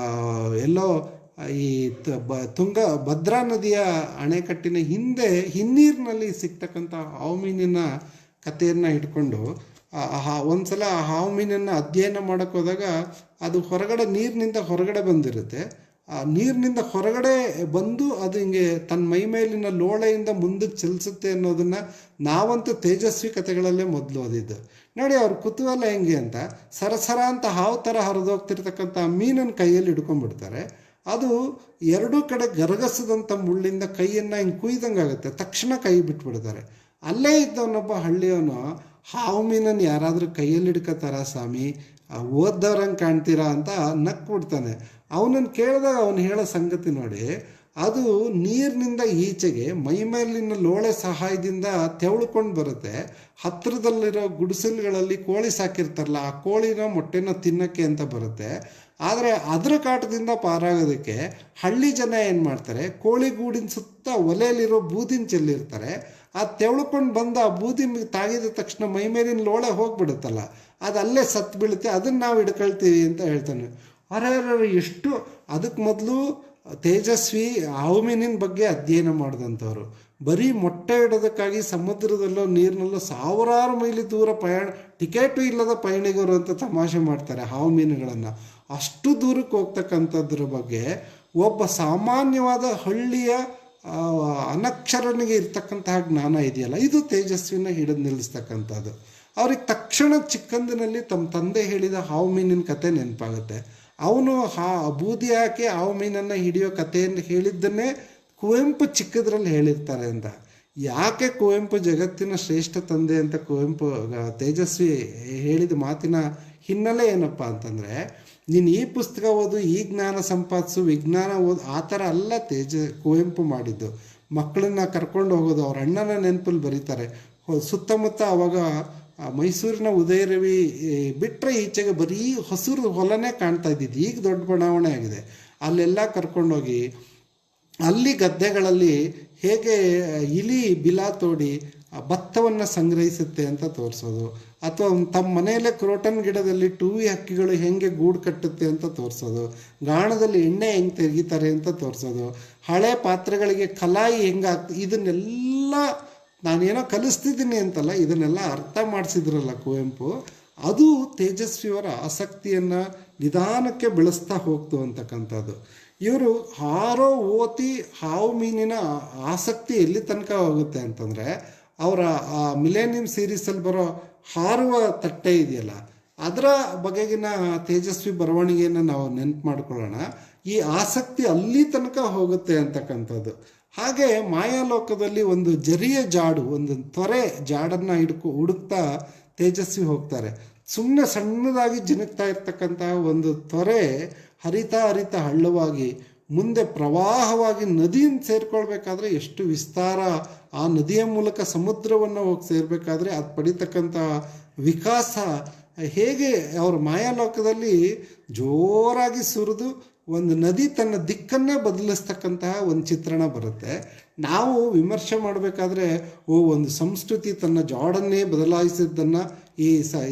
ಎಲ್ಲೋ ಈ ಭದ್ರಾ ನದಿಯ ಅಣೆಕಟ್ಟಿನ ಹಿಂದೆ ಹಿನ್ನೀರಿನಲ್ಲಿ ಸಿಗ್ತಕ್ಕಂಥ ಹಾವು ಮೀನಿನ ಕಥೆಯನ್ನು ಇಟ್ಕೊಂಡು ಒಂದ್ಸಲ ಆ ಹಾವು ಮೀನನ್ನು ಅಧ್ಯಯನ ಮಾಡೋಕ್ಕೆ ಹೋದಾಗ ಅದು ನೀರಿನಿಂದ ಹೊರಗಡೆ ಬಂದಿರುತ್ತೆ. ಆ ನೀರಿನಿಂದ ಹೊರಗಡೆ ಬಂದು ಅದು ಹಿಂಗೆ ತನ್ನ ಮೈ ಮೇಲಿನ ಲೋಳೆಯಿಂದ ಮುಂದಕ್ಕೆ ಚಲಿಸುತ್ತೆ ಅನ್ನೋದನ್ನು ನಾವಂತೂ ತೇಜಸ್ವಿ ಕಥೆಗಳಲ್ಲೇ ಮೊದಲು ಓದಿದ್ದು. ನೋಡಿ ಅವ್ರ ಕುತೂಹಲ ಹೆಂಗೆ ಅಂತ, ಸರಸರ ಅಂತ ಹಾವು ಥರ ಹರಿದೋಗ್ತಿರ್ತಕ್ಕಂಥ ಮೀನನ್ನು ಕೈಯಲ್ಲಿ ಹಿಡ್ಕೊಂಡ್ಬಿಡ್ತಾರೆ. ಅದು ಎರಡೂ ಕಡೆ ಗರಗಸದಂಥ ಮುಳ್ಳಿಂದ ಕೈಯನ್ನು ಹಿಂಗೆ ಕುಯ್ದಂಗೆ ಆಗುತ್ತೆ. ತಕ್ಷಣ ಕೈ ಬಿಟ್ಬಿಡ್ತಾರೆ. ಅಲ್ಲೇ ಇದ್ದವನೊಬ್ಬ ಹಳ್ಳಿಯವನು, ಹಾವು ಮೀನನ್ನು ಯಾರಾದರೂ ಕೈಯಲ್ಲಿ ಹಿಡ್ಕೋತಾರ ಸ್ವಾಮಿ, ಓದ್ದವ್ರಂಗೆ ಕಾಣ್ತೀರಾ ಅಂತ ನಕ್ಬಿಡ್ತಾನೆ. ಅವನನ್ನು ಕೇಳಿದಾಗ ಅವನು ಹೇಳೋ ಸಂಗತಿ ನೋಡಿ, ಅದು ನೀರಿನಿಂದ ಈಚೆಗೆ ಮೈಮೇಲಿನ ಲೋಳೆ ಸಹಾಯದಿಂದ ತೆವಳ್ಕೊಂಡು ಬರುತ್ತೆ. ಹತ್ತಿರದಲ್ಲಿರೋ ಗುಡಿಸಲುಗಳಲ್ಲಿ ಕೋಳಿ ಸಾಕಿರ್ತಾರಲ್ಲ, ಆ ಕೋಳಿನ ಮೊಟ್ಟೆನ ತಿನ್ನೋಕ್ಕೆ ಅಂತ ಬರುತ್ತೆ. ಆದರೆ ಅದರ ಕಾಟದಿಂದ ಪಾರಾಗೋದಕ್ಕೆ ಹಳ್ಳಿ ಜನ ಏನು ಮಾಡ್ತಾರೆ, ಕೋಳಿ ಗೂಡಿನ ಸುತ್ತ ಒಲೆಯಲ್ಲಿರೋ ಬೂದಿನ ಚೆಲ್ಲಿರ್ತಾರೆ. ಅದು ತೆವಳ್ಕೊಂಡು ಬಂದು ಆ ಬೂದಿ ತಾಗಿದ ತಕ್ಷಣ ಮೈಮೇಲಿನ ಲೋಳೆ ಹೋಗ್ಬಿಡುತ್ತಲ್ಲ, ಅದು ಅಲ್ಲೇ ಸತ್ತು ಬೀಳುತ್ತೆ. ಅದನ್ನು ನಾವು ಹಿಡ್ಕೊಳ್ತೀವಿ ಅಂತ ಹೇಳ್ತಾನೆ. ಅರೆ ಎಷ್ಟು ಅದಕ್ಕೆ ಮೊದಲು ತೇಜಸ್ವಿ ಹಾವು ಮೀನಿನ ಬಗ್ಗೆ ಅಧ್ಯಯನ ಮಾಡಿದಂಥವ್ರು. ಬರೀ ಮೊಟ್ಟೆ ಇಡೋದಕ್ಕಾಗಿ ಸಮುದ್ರದಲ್ಲೋ ನೀರಿನಲ್ಲೋ ಸಾವಿರಾರು ಮೈಲಿ ದೂರ ಟಿಕೆಟು ಇಲ್ಲದ ಪಯಣಿಗರು ಅಂತ ತಮಾಷೆ ಮಾಡ್ತಾರೆ ಹಾವು ಮೀನುಗಳನ್ನು. ಅಷ್ಟು ದೂರಕ್ಕೆ ಹೋಗ್ತಕ್ಕಂಥದ್ರ ಬಗ್ಗೆ ಒಬ್ಬ ಸಾಮಾನ್ಯವಾದ ಹಳ್ಳಿಯ ಅನಕ್ಷರನಿಗೆ ಇರ್ತಕ್ಕಂತಹ ಜ್ಞಾನ ಇದೆಯಲ್ಲ, ಇದು ತೇಜಸ್ವಿನ ಹಿಡಿದು ನಿಲ್ಲಿಸ್ತಕ್ಕಂಥದ್ದು. ಅವ್ರಿಗೆ ತಕ್ಷಣ ಚಿಕ್ಕಂದಿನಲ್ಲಿ ತಮ್ಮ ತಂದೆ ಹೇಳಿದ ಹಾವು ಮೀನಿನ ಕತೆ ನೆನಪಾಗುತ್ತೆ. ಅವನು ಬೂದಿ ಹಾಕಿ ಹಾವು ಮೀನನ್ನು ಹಿಡಿಯೋ ಕಥೆಯನ್ನು ಹೇಳಿದ್ದನ್ನೇ ಕುವೆಂಪು ಚಿಕ್ಕದ್ರಲ್ಲಿ ಹೇಳಿರ್ತಾರೆ ಅಂತ. ಯಾಕೆ ಕುವೆಂಪು ಜಗತ್ತಿನ ಶ್ರೇಷ್ಠ ತಂದೆ ಅಂತ ಕುವೆಂಪು ತೇಜಸ್ವಿ ಹೇಳಿದ ಮಾತಿನ ಹಿನ್ನೆಲೆ ಏನಪ್ಪ ಅಂತಂದರೆ, ನೀನು ಈ ಪುಸ್ತಕ ಓದು, ಈ ಜ್ಞಾನ ಸಂಪಾದಿಸು, ವಿಜ್ಞಾನ ಓದು, ಆ ಥರ ಅಲ್ಲ ಕುವೆಂಪು ಮಾಡಿದ್ದು. ಮಕ್ಕಳನ್ನ ಕರ್ಕೊಂಡು ಹೋಗೋದು. ಅವ್ರ ಅಣ್ಣನ ನೆನಪಲ್ಲಿ ಬರೀತಾರೆ. ಸುತ್ತಮುತ್ತ ಅವಾಗ ಮೈಸೂರಿನ ಉದಯರವಿ ಬಿಟ್ಟರೆ ಈಚೆಗೆ ಬರೀ ಹಸಿರು ಹೊಲನೇ ಕಾಣ್ತಾ ಇದ್ದಿದ್ದು. ಈಗ ದೊಡ್ಡ ಬಡಾವಣೆ ಆಗಿದೆ. ಅಲ್ಲೆಲ್ಲ ಕರ್ಕೊಂಡೋಗಿ ಅಲ್ಲಿ ಗದ್ದೆಗಳಲ್ಲಿ ಹೇಗೆ ಇಲಿ ಬಿಲ ತೋಡಿ ಭತ್ತವನ್ನು ಸಂಗ್ರಹಿಸುತ್ತೆ ಅಂತ ತೋರಿಸೋದು, ಅಥವಾ ತಮ್ಮ ಮನೆಯಲ್ಲೇ ಕ್ರೋಟನ್ ಗಿಡದಲ್ಲಿ ಟೂವಿ ಹಕ್ಕಿಗಳು ಹೆಂಗೆ ಗೂಡು ಕಟ್ಟುತ್ತೆ ಅಂತ ತೋರಿಸೋದು, ಗಾಣದಲ್ಲಿ ಎಣ್ಣೆ ಹೆಂಗೆ ತೆಗಿತಾರೆ ಅಂತ ತೋರಿಸೋದು, ಹಳೆ ಪಾತ್ರೆಗಳಿಗೆ ಕಲಾಯಿ ಹೆಂಗಾಗ್ತದೆ, ಇದನ್ನೆಲ್ಲ ನಾನೇನೋ ಕಲಿಸ್ತಿದ್ದೀನಿ ಅಂತಲ್ಲ, ಇದನ್ನೆಲ್ಲ ಅರ್ಥ ಮಾಡಿಸಿದ್ರಲ್ಲ ಕುವೆಂಪು. ಅದು ತೇಜಸ್ವಿಯವರ ಆಸಕ್ತಿಯನ್ನು ನಿಧಾನಕ್ಕೆ ಬೆಳೆಸ್ತಾ ಹೋಗ್ತು ಅಂತಕ್ಕಂಥದ್ದು. ಇವರು ಹಾರೋ ಓತಿ ಹಾವು ಮೀನಿನ ಆಸಕ್ತಿ ಎಲ್ಲಿ ತನಕ ಹೋಗುತ್ತೆ ಅಂತಂದರೆ, ಅವರ ಆ ಮಿಲೇನಿಯಂ ಸೀರೀಸಲ್ಲಿ ಬರೋ ಹಾರುವ ತಟ್ಟೆ ಇದೆಯಲ್ಲ, ಅದರ ಬಗೆಗಿನ ತೇಜಸ್ವಿ ಬರವಣಿಗೆಯನ್ನು ನಾವು ನೆನಪು ಮಾಡ್ಕೊಳ್ಳೋಣ. ಈ ಆಸಕ್ತಿ ಅಲ್ಲಿ ತನಕ ಹೋಗುತ್ತೆ ಅಂತಕ್ಕಂಥದ್ದು. ಹಾಗೆ ಮಾಯಾಲೋಕದಲ್ಲಿ ಒಂದು ಜರಿಯ ಜಾಡು, ಒಂದು ತೊರೆ ಜಾಡನ್ನು ಹುಡುಕ್ತಾ ತೇಜಸ್ವಿ ಹೋಗ್ತಾರೆ. ಸುಮ್ಮನೆ ಸಣ್ಣದಾಗಿ ಜಿನುಕ್ತಾ ಇರ್ತಕ್ಕಂತಹ ಒಂದು ತೊರೆ ಹರಿತಾ ಹಳ್ಳವಾಗಿ ಮುಂದೆ ಪ್ರವಾಹವಾಗಿ ನದಿಯನ್ನು ಸೇರ್ಕೊಳ್ಬೇಕಾದ್ರೆ ಎಷ್ಟು ವಿಸ್ತಾರ, ಆ ನದಿಯ ಮೂಲಕ ಸಮುದ್ರವನ್ನು ಹೋಗಿ ಸೇರಬೇಕಾದ್ರೆ ಅದು ಪಡಿತಕ್ಕಂಥ ವಿಕಾಸ, ಹೇಗೆ ಅವ್ರ ಮಾಯಾಲೋಕದಲ್ಲಿ ಜೋರಾಗಿ ಸುರಿದು ಒಂದು ನದಿ ತನ್ನ ದಿಕ್ಕನ್ನೇ ಬದಲಿಸ್ತಕ್ಕಂತಹ ಒಂದು ಚಿತ್ರಣ ಬರುತ್ತೆ. ನಾವು ವಿಮರ್ಶೆ ಮಾಡಬೇಕಾದ್ರೆ ಒಂದು ಸಂಸ್ಕೃತಿ ತನ್ನ ಜಾಡನ್ನೇ ಬದಲಾಯಿಸಿದ್ದನ್ನು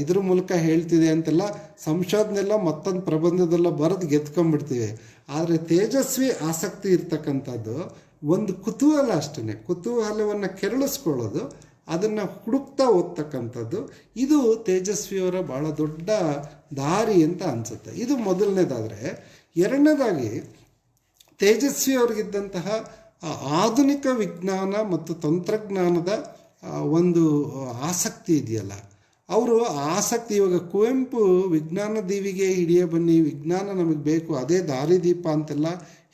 ಇದ್ರ ಮೂಲಕ ಹೇಳ್ತಿದೆ ಅಂತೆಲ್ಲ ಸಂಶೋಧನೆಲ್ಲ ಮತ್ತೊಂದು ಪ್ರಬಂಧದೆಲ್ಲ ಬರೆದು ಗೆದ್ಕೊಂಡ್ಬಿಡ್ತೀವಿ. ಆದರೆ ತೇಜಸ್ವಿ ಆಸಕ್ತಿ ಇರ್ತಕ್ಕಂಥದ್ದು ಒಂದು ಕುತೂಹಲ ಅಷ್ಟೇ. ಕುತೂಹಲವನ್ನು ಕೆರಳಿಸ್ಕೊಳ್ಳೋದು, ಅದನ್ನು ಹುಡುಕ್ತಾ ಓದ್ತಕ್ಕಂಥದ್ದು, ಇದು ತೇಜಸ್ವಿಯವರ ಭಾಳ ದೊಡ್ಡ ದಾರಿ ಅಂತ ಅನಿಸುತ್ತೆ. ಇದು ಮೊದಲನೇದಾದರೆ. ಎರಡನೇದಾಗಿ ತೇಜಸ್ವಿಯವ್ರಿಗಿದ್ದಂತಹ ಆಧುನಿಕ ವಿಜ್ಞಾನ ಮತ್ತು ತಂತ್ರಜ್ಞಾನದ ಒಂದು ಆಸಕ್ತಿ ಇದೆಯಲ್ಲ, ಅವರು ಆಸಕ್ತಿ, ಇವಾಗ ಕುವೆಂಪು ವಿಜ್ಞಾನ ದೀವಿಗೆ ಹಿಡಿಯ ಬನ್ನಿ, ವಿಜ್ಞಾನ ನಮಗೆ ಬೇಕು, ಅದೇ ದಾರಿದೀಪ ಅಂತೆಲ್ಲ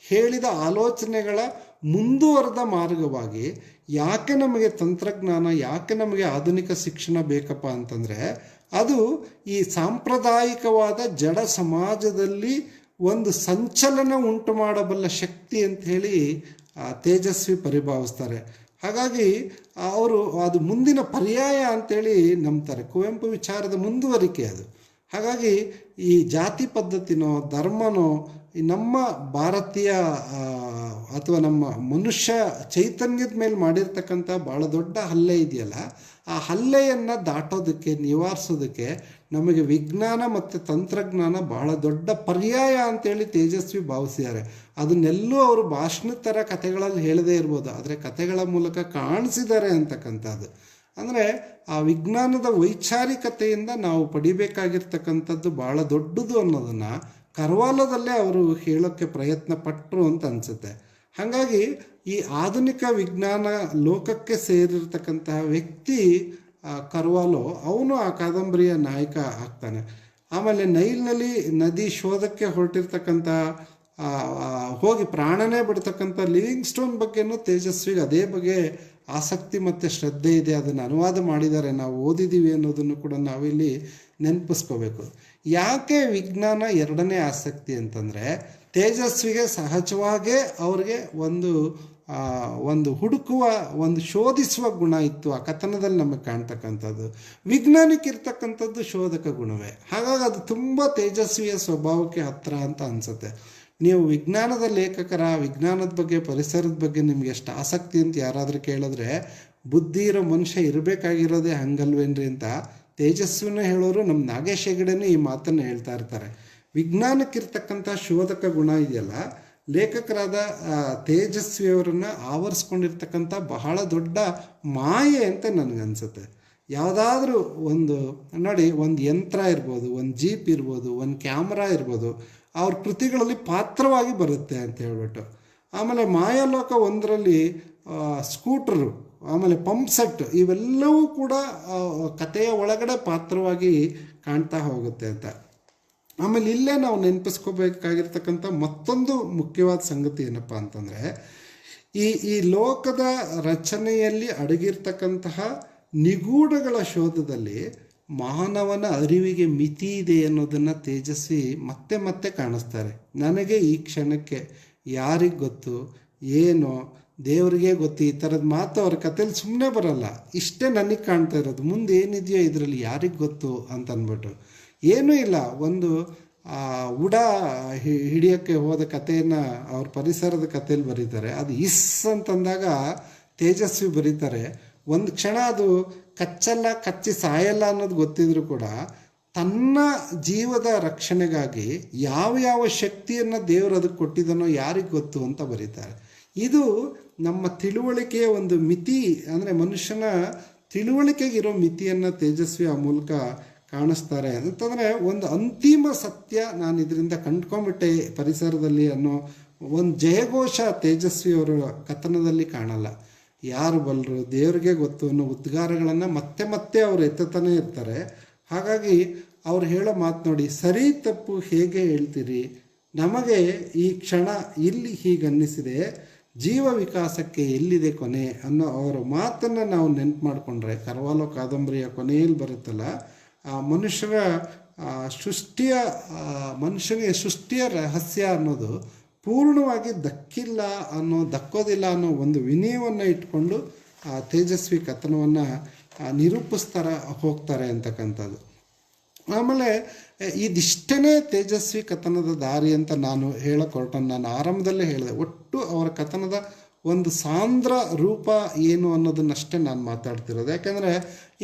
ಹೇಳಿದ ಆಲೋಚನೆಗಳ ಮುಂದುವರೆದ ಮಾರ್ಗವಾಗಿ ಯಾಕೆ ನಮಗೆ ತಂತ್ರಜ್ಞಾನ, ಯಾಕೆ ನಮಗೆ ಆಧುನಿಕ ಶಿಕ್ಷಣ ಬೇಕಪ್ಪ ಅಂತಂದರೆ, ಅದು ಈ ಸಾಂಪ್ರದಾಯಿಕವಾದ ಜಡ ಸಮಾಜದಲ್ಲಿ ಒಂದು ಸಂಚಲನ ಉಂಟು ಮಾಡಬಲ್ಲ ಶಕ್ತಿ ಅಂತ ಹೇಳಿ ತೇಜಸ್ವಿ ಪರಿಭಾವಿಸ್ತಾರೆ. ಹಾಗಾಗಿ ಅವರು ಅದು ಮುಂದಿನ ಪರ್ಯಾಯ ಅಂತೇಳಿ ನಂಬ್ತಾರೆ. ಕುವೆಂಪು ವಿಚಾರದ ಮುಂದುವರಿಕೆ ಅದು. ಹಾಗಾಗಿ ಈ ಜಾತಿ ಪದ್ಧತಿನೋ ಧರ್ಮನೋ ಈ ನಮ್ಮ ಭಾರತೀಯ ಅಥವಾ ನಮ್ಮ ಮನುಷ್ಯ ಚೈತನ್ಯದ ಮೇಲೆ ಮಾಡಿರ್ತಕ್ಕಂಥ ಭಾಳ ದೊಡ್ಡ ಹಲ್ಲೆ ಇದೆಯಲ್ಲ, ಆ ಹಲ್ಲೆಯನ್ನು ದಾಟೋದಕ್ಕೆ, ನಿವಾರಿಸೋದಕ್ಕೆ ನಮಗೆ ವಿಜ್ಞಾನ ಮತ್ತು ತಂತ್ರಜ್ಞಾನ ಬಹಳ ದೊಡ್ಡ ಪರ್ಯಾಯ ಅಂತೇಳಿ ತೇಜಸ್ವಿ ಭಾವಿಸಿದ್ದಾರೆ. ಅದನ್ನೆಲ್ಲೂ ಅವರು ಭಾಷಣದ ಥರ ಕಥೆಗಳಲ್ಲಿ ಹೇಳದೇ ಇರ್ಬೋದು, ಆದರೆ ಕಥೆಗಳ ಮೂಲಕ ಕಾಣಿಸಿದ್ದಾರೆ ಅಂತಕ್ಕಂಥದ್ದು. ಅಂದರೆ ಆ ವಿಜ್ಞಾನದ ವೈಚಾರಿಕತೆಯಿಂದ ನಾವು ಪಡಿಬೇಕಾಗಿರ್ತಕ್ಕಂಥದ್ದು ಭಾಳ ದೊಡ್ಡದು ಅನ್ನೋದನ್ನು ಕರ್ವಾಲದಲ್ಲೇ ಅವರು ಹೇಳೋಕ್ಕೆ ಪ್ರಯತ್ನ ಪಟ್ಟರು ಅಂತ ಅನಿಸುತ್ತೆ. ಹಾಗಾಗಿ ಈ ಆಧುನಿಕ ವಿಜ್ಞಾನ ಲೋಕಕ್ಕೆ ಸೇರಿರ್ತಕ್ಕಂತಹ ವ್ಯಕ್ತಿ ಕರ್ವಾಲೋ, ಅವನು ಆ ಕಾದಂಬರಿಯ ನಾಯಕ ಆಗ್ತಾನೆ. ಆಮೇಲೆ ನೈಲ್ನಲ್ಲಿ ನದಿ ಶೋಧಕ್ಕೆ ಹೊರಟಿರ್ತಕ್ಕಂಥ ಹೋಗಿ ಪ್ರಾಣನೇ ಬಿಡ್ತಕ್ಕಂಥ ಲಿವಿಂಗ್ ಸ್ಟೋನ್ ಬಗ್ಗೆನೂ ತೇಜಸ್ವಿಗೆ ಅದೇ ಬಗ್ಗೆ ಆಸಕ್ತಿ ಮತ್ತು ಶ್ರದ್ಧೆ ಇದೆ. ಅದನ್ನು ಅನುವಾದ ಮಾಡಿದ್ದಾರೆ, ನಾವು ಓದಿದ್ದೀವಿ ಅನ್ನೋದನ್ನು ಕೂಡ ನಾವಿಲ್ಲಿ ನೆನಪಿಸ್ಕೋಬೇಕು. ಯಾಕೆ ವಿಜ್ಞಾನ ಎರಡನೇ ಆಸಕ್ತಿ ಅಂತಂದರೆ, ತೇಜಸ್ವಿಗೆ ಸಹಜವಾಗೇ ಅವ್ರಿಗೆ ಒಂದು ಹುಡುಕುವ, ಒಂದು ಶೋಧಿಸುವ ಗುಣ ಇತ್ತು ಆ ಕಥನದಲ್ಲಿ ನಮಗೆ ಕಾಣ್ತಕ್ಕಂಥದ್ದು. ವಿಜ್ಞಾನಕ್ಕೆ ಇರ್ತಕ್ಕಂಥದ್ದು ಶೋಧಕ ಗುಣವೇ. ಹಾಗಾಗಿ ಅದು ತುಂಬ ತೇಜಸ್ವಿಯ ಸ್ವಭಾವಕ್ಕೆ ಹತ್ತಿರ ಅಂತ ಅನಿಸುತ್ತೆ. ನೀವು ವಿಜ್ಞಾನದ ಲೇಖಕರ, ವಿಜ್ಞಾನದ ಬಗ್ಗೆ, ಪರಿಸರದ ಬಗ್ಗೆ ನಿಮ್ಗೆ ಎಷ್ಟು ಆಸಕ್ತಿ ಅಂತ ಯಾರಾದರೂ ಕೇಳಿದ್ರೆ, ಬುದ್ಧಿ ಇರೋ ಮನುಷ್ಯ ಇರಬೇಕಾಗಿರೋದೇ ಹಂಗಲ್ವೇನ್ರಿ ಅಂತ ತೇಜಸ್ವಿನ ಹೇಳೋರು ನಮ್ಮ ನಾಗೇಶ್ ಹೆಗಡೆನೂ ಈ ಮಾತನ್ನು ಹೇಳ್ತಾ ಇರ್ತಾರೆ. ವಿಜ್ಞಾನಕ್ಕಿರ್ತಕ್ಕಂಥ ಶೋಧಕ ಗುಣ ಇದೆಯಲ್ಲ, ಲೇಖಕರಾದ ತೇಜಸ್ವಿಯವರನ್ನು ಆವರಿಸ್ಕೊಂಡಿರ್ತಕ್ಕಂಥ ಬಹಳ ದೊಡ್ಡ ಮಾಯೆ ಅಂತ ನನಗನ್ಸುತ್ತೆ. ಯಾವುದಾದ್ರೂ ನೋಡಿ, ಒಂದು ಯಂತ್ರ ಇರ್ಬೋದು, ಒಂದು ಜೀಪ್ ಇರ್ಬೋದು, ಒಂದು ಕ್ಯಾಮ್ರಾ ಇರ್ಬೋದು, ಅವ್ರ ಕೃತಿಗಳಲ್ಲಿ ಪಾತ್ರವಾಗಿ ಬರುತ್ತೆ ಅಂತ ಹೇಳ್ಬಿಟ್ಟು. ಆಮೇಲೆ ಮಾಯಾಲೋಕ ಒಂದರಲ್ಲಿ ಸ್ಕೂಟ್ರು, ಆಮೇಲೆ ಪಂಪ್ ಸೆಟ್, ಇವೆಲ್ಲವೂ ಕೂಡ ಕಥೆಯ ಒಳಗಡೆ ಪಾತ್ರವಾಗಿ ಕಾಣ್ತಾ ಹೋಗುತ್ತೆ ಅಂತ. ಆಮೇಲೆ ಇಲ್ಲೇ ನಾವು ನೆನಪಿಸ್ಕೋಬೇಕಾಗಿರ್ತಕ್ಕಂಥ ಮತ್ತೊಂದು ಮುಖ್ಯವಾದ ಸಂಗತಿ ಏನಪ್ಪ ಅಂತಂದರೆ, ಈ ಲೋಕದ ರಚನೆಯಲ್ಲಿ ಅಡಗಿರ್ತಕ್ಕಂತಹ ನಿಗೂಢಗಳ ಶೋಧದಲ್ಲಿ ಮಾನವನ ಅರಿವಿಗೆ ಮಿತಿ ಇದೆ ಅನ್ನೋದನ್ನು ತೇಜಸ್ವಿ ಮತ್ತೆ ಮತ್ತೆ ಕಾಣಿಸ್ತಾರೆ. ನನಗೆ ಈ ಕ್ಷಣಕ್ಕೆ ಯಾರಿಗೆ ಗೊತ್ತು, ಏನೋ ದೇವರಿಗೆ ಗೊತ್ತು, ಈ ಥರದ ಮಾತು ಅವ್ರ ಕಥೆಯಲ್ಲಿ ಸುಮ್ಮನೆ ಬರಲ್ಲ. ಇಷ್ಟೇ ನನಗೆ ಕಾಣ್ತಾ ಇರೋದು, ಮುಂದೆ ಏನಿದೆಯೋ ಇದರಲ್ಲಿ ಯಾರಿಗೆ ಗೊತ್ತು ಅಂತ ಅಂದ್ಬಿಟ್ಟು. ಏನೂ ಇಲ್ಲ, ಒಂದು ಉಡ ಹಿಡಿಯೋಕ್ಕೆ ಹೋದ ಕಥೆಯನ್ನು ಅವ್ರ ಪರಿಸರದ ಕಥೆಯಲ್ಲಿ ಬರೀತಾರೆ. ಅದು ಇಸ್ ಅಂತಂದಾಗ ತೇಜಸ್ವಿ ಬರೀತಾರೆ, ಒಂದು ಕ್ಷಣ ಅದು ಕಚ್ಚಿ ಸಾಯಲ್ಲ ಅನ್ನೋದು ಗೊತ್ತಿದ್ರು ಕೂಡ ತನ್ನ ಜೀವದ ರಕ್ಷಣೆಗಾಗಿ ಯಾವ ಶಕ್ತಿಯನ್ನು ದೇವರು ಅದಕ್ಕೆ ಕೊಟ್ಟಿದ್ದಾನೋ ಯಾರಿಗೆ ಗೊತ್ತು ಅಂತ ಬರೀತಾರೆ. ಇದು ನಮ್ಮ ತಿಳುವಳಿಕೆಯ ಒಂದು ಮಿತಿ, ಅಂದರೆ ಮನುಷ್ಯನ ತಿಳುವಳಿಕೆಗಿರೋ ಮಿತಿಯನ್ನು ತೇಜಸ್ವಿ ಆ ಮೂಲಕ ಕಾಣಿಸ್ತಾರೆ. ಅಂತಂದರೆ ಒಂದು ಅಂತಿಮ ಸತ್ಯ ನಾನು ಇದರಿಂದ ಕಂಡ್ಕೊಂಬಿಟ್ಟೆ ಪರಿಸರದಲ್ಲಿ ಅನ್ನೋ ಒಂದು ಜಯಘೋಷ ತೇಜಸ್ವಿಯವರ ಕಥನದಲ್ಲಿ ಕಾಣಲ್ಲ. ಯಾರು ಬಲ್ಲರು, ದೇವ್ರಿಗೆ ಗೊತ್ತು ಅನ್ನೋ ಉದ್ಗಾರಗಳನ್ನು ಮತ್ತೆ ಮತ್ತೆ ಅವ್ರು ಎತ್ತತಾನೆ ಇರ್ತಾರೆ. ಹಾಗಾಗಿ ಅವ್ರು ಹೇಳೋ ಮಾತು ನೋಡಿ, ಸರಿ ತಪ್ಪು ಹೇಗೆ ಹೇಳ್ತೀರಿ, ನಮಗೆ ಈ ಕ್ಷಣ ಇಲ್ಲಿ ಹೀಗನ್ನಿಸಿದೆ, ಜೀವ ವಿಕಾಸಕ್ಕೆ ಎಲ್ಲಿದೆ ಕೊನೆ ಅನ್ನೋ ಅವರ ಮಾತನ್ನು ನಾವು ನೆನಪು ಮಾಡಿಕೊಂಡ್ರೆ, ಕರ್ವಾಲೋ ಕಾದಂಬರಿಯ ಕೊನೆಯಲ್ಲಿ ಬರುತ್ತಲ್ಲ, ಆ ಮನುಷ್ಯನಿಗೆ ಸೃಷ್ಟಿಯ ರಹಸ್ಯ ಅನ್ನೋದು ಪೂರ್ಣವಾಗಿ ದಕ್ಕೋದಿಲ್ಲ ಅನ್ನೋ ಒಂದು ವಿನಯವನ್ನು ಇಟ್ಕೊಂಡು ಆ ತೇಜಸ್ವಿ ಕಥನವನ್ನು ನಿರೂಪಿಸ್ತಾರೆ ಹೋಗ್ತಾರೆ ಅಂತಕ್ಕಂಥದ್ದು. ಆಮೇಲೆ ಇದಿಷ್ಟೇ ತೇಜಸ್ವಿ ಕಥನದ ದಾರಿ ಅಂತ ನಾನು ಹೇಳಕ್ಕೆ ನಾನು ಆರಂಭದಲ್ಲೇ ಹೇಳಿದೆ. ಒಟ್ಟು ಅವರ ಕಥನದ ಒಂದು ಸಾಂದ್ರ ರೂಪ ಏನು ಅನ್ನೋದನ್ನಷ್ಟೇ ನಾನು ಮಾತಾಡ್ತಿರೋದು. ಯಾಕೆಂದರೆ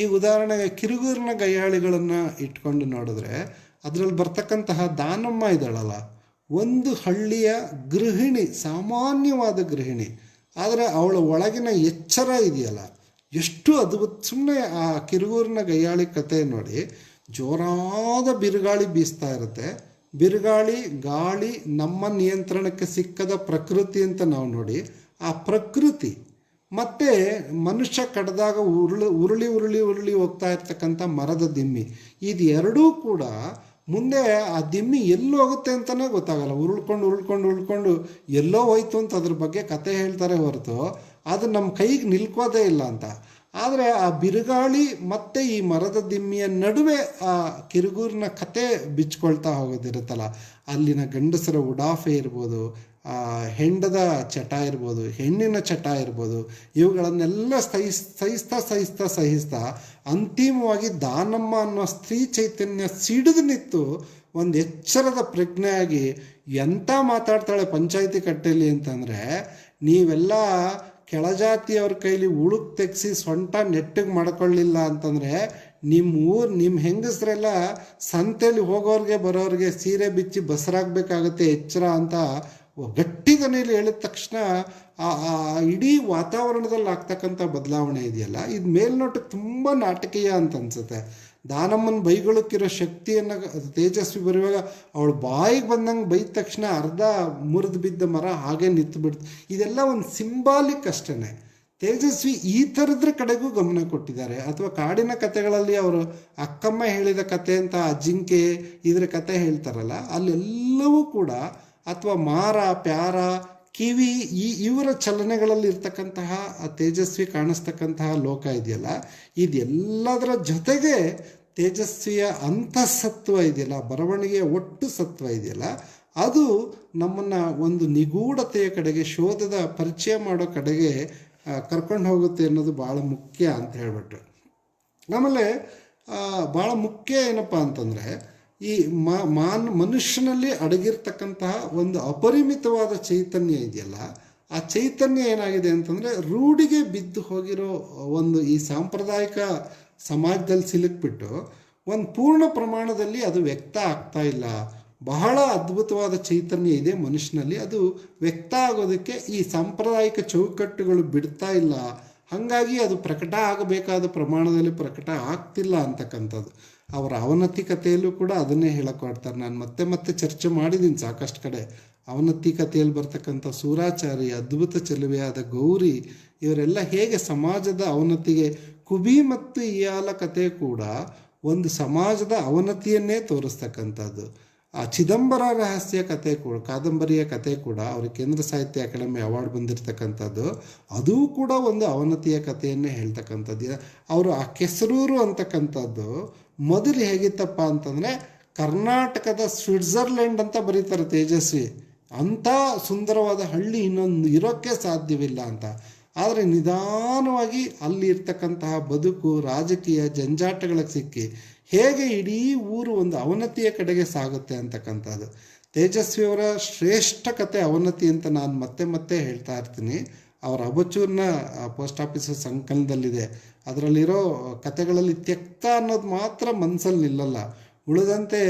ಈ ಉದಾಹರಣೆಗೆ ಕಿರುಗೂರಿನ ಗಯ್ಯಾಳಿಗಳನ್ನು ಇಟ್ಕೊಂಡು ನೋಡಿದ್ರೆ ಅದರಲ್ಲಿ ಬರ್ತಕ್ಕಂತಹ ದಾನಮ್ಮ ಇದ್ದಾಳಲ್ಲ, ಒಂದು ಹಳ್ಳಿಯ ಗೃಹಿಣಿ, ಸಾಮಾನ್ಯವಾದ ಗೃಹಿಣಿ, ಆದರೆ ಅವಳ ಒಳಗಿನ ಎಚ್ಚರ ಇದೆಯಲ್ಲ ಎಷ್ಟು ಅದ್ಭುತ. ಸುಮ್ಮನೆ ಆ ಕಿರುಗೂರಿನ ಗಯ್ಯಾಳಿ ಕಥೆ ನೋಡಿ, ಜೋರಾದ ಬಿರುಗಾಳಿ ಬೀಸ್ತಾ ಇರುತ್ತೆ, ಬಿರುಗಾಳಿ ಗಾಳಿ ನಮ್ಮ ನಿಯಂತ್ರಣಕ್ಕೆ ಸಿಕ್ಕದ ಪ್ರಕೃತಿ ಅಂತ ನಾವು ನೋಡಿ, ಆ ಪ್ರಕೃತಿ ಮತ್ತು ಮನುಷ್ಯ ಕಡ್ದಾಗ ಉರುಳಿ ಹೋಗ್ತಾ ಇರ್ತಕ್ಕಂಥ ಮರದ ದಿಮ್ಮಿ, ಇದು ಎರಡೂ ಕೂಡ ಮುಂದೆ ಆ ದಿಮ್ಮಿ ಎಲ್ಲಿ ಹೋಗುತ್ತೆ ಅಂತಲೇ ಗೊತ್ತಾಗಲ್ಲ. ಉರುಳ್ಕೊಂಡು ಎಲ್ಲೋ ಹೋಯ್ತು ಅಂತ ಅದ್ರ ಬಗ್ಗೆ ಕತೆ ಹೇಳ್ತಾರೆ ಹೊರತು ಅದು ನಮ್ಮ ಕೈಗೆ ನಿಲ್ಕೋದೇ ಇಲ್ಲ ಅಂತ. ಆದರೆ ಆ ಬಿರುಗಾಳಿ ಮತ್ತು ಈ ಮರದ ದಿಮ್ಮಿಯ ನಡುವೆ ಆ ಕಿರುಗೂರಿನ ಕತೆ ಬಿಚ್ಕೊಳ್ತಾ ಹೋಗೋದಿರುತ್ತಲ್ಲ, ಅಲ್ಲಿನ ಗಂಡಸರ ಉಡಾಫೆ ಇರ್ಬೋದು, ಹೆಂಡದ ಚಟ ಇರ್ಬೋದು, ಹೆಣ್ಣಿನ ಚಟ ಇರ್ಬೋದು, ಇವುಗಳನ್ನೆಲ್ಲ ಸಹಿಸ್ತಾ ಅಂತಿಮವಾಗಿ ದಾನಮ್ಮ ಅನ್ನೋ ಸ್ತ್ರೀ ಚೈತನ್ಯ ಸಿಡಿದು ನಿಂತು ಒಂದು ಎಚ್ಚರದ ಪ್ರಜ್ಞೆಯಾಗಿ ಎಂಥ ಮಾತಾಡ್ತಾಳೆ ಪಂಚಾಯಿತಿ ಕಟ್ಟೆಯಲ್ಲಿ ಅಂತಂದರೆ, ನೀವೆಲ್ಲ ಕೆಳಜಾತಿಯವ್ರ ಕೈಲಿ ಉಳುಕ್ ತೆಗೆಸಿ ಸೊಂಟ ನೆಟ್ಟಿಗೆ ಮಾಡ್ಕೊಳ್ಳಿಲ್ಲ ಅಂತಂದರೆ ನಿಮ್ಮ ಹೆಂಗಸ್ರೆಲ್ಲ ಸಂತೆಯಲ್ಲಿ ಹೋಗೋರಿಗೆ ಬರೋರಿಗೆ ಸೀರೆ ಬಿಚ್ಚಿ ಬಸರಾಗಬೇಕಾಗತ್ತೆ ಎಚ್ಚರ ಅಂತ ಗಟ್ಟಿ ದನಿಯಲ್ಲಿ ಹೇಳಿದ ತಕ್ಷಣ ಇಡೀ ವಾತಾವರಣದಲ್ಲಿ ಆಗ್ತಕ್ಕಂಥ ಬದಲಾವಣೆ ಇದೆಯಲ್ಲ, ಇದು ಮೇಲ್ನೋಟಕ್ಕೆ ತುಂಬ ನಾಟಕೀಯ ಅಂತ ಅನ್ಸುತ್ತೆ. ದಾನಮ್ಮನ ಬೈಗಳಕ್ಕಿರೋ ಶಕ್ತಿಯನ್ನು ತೇಜಸ್ವಿ ಬರುವಾಗ ಅವಳು ಬಾಯಿಗೆ ಬಂದಂಗೆ ಬೈದ ತಕ್ಷಣ ಅರ್ಧ ಮುರಿದು ಬಿದ್ದ ಮರ ಹಾಗೆ ನಿಂತು ಬಿಡ್ತು. ಇದೆಲ್ಲ ಒಂದು ಸಿಂಬಾಲಿಕ್ ಅಷ್ಟೇ. ತೇಜಸ್ವಿ ಈ ಥರದ್ರ ಕಡೆಗೂ ಗಮನ ಕೊಟ್ಟಿದ್ದಾರೆ. ಅಥವಾ ಕಾಡಿನ ಕಥೆಗಳಲ್ಲಿ ಅವರು ಅಕ್ಕಮ್ಮ ಹೇಳಿದ ಕತೆ ಅಂತ ಜಿಂಕೆ ಇದ್ರ ಕತೆ ಹೇಳ್ತಾರಲ್ಲ, ಅಲ್ಲೆಲ್ಲವೂ ಕೂಡ ಅಥವಾ ಮಾರ ಪ್ಯಾರ ಕಿವಿ ಇವರ ಚಲನೆಗಳಲ್ಲಿ ಇರ್ತಕ್ಕಂತಹ ತೇಜಸ್ವಿ ಕಾಣಿಸ್ತಕ್ಕಂತಹ ಲೋಕ ಇದೆಯಲ್ಲ, ಇದೆಲ್ಲದರ ಜೊತೆಗೆ ತೇಜಸ್ವಿಯ ಅಂತಃಸತ್ವ ಇದೆಯಲ್ಲ, ಬರವಣಿಗೆಯ ಒಟ್ಟು ಸತ್ವ ಇದೆಯಲ್ಲ, ಅದು ನಮ್ಮನ್ನು ಒಂದು ನಿಗೂಢತೆಯ ಕಡೆಗೆ, ಶೋಧದ ಪರಿಚಯ ಮಾಡೋ ಕಡೆಗೆ ಕರ್ಕೊಂಡು ಹೋಗುತ್ತೆ ಅನ್ನೋದು ಭಾಳ ಮುಖ್ಯ ಅಂತ ಹೇಳ್ಬಿಟ್ರು. ಆಮೇಲೆ ಭಾಳ ಮುಖ್ಯ ಏನಪ್ಪ ಅಂತಂದರೆ, ಈ ಮನುಷ್ಯನಲ್ಲಿ ಅಡಗಿರ್ತಕ್ಕಂತಹ ಒಂದು ಅಪರಿಮಿತವಾದ ಚೈತನ್ಯ ಇದೆಯಲ್ಲ, ಆ ಚೈತನ್ಯ ಏನಾಗಿದೆ ಅಂತಂದರೆ ರೂಢಿಗೆ ಬಿದ್ದು ಹೋಗಿರೋ ಒಂದು ಈ ಸಾಂಪ್ರದಾಯಿಕ ಸಮಾಜದಲ್ಲಿ ಸಿಲುಕ್ಬಿಟ್ಟು ಒಂದು ಪೂರ್ಣ ಪ್ರಮಾಣದಲ್ಲಿ ಅದು ವ್ಯಕ್ತ ಆಗ್ತಾ ಇಲ್ಲ. ಬಹಳ ಅದ್ಭುತವಾದ ಚೈತನ್ಯ ಇದೆ ಮನುಷ್ಯನಲ್ಲಿ, ಅದು ವ್ಯಕ್ತ ಆಗೋದಕ್ಕೆ ಈ ಸಾಂಪ್ರದಾಯಿಕ ಚೌಕಟ್ಟುಗಳು ಬಿಡ್ತಾ ಇಲ್ಲ. ಹಾಗಾಗಿ ಅದು ಪ್ರಕಟ ಆಗಬೇಕಾದ ಪ್ರಮಾಣದಲ್ಲಿ ಪ್ರಕಟ ಆಗ್ತಿಲ್ಲ ಅಂತಕ್ಕಂಥದ್ದು. ಅವರ ಅವನತಿ ಕಥೆಯಲ್ಲೂ ಕೂಡ ಅದನ್ನೇ ಹೇಳಕ್ಕೊಡ್ತಾರೆ. ನಾನು ಮತ್ತೆ ಚರ್ಚೆ ಮಾಡಿದ್ದೀನಿ ಸಾಕಷ್ಟು ಕಡೆ. ಅವನತಿ ಕಥೆಯಲ್ಲಿ ಬರ್ತಕ್ಕಂಥ ಸೂರಾಚಾರಿ, ಅದ್ಭುತ ಚೆಲುವೆಯಾದ ಗೌರಿ, ಇವರೆಲ್ಲ ಹೇಗೆ ಸಮಾಜದ ಅವನತಿಗೆ, ಕುಬಿ ಮತ್ತು ಇಯಾಲ ಕಥೆ ಕೂಡ ಒಂದು ಸಮಾಜದ ಅವನತಿಯನ್ನೇ ತೋರಿಸ್ತಕ್ಕಂಥದ್ದು. ಆ ಚಿದಂಬರ ರಹಸ್ಯ ಕಥೆ ಕೂಡ, ಕಾದಂಬರಿಯ ಕಥೆ ಕೂಡ ಅವ್ರಿಗೆ ಕೇಂದ್ರ ಸಾಹಿತ್ಯ ಅಕಾಡೆಮಿ ಅವಾರ್ಡ್ ಬಂದಿರತಕ್ಕಂಥದ್ದು, ಅದೂ ಕೂಡ ಒಂದು ಅವನತಿಯ ಕಥೆಯನ್ನೇ ಹೇಳ್ತಕ್ಕಂಥದ್ದು. ಅವರು ಆ ಕೆಸರೂರು ಅಂತಕ್ಕಂಥದ್ದು ಮೊದಲು ಹೇಗಿತ್ತಪ್ಪ ಅಂತಂದರೆ ಕರ್ನಾಟಕದ ಸ್ವಿಟ್ಜರ್ಲೆಂಡ್ ಅಂತ ಬರೀತಾರೆ ತೇಜಸ್ವಿ. ಅಂಥ ಸುಂದರವಾದ ಹಳ್ಳಿ ಇನ್ನೊಂದು ಇರೋಕ್ಕೆ ಸಾಧ್ಯವಿಲ್ಲ ಅಂತ. ಆದರೆ ನಿಧಾನವಾಗಿ ಅಲ್ಲಿ ಇರ್ತಕ್ಕಂತಹ ಬದುಕು, ರಾಜಕೀಯ ಜಂಜಾಟಗಳಿಗೆ ಸಿಕ್ಕಿ ಹೇಗೆ ಇಡೀ ಊರು ಒಂದು ಅವನತಿಯ ಕಡೆಗೆ ಸಾಗುತ್ತೆ ಅಂತಕ್ಕಂಥದ್ದು. ತೇಜಸ್ವಿಯವರ ಶ್ರೇಷ್ಠ ಕತೆ ಅವನತಿ ಅಂತ ನಾನು ಮತ್ತೆ ಹೇಳ್ತಾ ಇರ್ತೀನಿ. ಅವರ ಅಬಚೂರಿನ ಪೋಸ್ಟ್ ಆಫೀಸ್ ಸಂಕಲನದಲ್ಲಿದೆ. ಅದರಲ್ಲಿರೋ ಕತೆಗಳಲ್ಲಿ ತ್ಯಕ್ತ ಅನ್ನೋದು ಮಾತ್ರ ಮನಸ್ಸಲ್ಲಿ ನಿಲ್ಲಲ್ಲ. ಉಳಿದಂತೆ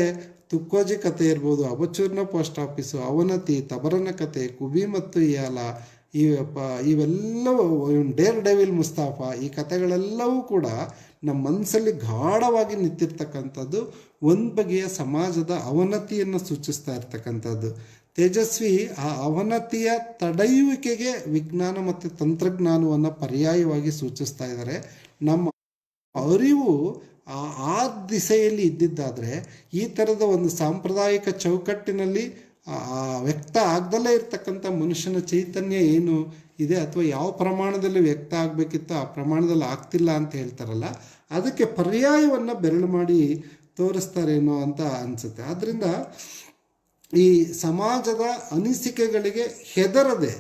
ತುಕ್ಕೋಜಿ ಕತೆ ಇರ್ಬೋದು, ಅಬಚೂರಿನ ಪೋಸ್ಟ್ ಆಫೀಸು, ಅವನತಿ, ತಬರನ ಕತೆ, ಕುಬಿ ಮತ್ತು ಇಯಾಲ, ಇವೆಲ್ಲವೂ, ಡೇರ್ ಡೆವಿಲ್ ಮುಸ್ತಾಫಾ, ಈ ಕತೆಗಳೆಲ್ಲವೂ ಕೂಡ ನಮ್ಮ ಮನಸ್ಸಲ್ಲಿ ಗಾಢವಾಗಿ ನಿಂತಿರ್ತಕ್ಕಂಥದ್ದು, ಒಂದು ಬಗೆಯ ಸಮಾಜದ ಅವನತಿಯನ್ನು ಸೂಚಿಸ್ತಾ ಇರ್ತಕ್ಕಂಥದ್ದು. ತೇಜಸ್ವಿ ಆ ಅವನತಿಯ ತಡೆಯುವಿಕೆಗೆ ವಿಜ್ಞಾನ ಮತ್ತು ತಂತ್ರಜ್ಞಾನವನ್ನು ಪರ್ಯಾಯವಾಗಿ ಸೂಚಿಸ್ತಾ ಇದ್ದಾರೆ. ನಮ್ಮ ಅರಿವು ಆ ದಿಸೆಯಲ್ಲಿ ಇದ್ದಿದ್ದಾದರೆ ಈ ಥರದ ಒಂದು ಸಾಂಪ್ರದಾಯಿಕ ಚೌಕಟ್ಟಿನಲ್ಲಿ ವ್ಯಕ್ತ ಆಗದಲ್ಲೇ ಇರ್ತಕ್ಕಂಥ ಮನುಷ್ಯನ ಚೈತನ್ಯ ಏನು ಇದೆ, ಅಥವಾ ಯಾವ ಪ್ರಮಾಣದಲ್ಲಿ ವ್ಯಕ್ತ ಆಗಬೇಕಿತ್ತು ಆ ಪ್ರಮಾಣದಲ್ಲಿ ಆಗ್ತಿಲ್ಲ ಅಂತ ಹೇಳ್ತಾರಲ್ಲ, ಅದಕ್ಕೆ ಪರ್ಯಾಯವನ್ನು ಬೆರಳು ಮಾಡಿ ತೋರಿಸ್ತಾರೇನೋ ಅಂತ ಅನಿಸುತ್ತೆ. ಆದ್ದರಿಂದ ಈ ಸಮಾಜದ ಅನಿಸಿಕೆಗಳಿಗೆ ಹೆದರದೆ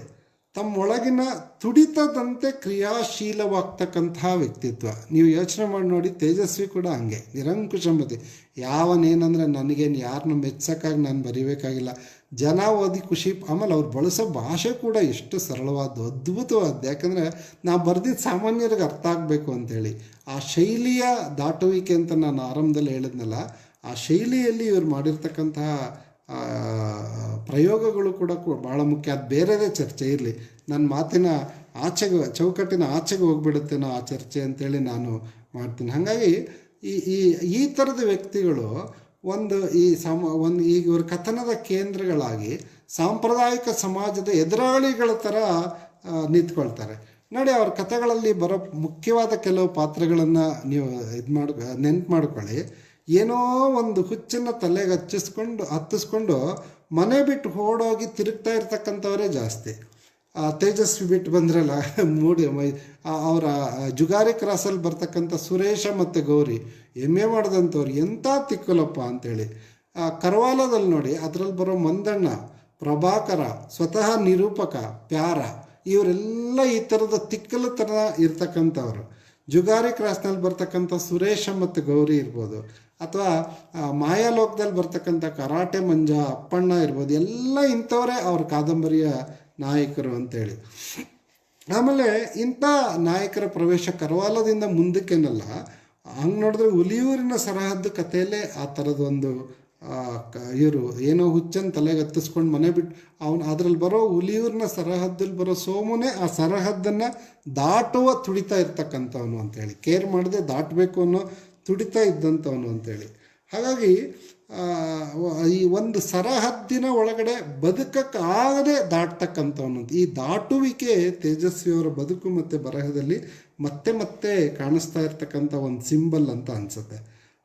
ತಮ್ಮೊಳಗಿನ ತುಡಿತದಂತೆ ಕ್ರಿಯಾಶೀಲವಾಗ್ತಕ್ಕಂತಹ ವ್ಯಕ್ತಿತ್ವ. ನೀವು ಯೋಚನೆ ಮಾಡಿ ನೋಡಿ, ತೇಜಸ್ವಿ ಕೂಡ ಹಂಗೆ ನಿರಂಕುಶಮತಿ. ಯಾವನೇನಂದರೆ ನನಗೇನು ಯಾರನ್ನ ಮೆಚ್ಚಕ್ಕಾಗಿ ನಾನು ಬರೀಬೇಕಾಗಿಲ್ಲ, ಜನ ಓದಿ ಖುಷಿ. ಆಮೇಲೆ ಅವ್ರು ಬಳಸೋ ಭಾಷೆ ಕೂಡ ಎಷ್ಟು ಸರಳವಾದ್ದು, ಅದ್ಭುತವಾದ್ದು. ಯಾಕಂದರೆ ನಾವು ಬರೆದಿದ್ದು ಸಾಮಾನ್ಯರಿಗೆ ಅರ್ಥ ಆಗಬೇಕು ಅಂಥೇಳಿ ಆ ಶೈಲಿಯ ದಾಟುವಿಕೆ ಅಂತ ನಾನು ಆರಂಭದಲ್ಲಿ ಹೇಳಿದ್ನಲ್ಲ, ಆ ಶೈಲಿಯಲ್ಲಿ ಇವ್ರು ಮಾಡಿರ್ತಕ್ಕಂತಹ ಪ್ರಯೋಗಗಳು ಕೂಡ ಭಾಳ ಮುಖ್ಯ. ಅದು ಬೇರೆದೇ ಚರ್ಚೆ ಇರಲಿ, ನನ್ನ ಮಾತಿನ ಚೌಕಟ್ಟಿನ ಆಚೆಗೆ ಹೋಗ್ಬಿಡುತ್ತೇನೋ ಆ ಚರ್ಚೆ ಅಂತೇಳಿ ನಾನು ಮಾಡ್ತೀನಿ. ಹಾಗಾಗಿ ಈ ಥರದ ವ್ಯಕ್ತಿಗಳು ಒಂದು ಈಗ ಇವ್ರ ಕಥನದ ಕೇಂದ್ರಗಳಾಗಿ ಸಾಂಪ್ರದಾಯಿಕ ಸಮಾಜದ ಎದುರಾಳಿಗಳ ಥರ ನಿಂತ್ಕೊಳ್ತಾರೆ ನೋಡಿ. ಅವ್ರ ಕಥೆಗಳಲ್ಲಿ ಬರೋ ಮುಖ್ಯವಾದ ಕೆಲವು ಪಾತ್ರಗಳನ್ನು ನೀವು ನೆನ್ಪು ಮಾಡ್ಕೊಳ್ಳಿ. ಏನೋ ಒಂದು ಹುಚ್ಚನ್ನು ತಲೆಗೆ ಹತ್ತಿಸ್ಕೊಂಡು ಮನೆ ಬಿಟ್ಟು ಓಡೋಗಿ ತಿರುಗ್ತಾ ಇರ್ತಕ್ಕಂಥವರೇ ಜಾಸ್ತಿ. ತೇಜಸ್ವಿ ಬಿಟ್ಟು ಬಂದ್ರಲ್ಲ ಅವರ ಜುಗಾರಿ ಕ್ರಾಸಲ್ಲಿ ಬರ್ತಕ್ಕಂಥ ಸುರೇಶ ಮತ್ತು ಗೌರಿ ಎಮ್ಮೆ ಮಾಡಿದಂಥವ್ರು ಎಂಥ ತಿಕ್ಕಲಪ್ಪ ಅಂಥೇಳಿ. ಕರ್ವಾಲದಲ್ಲಿ ನೋಡಿ, ಅದರಲ್ಲಿ ಬರೋ ಮಂದಣ್ಣ, ಪ್ರಭಾಕರ, ಸ್ವತಃ ನಿರೂಪಕ, ಪ್ಯಾರ, ಇವರೆಲ್ಲ ಈ ಥರದ ತಿಕ್ಕಲು ಥರ ಇರ್ತಕ್ಕಂಥವ್ರು. ಜುಗಾರಿ ಕ್ರಾಸ್ನಲ್ಲಿ ಬರ್ತಕ್ಕಂಥ ಸುರೇಶ ಮತ್ತು ಗೌರಿ ಇರ್ಬೋದು, ಅಥವಾ ಮಾಯಾಲೋಕದಲ್ಲಿ ಬರ್ತಕ್ಕಂಥ ಕರಾಟೆ ಮಂಜ ಅಪ್ಪಣ್ಣ ಇರ್ಬೋದು, ಎಲ್ಲ ಇಂಥವರೇ ಅವ್ರ ಕಾದಂಬರಿಯ ನಾಯಕರು ಅಂತೇಳಿ. ಆಮೇಲೆ ಇಂಥ ನಾಯಕರ ಪ್ರವೇಶ ಕರವಾಲದಿಂದ ಮುಂದಕ್ಕೇನಲ್ಲ, ಹಂಗೆ ನೋಡಿದ್ರೆ ಹುಲಿಯೂರಿನ ಸರಹದ್ದು ಕಥೆಯಲ್ಲೇ ಆ ಥರದೊಂದು ಇವರು ಏನೋ ಹುಚ್ಚನ್ ತಲೆಗೆ ಹತ್ತಿಸ್ಕೊಂಡು ಮನೆ ಬಿಟ್ಟು ಅವನು ಅದ್ರಲ್ಲಿ ಬರೋ ಹುಲಿಯೂರಿನ ಸರಹದ್ದಲ್ಲಿ ಬರೋ ಸೋಮುನೇ ಆ ಸರಹದ್ದನ್ನು ದಾಟುವ ತುಡಿತಾ ಇರ್ತಕ್ಕಂಥವನು ಅಂತೇಳಿ, ಕೇರ್ ಮಾಡದೆ ದಾಟಬೇಕು ಅನ್ನೋ ತುಡಿತಾ ಇದ್ದಂಥವನು ಅಂತೇಳಿ. ಹಾಗಾಗಿ ಈ ಒಂದು ಸರಹದ್ದಿನ ಒಳಗಡೆ ಬದುಕಕ್ಕಾಗದೆ ದಾಟ್ತಕ್ಕಂಥವನು. ಈ ದಾಟುವಿಕೆ ತೇಜಸ್ವಿಯವರ ಬದುಕು ಮತ್ತು ಬರಹದಲ್ಲಿ ಮತ್ತೆ ಮತ್ತೆ ಕಾಣಿಸ್ತಾ ಇರ್ತಕ್ಕಂಥ ಒಂದು ಸಿಂಬಲ್ ಅಂತ ಅನಿಸುತ್ತೆ.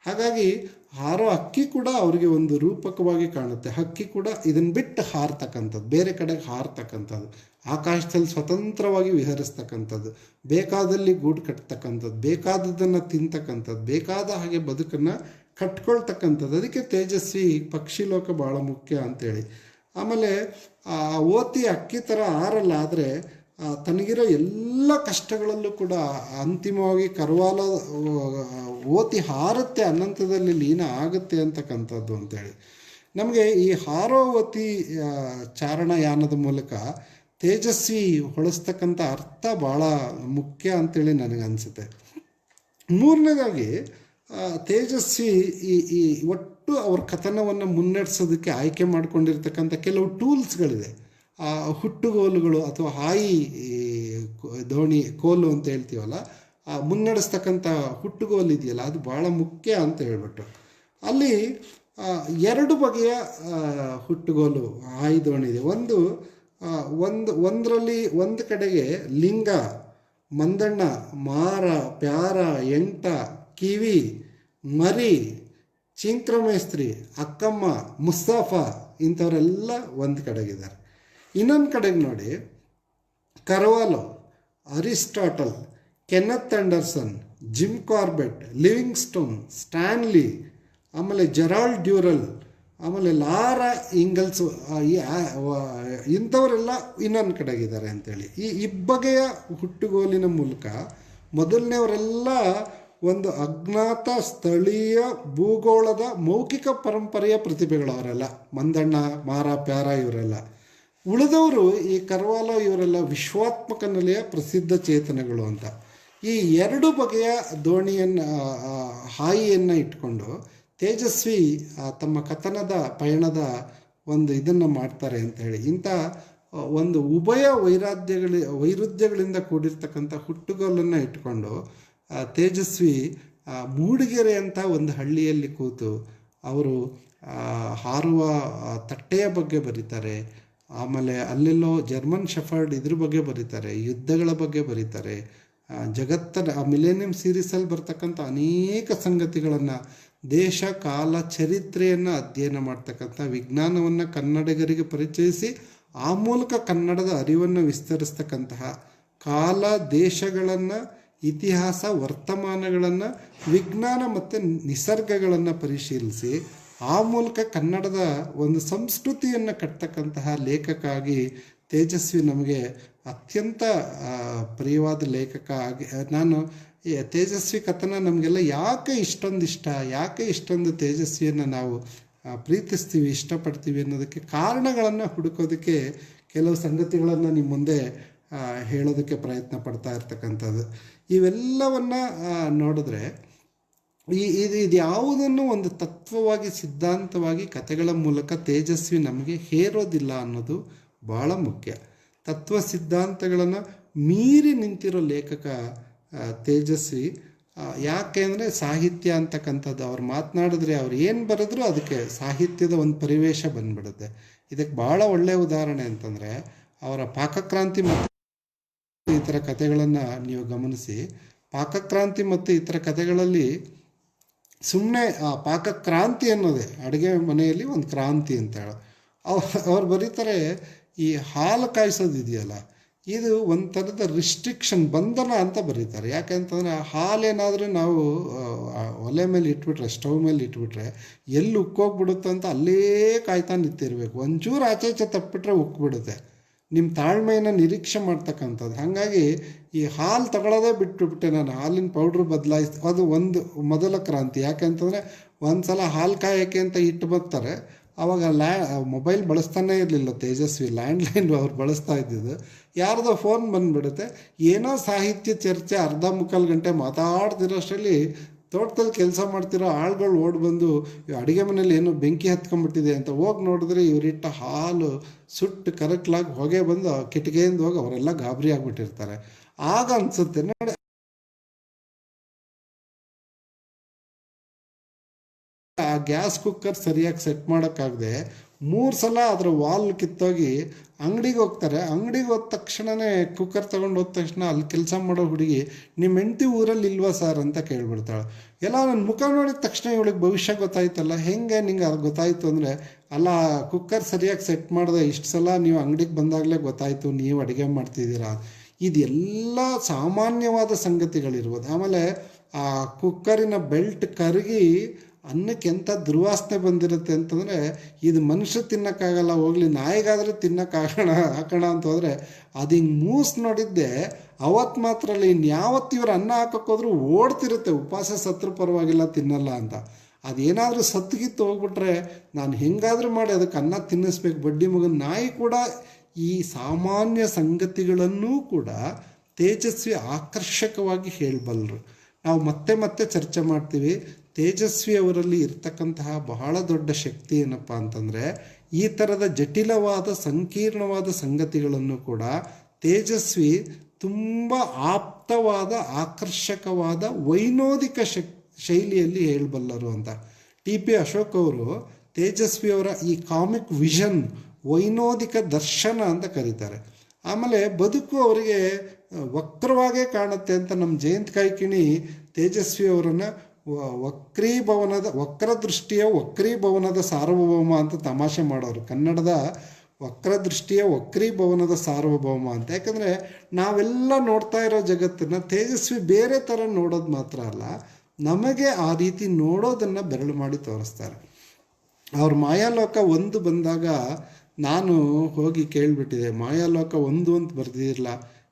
ಹಾಗಾಗಿ ಹಾರೋ ಹಕ್ಕಿ ಕೂಡ ಅವರಿಗೆ ಒಂದು ರೂಪಕವಾಗಿ ಕಾಣುತ್ತೆ. ಹಕ್ಕಿ ಕೂಡ ಇದನ್ನು ಬಿಟ್ಟು ಹಾರ್ತಕ್ಕಂಥದ್ದು, ಬೇರೆ ಕಡೆಗೆ ಹಾರ್ತಕ್ಕಂಥದ್ದು, ಆಕಾಶದಲ್ಲಿ ಸ್ವತಂತ್ರವಾಗಿ ವಿಹರಿಸ್ತಕ್ಕಂಥದ್ದು, ಬೇಕಾದಲ್ಲಿ ಗೂಡು ಕಟ್ತಕ್ಕಂಥದ್ದು, ಬೇಕಾದದ್ದನ್ನು ತಿಂತಕ್ಕಂಥದ್ದು, ಬೇಕಾದ ಹಾಗೆ ಬದುಕನ್ನು ಕಟ್ಕೊಳ್ತಕ್ಕಂಥದ್ದು. ಅದಕ್ಕೆ ತೇಜಸ್ವಿ ಪಕ್ಷಿ ಲೋಕ ಭಾಳ ಮುಖ್ಯ ಅಂತೇಳಿ. ಆಮೇಲೆ ಓತಿ ಅಕ್ಕಿ ಥರ ಹಾರಲ್ಲ, ಆದರೆ ತನಗಿರೋ ಎಲ್ಲ ಕಷ್ಟಗಳಲ್ಲೂ ಕೂಡ ಅಂತಿಮವಾಗಿ ಕರ್ವಾಲ ಓತಿ ಹಾರುತ್ತೆ, ಅನಂತದಲ್ಲಿ ಲೀನ ಆಗುತ್ತೆ ಅಂತಕ್ಕಂಥದ್ದು ಅಂತೇಳಿ. ನಮಗೆ ಈ ಹಾರೋ ಓತಿ ಚಾರಣಯಾನದ ಮೂಲಕ ತೇಜಸ್ವಿ ಹೊಳಿಸ್ತಕ್ಕಂಥ ಅರ್ಥ ಭಾಳ ಮುಖ್ಯ ಅಂತೇಳಿ ನನಗೆ ಅನಿಸುತ್ತೆ. ಮೂರನೇದಾಗಿ ತೇಜಸ್ವಿ ಈ ಒಟ್ಟು ಅವ್ರ ಕಥನವನ್ನು ಮುನ್ನಡೆಸೋದಕ್ಕೆ ಆಯ್ಕೆ ಮಾಡ್ಕೊಂಡಿರ್ತಕ್ಕಂಥ ಕೆಲವು ಟೂಲ್ಸ್ಗಳಿದೆ. ಹುಟ್ಟುಗೋಲುಗಳು ಅಥವಾ ಹಾಯಿ ದೋಣಿ ಕೋಲು ಅಂತ ಹೇಳ್ತೀವಲ್ಲ, ಮುನ್ನಡೆಸ್ತಕ್ಕಂಥ ಹುಟ್ಟುಗೋಲು ಇದೆಯಲ್ಲ, ಅದು ಭಾಳ ಮುಖ್ಯ ಅಂತ ಹೇಳ್ಬಿಟ್ಟು ಅಲ್ಲಿ ಎರಡು ಬಗೆಯ ಹುಟ್ಟುಗೋಲು ಹಾಯಿ ದೋಣಿ ಇದೆ. ಒಂದರಲ್ಲಿ ಒಂದು ಕಡೆಗೆ ಲಿಂಗ, ಮಂದಣ್ಣ, ಮಾರ, ಪ್ಯಾರ, ಎಂಟ, ಕಿವಿ, ಮರಿ, ಚಿಂಕ್ರಮೇಸ್ತ್ರಿ, ಅಕ್ಕಮ್ಮ, ಮುಸ್ತಫಾ ಇಂಥವರೆಲ್ಲ ಒಂದು ಕಡೆಗಿದ್ದಾರೆ. ಇನ್ನೊಂದು ಕಡೆಗೆ ನೋಡಿ, Carvalho, Aristotle, Kenneth Anderson, Jim Corbett, Livingstone, Stanley, ಆಮೇಲೆ ಜೆರಾಲ್ಡ್ ಡ್ಯೂರಲ್, ಆಮೇಲೆ ಲಾರಾ ಇಂಗಲ್ಸ್, ಇಂಥವರೆಲ್ಲ ಇನ್ನೊಂದು ಕಡೆಗಿದ್ದಾರೆ ಅಂತೇಳಿ. ಈ ಇಬ್ಬಗೆಯ ಹುಟ್ಟುಗೋಲಿನ ಮೂಲಕ ಮೊದಲನೇವರೆಲ್ಲ ಒಂದು ಅಜ್ಞಾತ ಸ್ಥಳೀಯ ಭೂಗೋಳದ ಮೌಖಿಕ ಪರಂಪರೆಯ ಪ್ರತಿಭೆಗಳು ಅವರೆಲ್ಲ, ಮಂದಣ್ಣ, ಮಾರ, ಪ್ಯಾರ ಇವರೆಲ್ಲ. ಉಳಿದವರು ಈ ಕರ್ವಾಲೋ ಇವರೆಲ್ಲ ವಿಶ್ವಾತ್ಮಕ ನೆಲೆಯ ಪ್ರಸಿದ್ಧ ಚೇತನಗಳು ಅಂತ. ಈ ಎರಡು ಬಗೆಯ ದೋಣಿಯನ್ನು ಹಾಯಿಯನ್ನು ಇಟ್ಕೊಂಡು ತೇಜಸ್ವಿ ತಮ್ಮ ಕಥನದ ಪಯಣದ ಒಂದು ಇದನ್ನು ಮಾಡ್ತಾರೆ ಅಂತ ಹೇಳಿ. ಇಂಥ ಒಂದು ಉಭಯ ವೈರುಧ್ಯಗಳಿಂದ ಕೂಡಿರ್ತಕ್ಕಂಥ ಹುಟ್ಟುಗೋಲನ್ನು ಇಟ್ಕೊಂಡು ತೇಜಸ್ವಿ ಮೂಡಿಗೆರೆ ಅಂತ ಒಂದು ಹಳ್ಳಿಯಲ್ಲಿ ಕೂತು ಅವರು ಹಾರುವ ತಟ್ಟೆಯ ಬಗ್ಗೆ ಬರೀತಾರೆ. ಆಮೇಲೆ ಅಲ್ಲೆಲ್ಲೋ ಜರ್ಮನ್ ಶೆಫರ್ಡ್ ಇದ್ರ ಬಗ್ಗೆ ಬರೀತಾರೆ, ಯುದ್ಧಗಳ ಬಗ್ಗೆ ಬರೀತಾರೆ. ಜಗತ್ತದ ಮಿಲೇನಿಯಂ ಸೀರೀಸಲ್ಲಿ ಬರ್ತಕ್ಕಂಥ ಅನೇಕ ಸಂಗತಿಗಳನ್ನು, ದೇಶ ಕಾಲ ಚರಿತ್ರೆಯನ್ನು ಅಧ್ಯಯನ ಮಾಡ್ತಕ್ಕಂಥ, ವಿಜ್ಞಾನವನ್ನು ಕನ್ನಡಿಗರಿಗೆ ಪರಿಚಯಿಸಿ ಆ ಮೂಲಕ ಕನ್ನಡದ ಅರಿವನ್ನು ವಿಸ್ತರಿಸ್ತಕ್ಕಂತಹ, ಕಾಲ ದೇಶಗಳನ್ನು, ಇತಿಹಾಸ ವರ್ತಮಾನಗಳನ್ನು, ವಿಜ್ಞಾನ ಮತ್ತು ನಿಸರ್ಗಗಳನ್ನು ಪರಿಶೀಲಿಸಿ ಆ ಮೂಲಕ ಕನ್ನಡದ ಒಂದು ಸಂಸ್ಕೃತಿಯನ್ನು ಕಟ್ತಕ್ಕಂತಹ ಲೇಖಕ ಆಗಿ ತೇಜಸ್ವಿ ನಮಗೆ ಅತ್ಯಂತ ಪ್ರಿಯವಾದ ಲೇಖಕ ಆಗಿ. ನಾನು ತೇಜಸ್ವಿ ಕಥನ ನಮಗೆಲ್ಲ ಯಾಕೆ ಇಷ್ಟೊಂದು ತೇಜಸ್ವಿಯನ್ನು ನಾವು ಪ್ರೀತಿಸ್ತೀವಿ, ಇಷ್ಟಪಡ್ತೀವಿ ಅನ್ನೋದಕ್ಕೆ ಕಾರಣಗಳನ್ನು ಹುಡುಕೋದಕ್ಕೆ ಕೆಲವು ಸಂಗತಿಗಳನ್ನು ನಿಮ್ಮ ಮುಂದೆ ಹೇಳೋದಕ್ಕೆ ಪ್ರಯತ್ನ ಪಡ್ತಾ ಇರ್ತಕ್ಕಂಥದ್ದು. ಇವೆಲ್ಲವನ್ನು ನೋಡಿದ್ರೆ ಇದು ಯಾವುದನ್ನು ಒಂದು ತತ್ವವಾಗಿ, ಸಿದ್ಧಾಂತವಾಗಿ ಕಥೆಗಳ ಮೂಲಕ ತೇಜಸ್ವಿ ನಮಗೆ ಹೇರೋದಿಲ್ಲ ಅನ್ನೋದು ಭಾಳ ಮುಖ್ಯ. ತತ್ವ ಸಿದ್ಧಾಂತಗಳನ್ನು ಮೀರಿ ನಿಂತಿರೋ ಲೇಖಕ ತೇಜಸ್ವಿ. ಯಾಕೆ ಅಂದರೆ ಸಾಹಿತ್ಯ ಅಂತಕ್ಕಂಥದ್ದು ಅವ್ರು ಮಾತನಾಡಿದ್ರೆ, ಅವ್ರು ಏನು ಬರೆದ್ರೂ ಅದಕ್ಕೆ ಸಾಹಿತ್ಯದ ಒಂದು ಪರಿವೇಶ ಬಂದ್ಬಿಡುತ್ತೆ. ಇದಕ್ಕೆ ಭಾಳ ಒಳ್ಳೆಯ ಉದಾಹರಣೆ ಅಂತಂದರೆ ಅವರ ಪಾಕಕ್ರಾಂತಿ ಮತ್ತು ಇತರ ಕಥೆಗಳನ್ನು ನೀವು ಗಮನಿಸಿ. ಪಾಕಕ್ರಾಂತಿ ಮತ್ತು ಇತರ ಕಥೆಗಳಲ್ಲಿ ಸುಮ್ಮನೆ ಪಾಕಕ್ರಾಂತಿ ಅನ್ನೋದೇ ಅಡುಗೆ ಮನೆಯಲ್ಲಿ ಒಂದು ಕ್ರಾಂತಿ ಅಂತ ಹೇಳಿ ಅವ್ರು ಬರೀತಾರೆ. ಈ ಹಾಲು ಕಾಯಿಸೋದು ಇದೆಯಲ್ಲ, ಇದು ಒಂಥರದ ರಿಸ್ಟ್ರಿಕ್ಷನ್, ಬಂಧನ ಅಂತ ಬರೀತಾರೆ. ಯಾಕೆಂತಂದರೆ ಹಾಲೇನಾದರೂ ನಾವು ಒಲೆ ಮೇಲೆ ಇಟ್ಬಿಟ್ರೆ, ಸ್ಟವ್ ಮೇಲೆ ಇಟ್ಬಿಟ್ರೆ ಎಲ್ಲಿ ಉಕ್ಕೋಗ್ಬಿಡುತ್ತೆ ಅಂತ ಅಲ್ಲೇ ಕಾಯ್ತಾ ನಿಂತಿರ್ಬೇಕು. ಒಂಚೂರು ಆಚೆ ತಪ್ಪಿಟ್ರೆ ಉಕ್ಬಿಡುತ್ತೆ. ನಿಮ್ಮ ತಾಳ್ಮೆಯನ್ನು ನಿರೀಕ್ಷೆ ಮಾಡ್ತಕ್ಕಂಥದ್ದು. ಹಾಗಾಗಿ ಈ ಹಾಲು ತಗೊಳ್ಳೋದೇ ಬಿಟ್ಟುಬಿಟ್ಟೆ ನಾನು. ಹಾಲಿನ ಪೌಡ್ರ್ ಅದು ಒಂದು ಮೊದಲ ಕ್ರಾಂತಿ. ಯಾಕೆ ಅಂತಂದರೆ ಒಂದು ಸಲ ಹಾಲು ಕಾಯೋಕ್ಕೆ ಅಂತ ಇಟ್ಟು ಬರ್ತಾರೆ. ಆವಾಗ ಮೊಬೈಲ್ ಬಳಸ್ತಾನೇ ಇರಲಿಲ್ಲ ತೇಜಸ್ವಿ, ಲ್ಯಾಂಡ್ಲೈನ್ ಅವ್ರು ಬಳಸ್ತಾ ಇದ್ದಿದ್ದು. ಯಾರ್ದೋ ಫೋನ್ ಬಂದುಬಿಡುತ್ತೆ, ಏನೋ ಸಾಹಿತ್ಯ ಚರ್ಚೆ ಅರ್ಧ ಮುಕ್ಕಾಲು ಗಂಟೆ ಮಾತಾಡ್ತಿರೋಷ್ಟರಲ್ಲಿ ತೋಟದಲ್ಲಿ ಕೆಲಸ ಮಾಡ್ತಿರೋ ಆಳುಗಳು ಓಡಿ ಬಂದು ಅಡುಗೆ ಮನೇಲಿ ಏನೋ ಬೆಂಕಿ ಹತ್ಕೊಂಡ್ಬಿಟ್ಟಿದೆ ಅಂತ ಹೋಗಿ ನೋಡಿದ್ರೆ ಇವರಿಟ್ಟ ಹಾಲು ಸುಟ್ಟು ಕರಕಲಾಗಿ ಹೊಗೆ ಬಂದು ಕಿಟಕಿಯಿಂದ ಹೋಗಿ ಅವರೆಲ್ಲ ಗಾಬರಿ ಆಗಿಬಿಟ್ಟಿರ್ತಾರೆ. ಆಗ ಅನಿಸುತ್ತೆ ನೋಡಿ, ಆ ಗ್ಯಾಸ್ ಕುಕ್ಕರ್ ಸರಿಯಾಗಿ ಸೆಟ್ ಮಾಡೋಕ್ಕಾಗದೆ 3 ಸಲ ಅದರ ವಾಲ್ ಕಿತ್ತೋಗಿ ಅಂಗಡಿಗೆ ಹೋಗ್ತಾರೆ. ಅಂಗಡಿಗೆ ಹೋದ ತಕ್ಷಣವೇ ಕುಕ್ಕರ್ ತೊಗೊಂಡು ಹೋದ ತಕ್ಷಣ ಅಲ್ಲಿ ಕೆಲಸ ಮಾಡೋ ಹುಡುಗಿ, ನಿಮ್ಮ ಹೆಂಡತಿ ಊರಲ್ಲಿ ಇಲ್ವಾ ಸರ್ ಅಂತ ಕೇಳ್ಬಿಡ್ತಾಳೆ. ಎಲ್ಲ ನನ್ನ ಮುಖ ನೋಡಿದ ತಕ್ಷಣ ಇವಳಿಗೆ ಭವಿಷ್ಯ ಗೊತ್ತಾಯ್ತಲ್ಲ. ಹೆಂಗೆ ನಿಂಗೆ ಅದು ಗೊತ್ತಾಯಿತು ಅಂದರೆ, ಅಲ್ಲ ಕುಕ್ಕರ್ ಸರಿಯಾಗಿ ಸೆಟ್ ಮಾಡಿದೆ, ಇಷ್ಟು ಸಲ ನೀವು ಅಂಗಡಿಗೆ ಬಂದಾಗಲೇ ಗೊತ್ತಾಯಿತು ನೀವು ಅಡುಗೆ ಮಾಡ್ತಿದ್ದೀರಾ. ಇದೆಲ್ಲ ಸಾಮಾನ್ಯವಾದ ಸಂಗತಿಗಳಿರ್ಬೋದು. ಆಮೇಲೆ ಆ ಕುಕ್ಕರಿನ ಬೆಲ್ಟ್ ಕರಗಿ ಅನ್ನಕ್ಕೆ ಎಂಥ ದುರ್ವಾಸನೆ ಬಂದಿರುತ್ತೆ ಅಂತಂದರೆ, ಇದು ಮನುಷ್ಯ ತಿನ್ನೋಕ್ಕಾಗಲ್ಲ, ಹೋಗ್ಲಿ ನಾಯಿಗಾದರೂ ತಿನ್ನೋಕ್ಕಾಗೋಣ ಹಾಕೋಣ ಅಂತ ಹೋದರೆ ಅದು ಹಿಂಗೆ ಮೂಸ್ ನೋಡಿದ್ದೆ ಅವತ್ತು ಮಾತ್ರ ಅಲ್ಲ, ಇನ್ಯಾವತ್ತು ಇವ್ರು ಅನ್ನ ಹಾಕೋಕ್ಕೋದ್ರೂ ಓಡ್ತಿರುತ್ತೆ. ಉಪವಾಸ ಸತ್ರು ಪರವಾಗಿಲ್ಲ ತಿನ್ನಲ್ಲ ಅಂತ. ಅದೇನಾದರೂ ಸತ್ತುಗಿತ್ತು ಹೋಗ್ಬಿಟ್ರೆ ನಾನು ಹೆಂಗಾದರೂ ಮಾಡಿ ಅದಕ್ಕೆ ಅನ್ನ ತಿನ್ನಿಸ್ಬೇಕು. ಬಡ್ಡಿ ಮಗನ ನಾಯಿ ಕೂಡ ಈ ಸಾಮಾನ್ಯ ಸಂಗತಿಗಳನ್ನೂ ಕೂಡ ತೇಜಸ್ವಿ ಆಕರ್ಷಕವಾಗಿ ಹೇಳಬಲ್ಲರು. ನಾವು ಮತ್ತೆ ಮತ್ತೆ ಚರ್ಚೆ ಮಾಡ್ತೀವಿ. ತೇಜಸ್ವಿ ಅವರಲ್ಲಿ ಇರ್ತಕ್ಕಂತಹ ಬಹಳ ದೊಡ್ಡ ಶಕ್ತಿ ಏನಪ್ಪ ಅಂತಂದರೆ, ಈ ಥರದ ಜಟಿಲವಾದ ಸಂಕೀರ್ಣವಾದ ಸಂಗತಿಗಳನ್ನು ಕೂಡ ತೇಜಸ್ವಿ ತುಂಬ ಆಪ್ತವಾದ ಆಕರ್ಷಕವಾದ ವೈನೋದಿಕ ಶೈಲಿಯಲ್ಲಿ ಹೇಳಬಲ್ಲರು ಅಂತ. ಟಿ ಪಿ ಅಶೋಕ್ ಅವರು ತೇಜಸ್ವಿಯವರ ಈ ಕಾಮಿಕ್ ವಿಷನ್ ವೈನೋದಿಕ ದರ್ಶನ ಅಂತ ಕರೀತಾರೆ. ಆಮೇಲೆ ಬದುಕು ಅವರಿಗೆ ವಕ್ರವಾಗೇ ಕಾಣುತ್ತೆ ಅಂತ ನಮ್ಮ ಜಯಂತ್ ಕಾಯ್ಕಿಣಿ ತೇಜಸ್ವಿಯವರನ್ನು ವಕ್ರದೃಷ್ಟಿಯ ವಕ್ರೀಭವನದ ಸಾರ್ವಭೌಮ ಅಂತ ತಮಾಷೆ ಮಾಡೋರು. ಕನ್ನಡದ ವಕ್ರದೃಷ್ಟಿಯ ವಕ್ರೀಭವನದ ಸಾರ್ವಭೌಮ ಅಂತ. ಯಾಕಂದರೆ ನಾವೆಲ್ಲ ನೋಡ್ತಾ ಇರೋ ಜಗತ್ತನ್ನು ತೇಜಸ್ವಿ ಬೇರೆ ಥರ ನೋಡೋದು ಮಾತ್ರ ಅಲ್ಲ, ನಮಗೆ ಆ ರೀತಿ ನೋಡೋದನ್ನು ಬೆರಳು ಮಾಡಿ ತೋರಿಸ್ತಾರೆ. ಅವ್ರ ಮಾಯಾಲೋಕ 1 ಬಂದಾಗ ನಾನು ಹೋಗಿ ಕೇಳಿಬಿಟ್ಟಿದೆ, ಮಾಯಾಲೋಕ 1 ಅಂತ ಬರೆದಿರಲ್ಲ,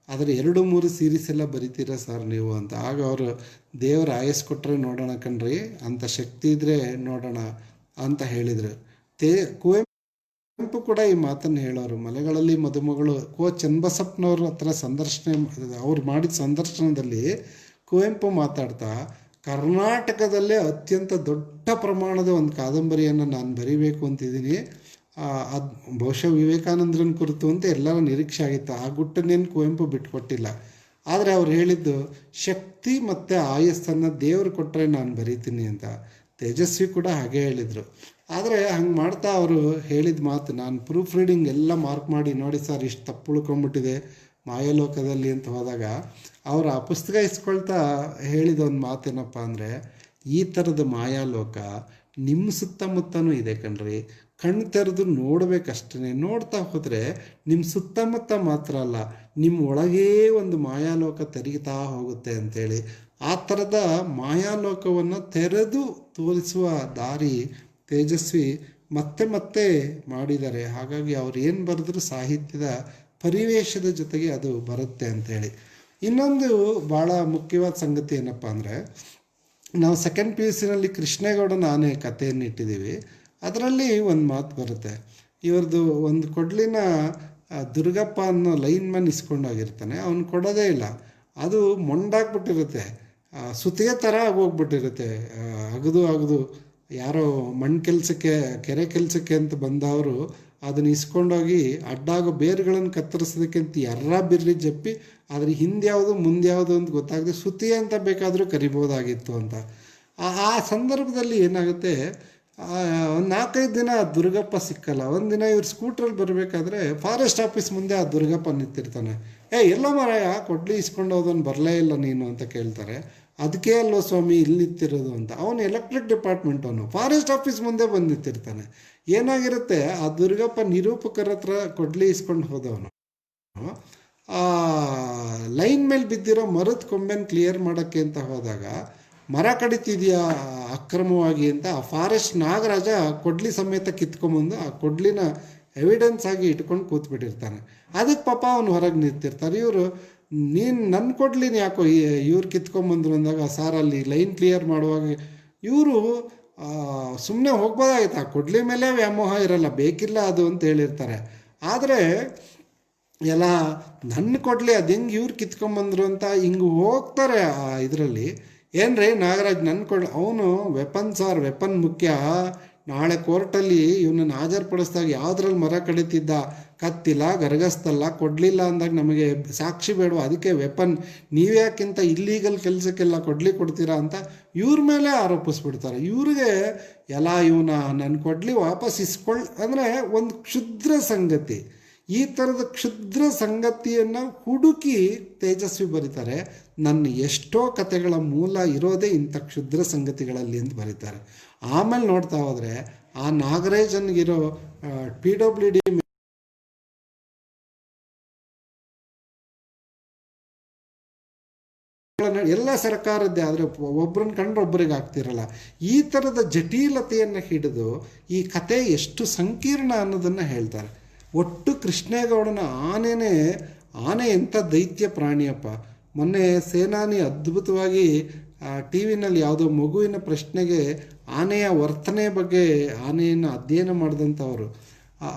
ಆದರೆ 2-3 ಸೀರೀಸ್ ಎಲ್ಲ ಬರಿತೀರಾ ಸರ್ ನೀವು ಅಂತ. ಆಗ ಅವರು, ದೇವರ ಆಯಸ್ ಕೊಟ್ಟರೆ ನೋಡೋಣ ಕಣ್ರಿ, ಅಂಥ ಶಕ್ತಿ ಇದ್ದರೆ ನೋಡೋಣ ಅಂತ ಹೇಳಿದರು. ಕುವೆಂಪು ಕೂಡ ಈ ಮಾತನ್ನು ಹೇಳೋರು. ಮಲೆಗಳಲ್ಲಿ ಮದುಮಗಳು ಚನ್ನಬಸಪ್ಪನವ್ರ ಹತ್ರ ಅವ್ರು ಮಾಡಿದ ಸಂದರ್ಶನದಲ್ಲಿ ಕುವೆಂಪು ಮಾತಾಡ್ತಾ, ಕರ್ನಾಟಕದಲ್ಲೇ ಅತ್ಯಂತ ದೊಡ್ಡ ಪ್ರಮಾಣದ ಒಂದು ಕಾದಂಬರಿಯನ್ನು ನಾನು ಬರಿಬೇಕು ಅಂತಿದ್ದೀನಿ, ಅದು ಬಹುಶಃ ವಿವೇಕಾನಂದರನ್ನ ಕುರಿತು ಅಂತ ಎಲ್ಲರ ನಿರೀಕ್ಷೆ ಆಗಿತ್ತು. ಆ ಗುಟ್ಟನ್ನೇನು ಕುವೆಂಪು ಬಿಟ್ಕೊಟ್ಟಿಲ್ಲ. ಆದರೆ ಅವ್ರು ಹೇಳಿದ್ದು, ಶಕ್ತಿ ಮತ್ತು ಆಯಸ್ಸನ್ನು ದೇವರು ಕೊಟ್ಟರೆ ನಾನು ಬರೀತೀನಿ ಅಂತ. ತೇಜಸ್ವಿ ಕೂಡ ಹಾಗೆ ಹೇಳಿದರು. ಆದರೆ ಹಂಗೆ ಮಾಡ್ತಾ ಅವರು ಹೇಳಿದ ಮಾತು ನಾನು ಪ್ರೂಫ್ ರೀಡಿಂಗ್ ಎಲ್ಲ ಮಾರ್ಕ್ ಮಾಡಿ, ನೋಡಿ ಸರ್ ಇಷ್ಟು ತಪ್ಪು ಉಳ್ಕೊಂಬಿಟ್ಟಿದೆ ಮಾಯಾಲೋಕದಲ್ಲಿ ಅಂತ ಹೋದಾಗ, ಅವರು ಆ ಪುಸ್ತಕ ಇಸ್ಕೊಳ್ತಾ ಹೇಳಿದ ಒಂದು ಮಾತೇನಪ್ಪ ಅಂದರೆ, ಈ ಥರದ ಮಾಯಾಲೋಕ ನಿಮ್ಮ ಸುತ್ತಮುತ್ತನೂ ಇದೆ ಕಣ್ರಿ, ಕಣ್ಣು ತೆರೆದು ನೋಡಬೇಕಷ್ಟೇ. ನೋಡ್ತಾ ಹೋದರೆ ನಿಮ್ಮ ಸುತ್ತಮುತ್ತ ಮಾತ್ರ ಅಲ್ಲ, ನಿಮ್ಮ ಒಳಗೇ ಒಂದು ಮಾಯಾಲೋಕ ತೆರೀತಾ ಹೋಗುತ್ತೆ ಅಂಥೇಳಿ ಆ ಥರದ ಮಾಯಾಲೋಕವನ್ನು ತೆರೆದು ತೋರಿಸುವ ದಾರಿ ತೇಜಸ್ವಿ ಮತ್ತೆ ಮತ್ತೆ ಮಾಡಿದ್ದಾರೆ. ಹಾಗಾಗಿ ಅವ್ರು ಏನು ಬರೆದ್ರು ಸಾಹಿತ್ಯದ ಪರಿವೇಶದ ಜೊತೆಗೆ ಅದು ಬರುತ್ತೆ ಅಂಥೇಳಿ. ಇನ್ನೊಂದು ಭಾಳ ಮುಖ್ಯವಾದ ಸಂಗತಿ ಏನಪ್ಪ ಅಂದರೆ, ನಾವು ಸೆಕೆಂಡ್ PUCನಲ್ಲಿ ಕೃಷ್ಣೇಗೌಡನ ಆನೆ ಕಥೆಯನ್ನು ಇಟ್ಟಿದ್ದೀವಿ. ಅದರಲ್ಲಿ ಒಂದು ಮಾತು ಬರುತ್ತೆ, ಇವ್ರದ್ದು ಒಂದು ಕೊಡ್ಲಿನ ದುರ್ಗಪ್ಪ ಅನ್ನೋ ಲೈನ್ಮನ್ ಇಸ್ಕೊಂಡೋಗಿರ್ತಾನೆ, ಅವನು ಕೊಡೋದೇ ಇಲ್ಲ, ಅದು ಮೊಂಡಾಗ್ಬಿಟ್ಟಿರುತ್ತೆ, ಸುತ್ತಿಗೆ ಥರ ಹೋಗ್ಬಿಟ್ಟಿರುತ್ತೆ, ಅಗದು ಯಾರೋ ಮಣ್ಣು ಕೆಲಸಕ್ಕೆ ಕೆರೆ ಕೆಲಸಕ್ಕೆ ಅಂತ ಬಂದವರು ಅದನ್ನು ಇಸ್ಕೊಂಡೋಗಿ ಅಡ್ಡಾಗೋ ಬೇರುಗಳನ್ನು ಕತ್ತರಿಸೋದಕ್ಕೆ ಅಂತ ಬಿರ್ರಿ ಜಪ್ಪಿ ಆದರೆ ಹಿಂದೆ ಯಾವುದು ಮುಂದೆ ಯಾವುದು ಅಂತ ಗೊತ್ತಾಗದೆ ಸುತ್ತಿಗೆ ಅಂತ ಬೇಕಾದರೂ ಕರಿಬೋದಾಗಿತ್ತು ಅಂತ. ಆ ಸಂದರ್ಭದಲ್ಲಿ ಏನಾಗುತ್ತೆ, ಒಂದು 4-5 ದಿನ ದುರ್ಗಪ್ಪ ಸಿಕ್ಕಲ್ಲ. ಒಂದಿನ ಇವ್ರು ಸ್ಕೂಟ್ರಲ್ಲಿ ಬರಬೇಕಾದ್ರೆ ಫಾರೆಸ್ಟ್ ಆಫೀಸ್ ಮುಂದೆ ಆ ದುರ್ಗಪ್ಪ ನಿಂತಿರ್ತಾನೆ. ಎಲ್ಲ ಮಾರಾಯ ಕೊಡ್ಲಿ ಇಸ್ಕೊಂಡು ಹೋದವನು ಬರಲೇ ಇಲ್ಲ ನೀನು ಅಂತ ಕೇಳ್ತಾರೆ. ಅದಕ್ಕೆ ಅಲ್ವ ಸ್ವಾಮಿ ಇಲ್ಲಿ ನಿಂತಿರೋದು ಅಂತ. ಅವನು ಎಲೆಕ್ಟ್ರಿಕ್ ಡಿಪಾರ್ಟ್ಮೆಂಟ್, ಅವನು ಫಾರೆಸ್ಟ್ ಆಫೀಸ್ ಮುಂದೆ ಬಂದು ನಿಂತಿರ್ತಾನೆ. ಏನಾಗಿರುತ್ತೆ, ಆ ದುರ್ಗಪ್ಪ ನಿರೂಪಕರ ಹತ್ರ ಕೊಡ್ಲಿ ಇಸ್ಕೊಂಡು ಹೋದವನು ಲೈನ್ ಮೇಲೆ ಬಿದ್ದಿರೋ ಮರದ ಕೊಂಬೆನ ಕ್ಲಿಯರ್ ಮಾಡೋಕ್ಕೆ ಅಂತ ಹೋದಾಗ, ಮರ ಕಡಿತಿದೆಯಾ ಅಕ್ರಮವಾಗಿ ಅಂತ ಆ ಫಾರೆಸ್ಟ್ ನಾಗರಾಜ ಕೊಡ್ಲಿ ಸಮೇತ ಕಿತ್ಕೊಂಬಂದು ಆ ಕೊಡ್ಲಿನ ಎವಿಡೆನ್ಸ್ ಆಗಿ ಇಟ್ಕೊಂಡು ಕೂತ್ಬಿಟ್ಟಿರ್ತಾನೆ. ಅದಕ್ಕೆ ಪಾಪ ಅವನು ಹೊರಗೆ ನಿಂತಿರ್ತಾರೆ. ಇವರು ನೀನು ನನ್ನ ಕೊಡ್ಲಿನ ಯಾಕೋ ಇವ್ರು ಕಿತ್ಕೊಂಬಂದ್ರು ಅಂದಾಗ, ಸಾರ್ ಅಲ್ಲಿ ಲೈನ್ ಕ್ಲಿಯರ್ ಮಾಡುವಾಗ ಇವರು ಸುಮ್ಮನೆ ಹೋಗ್ಬೋದಾಗಿತ್ತು, ಆ ಕೊಡ್ಲಿ ಮೇಲೆ ವ್ಯಾಮೋಹ ಇರಲ್ಲ, ಬೇಕಿಲ್ಲ ಅದು ಅಂತ ಹೇಳಿರ್ತಾರೆ. ಆದರೆ ಎಲ್ಲ ನನ್ನ ಕೊಡ್ಲಿ ಅದು ಹೆಂಗೆ ಇವ್ರು ಕಿತ್ಕೊಂಬಂದ್ರು ಅಂತ ಹಿಂಗೆ ಹೋಗ್ತಾರೆ. ಇದರಲ್ಲಿ ಏನ್ರಿ ನಾಗರಾಜ್ ನನ್ನ ಕೊಡ್ಲಿ, ಅವನು ವೆಪನ್ ಮುಖ್ಯ. ನಾಳೆ ಕೋರ್ಟಲ್ಲಿ ಇವನನ್ನು ಹಾಜರುಪಡಿಸಿದಾಗ ಯಾವುದ್ರಲ್ಲಿ ಮರ ಕಡಿತಿದ್ದ, ಕತ್ತಿಲ್ಲ, ಗರಗಸ್ತಲ್ಲ, ಕೊಡಲಿಲ್ಲ ಅಂದಾಗ ನಮಗೆ ಸಾಕ್ಷಿ ಬೇಡವಾ, ಅದಕ್ಕೆ ವೆಪನ್ ನೀವ್ಯಾಕಿಂತ ಇಲ್ಲೀಗಲ್ ಕೆಲಸಕ್ಕೆಲ್ಲ ಕೊಡ್ತೀರಾ ಅಂತ ಇವ್ರ ಮೇಲೆ ಆರೋಪಿಸ್ಬಿಡ್ತಾರೆ. ಇವ್ರಿಗೆ ಎಲ್ಲ ಇವನ ನನ್ನ ಕೊಡ್ಲಿ ವಾಪಸ್ ಅಂದರೆ ಒಂದು ಕ್ಷುದ್ರ ಸಂಗತಿ. ಈ ಥರದ ಕ್ಷುದ್ರ ಸಂಗತಿಯನ್ನು ಹುಡುಕಿ ತೇಜಸ್ವಿ ಬರೀತಾರೆ. ನನ್ನ ಎಷ್ಟೋ ಕಥೆಗಳ ಮೂಲ ಇರೋದೇ ಇಂಥ ಕ್ಷುದ್ರ ಸಂಗತಿಗಳಲ್ಲಿ ಅಂತ ಬರೀತಾರೆ. ಆಮೇಲೆ ನೋಡ್ತಾ ಹೋದರೆ ಆ ನಾಗರಾಜನ್ಗಿರೋ PWD ಎಲ್ಲ ಸರ್ಕಾರದ್ದೇ, ಆದರೆ ಒಬ್ಬರನ್ನ ಕಂಡ್ರೆ ಒಬ್ಬರಿಗೆ ಆಗ್ತಿರಲ್ಲ. ಈ ಥರದ ಜಟಿಲತೆಯನ್ನು ಹಿಡಿದು ಈ ಕತೆ ಎಷ್ಟು ಸಂಕೀರ್ಣ ಅನ್ನೋದನ್ನು ಹೇಳ್ತಾರೆ. ಒಟ್ಟು ಕೃಷ್ಣೇಗೌಡನ ಆನೆ ಎಂಥ ದೈತ್ಯ ಪ್ರಾಣಿಯಪ್ಪ. ಮೊನ್ನೆ ಸೇನಾನಿ ಅದ್ಭುತವಾಗಿ ಟಿ ವಿನಲ್ಲಿ ಯಾವುದೋ ಮಗುವಿನ ಪ್ರಶ್ನೆಗೆ ಆನೆಯ ವರ್ತನೆ ಬಗ್ಗೆ ಆನೆಯನ್ನು ಅಧ್ಯಯನ ಮಾಡಿದಂಥವರು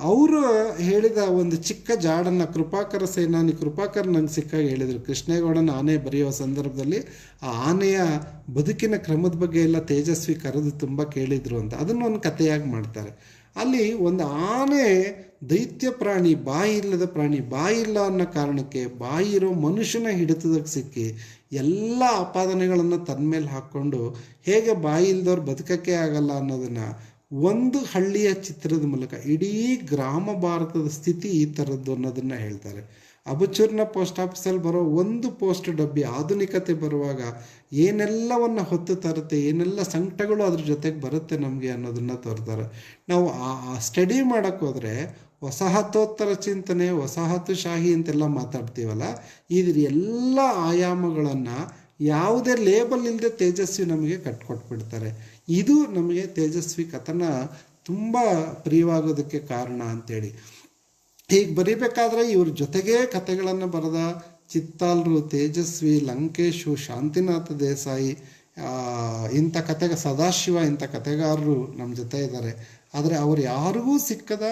ಅವರು ಹೇಳಿದ ಒಂದು ಚಿಕ್ಕ ಜಾಡನ್ನು ಕೃಪಾಕರ್ ನಂಗೆ ಸಿಕ್ಕಾಗಿ ಹೇಳಿದರು. ಕೃಷ್ಣೇಗೌಡನ ಆನೆ ಬರೆಯುವ ಸಂದರ್ಭದಲ್ಲಿ ಆ ಆನೆಯ ಬದುಕಿನ ಕ್ರಮದ ಬಗ್ಗೆ ಎಲ್ಲ ತೇಜಸ್ವಿ ಕರೆದು ತುಂಬ ಕೇಳಿದರು ಅಂತ. ಅದನ್ನು ಒಂದು ಕಥೆಯಾಗಿ ಮಾಡ್ತಾರೆ. ಅಲ್ಲಿ ಒಂದು ಆನೆ ದೈತ್ಯ ಪ್ರಾಣಿ, ಬಾಯಿ ಇಲ್ಲದ ಪ್ರಾಣಿ, ಬಾಯಿ ಇಲ್ಲ ಅನ್ನೋ ಕಾರಣಕ್ಕೆ ಬಾಯಿ ಇರೋ ಮನುಷ್ಯನ ಹಿಡಿತದಕ್ಕೆ ಸಿಕ್ಕಿ ಎಲ್ಲ ಆಪಾದನೆಗಳನ್ನು ತನ್ನ ಮೇಲೆ ಹಾಕ್ಕೊಂಡು ಹೇಗೆ ಬಾಯಿ ಇಲ್ದವ್ರು ಬದುಕಕ್ಕೆ ಆಗಲ್ಲ ಅನ್ನೋದನ್ನು ಒಂದು ಹಳ್ಳಿಯ ಚಿತ್ರದ ಮೂಲಕ ಇಡೀ ಗ್ರಾಮ ಭಾರತದ ಸ್ಥಿತಿ ಈ ಥರದ್ದು ಅನ್ನೋದನ್ನು ಹೇಳ್ತಾರೆ. ಅಬಚೂರಿನ ಪೋಸ್ಟ್ ಆಫೀಸಲ್ಲಿ ಬರೋ ಒಂದು ಪೋಸ್ಟ್ ಡಬ್ಬಿ ಆಧುನಿಕತೆ ಬರುವಾಗ ಏನೆಲ್ಲವನ್ನು ಹೊತ್ತು ತರುತ್ತೆ, ಏನೆಲ್ಲ ಸಂಕಟಗಳು ಅದ್ರ ಜೊತೆಗೆ ಬರುತ್ತೆ ನಮಗೆ ಅನ್ನೋದನ್ನು ತೋರ್ತಾರೆ. ನಾವು ಆ ಸ್ಟಡಿ ಮಾಡೋಕ್ಕೆ ಹೋದರೆ ವಸಾಹತೋತ್ತರ ಚಿಂತನೆ, ವಸಾಹತುಶಾಹಿ ಅಂತೆಲ್ಲ ಮಾತಾಡ್ತೀವಲ್ಲ, ಇದ್ರ ಎಲ್ಲ ಆಯಾಮಗಳನ್ನು ಯಾವುದೇ ಲೇಬಲ್ ಇಲ್ಲದೆ ತೇಜಸ್ವಿ ನಮಗೆ ಕಟ್ಕೊಟ್ಬಿಡ್ತಾರೆ. ಇದು ನಮಗೆ ತೇಜಸ್ವಿ ಕಥನ ತುಂಬ ಪ್ರಿಯವಾಗೋದಕ್ಕೆ ಕಾರಣ ಅಂಥೇಳಿ. ಹೀಗೆ ಬರೀಬೇಕಾದ್ರೆ ಇವ್ರ ಜೊತೆಗೇ ಕಥೆಗಳನ್ನು ಬರೆದ ಚಿತ್ತಾಲ್ರು, ತೇಜಸ್ವಿ, ಲಂಕೇಶು, ಶಾಂತಿನಾಥ ದೇಸಾಯಿ, ಇಂಥ ಸದಾಶಿವ ಇಂಥ ಕಥೆಗಾರರು ನಮ್ಮ ಜೊತೆ ಇದ್ದಾರೆ. ಆದರೆ ಅವರು ಯಾರಿಗೂ ಸಿಕ್ಕದ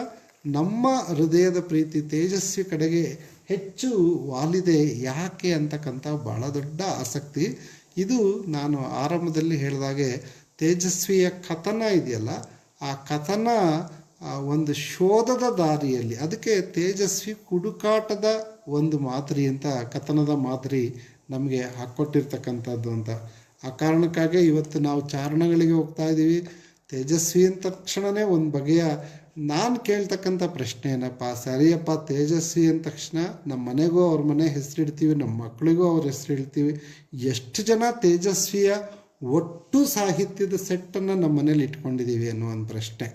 ನಮ್ಮ ಹೃದಯದ ಪ್ರೀತಿ ತೇಜಸ್ವಿ ಕಡೆಗೆ ಹೆಚ್ಚು ವಾಲಿದೆ. ಯಾಕೆ ಅಂತಕ್ಕಂಥ ಭಾಳ ದೊಡ್ಡ ಆಸಕ್ತಿ. ಇದು ನಾನು ಆರಂಭದಲ್ಲಿ ಹೇಳಿದಾಗೆ ತೇಜಸ್ವಿಯ ಕಥನ ಇದೆಯಲ್ಲ, ಆ ಕಥನ ಒಂದು ಶೋಧದ ದಾರಿಯಲ್ಲಿ, ಅದಕ್ಕೆ ತೇಜಸ್ವಿ ಹುಡುಕಾಟದ ಒಂದು ಮಾದರಿ ಅಂತ, ಕಥನದ ಮಾದರಿ ನಮಗೆ ಹಾಕ್ಕೊಟ್ಟಿರ್ತಕ್ಕಂಥದ್ದು ಅಂತ. ಆ ಕಾರಣಕ್ಕಾಗಿ ಇವತ್ತು ನಾವು ಚಾರಣಗಳಿಗೆ ಹೋಗ್ತಾ ಇದ್ದೀವಿ. ತೇಜಸ್ವಿ ಅಂದ ತಕ್ಷಣವೇ ಒಂದು ಬಗೆಯ ನಾನು ಕೇಳ್ತಕ್ಕಂಥ ಪ್ರಶ್ನೆ ಏನಪ್ಪ, ಸರಿಯಪ್ಪ ತೇಜಸ್ವಿ ಅಂದ ತಕ್ಷಣ ನಮ್ಮ ಮನೆಗೂ ಅವ್ರ ಮನೆ ಹೆಸರಿಡ್ತೀವಿ, ನಮ್ಮ ಮಕ್ಕಳಿಗೂ ಅವ್ರ ಹೆಸರಿಡ್ತೀವಿ. ಎಷ್ಟು ಜನ ತೇಜಸ್ವಿಯ ಒಟ್ಟು ಸಾಹಿತ್ಯದ ಸೆಟ್ಟನ್ನು ನಮ್ಮ ಮನೇಲಿ ಇಟ್ಕೊಂಡಿದ್ದೀವಿ ಅನ್ನೋ ಒಂದು ಪ್ರಶ್ನೆ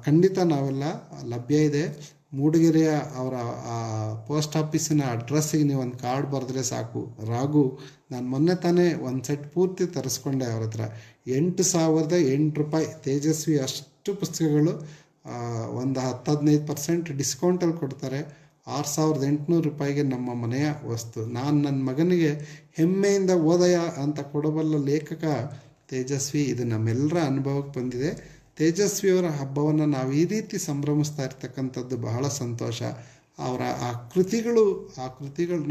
ಖಂಡಿತ ನಾವೆಲ್ಲ ಲಭ್ಯ ಇದೆ. ಮೂಡಿಗೆರೆಯ ಅವರ ಪೋಸ್ಟ್ ಆಫೀಸಿನ ಅಡ್ರೆಸ್ಸಿಗೆ ನೀವು ಒಂದು ಕಾರ್ಡ್ ಬರೆದ್ರೆ ಸಾಕು. ರಾಘು, ನಾನು ಮೊನ್ನೆ ತಾನೇ ಒಂದು ಸೆಟ್ ಪೂರ್ತಿ ತರಿಸ್ಕೊಂಡೆ ಅವ್ರ ಹತ್ರ. 8,008 ರೂಪಾಯಿ ತೇಜಸ್ವಿ ಅಷ್ಟು ಪುಸ್ತಕಗಳು. ಒಂದು 10-15% ಡಿಸ್ಕೌಂಟಲ್ಲಿ ಕೊಡ್ತಾರೆ. 6,800 ರೂಪಾಯಿಗೆ ನಮ್ಮ ಮನೆಯ ವಸ್ತು. ನಾನು ನನ್ನ ಮಗನಿಗೆ ಹೆಮ್ಮೆಯಿಂದ ಓದಯ ಅಂತ ಕೊಡಬಲ್ಲ ಲೇಖಕ ತೇಜಸ್ವಿ. ಇದು ನಮ್ಮೆಲ್ಲರ ಅನುಭವಕ್ಕೆ ಬಂದಿದೆ. ತೇಜಸ್ವಿಯವರ ಹಬ್ಬವನ್ನು ನಾವು ಈ ರೀತಿ ಸಂಭ್ರಮಿಸ್ತಾ ಇರ್ತಕ್ಕಂಥದ್ದು ಬಹಳ ಸಂತೋಷ. ಅವರ ಆ ಕೃತಿಗಳು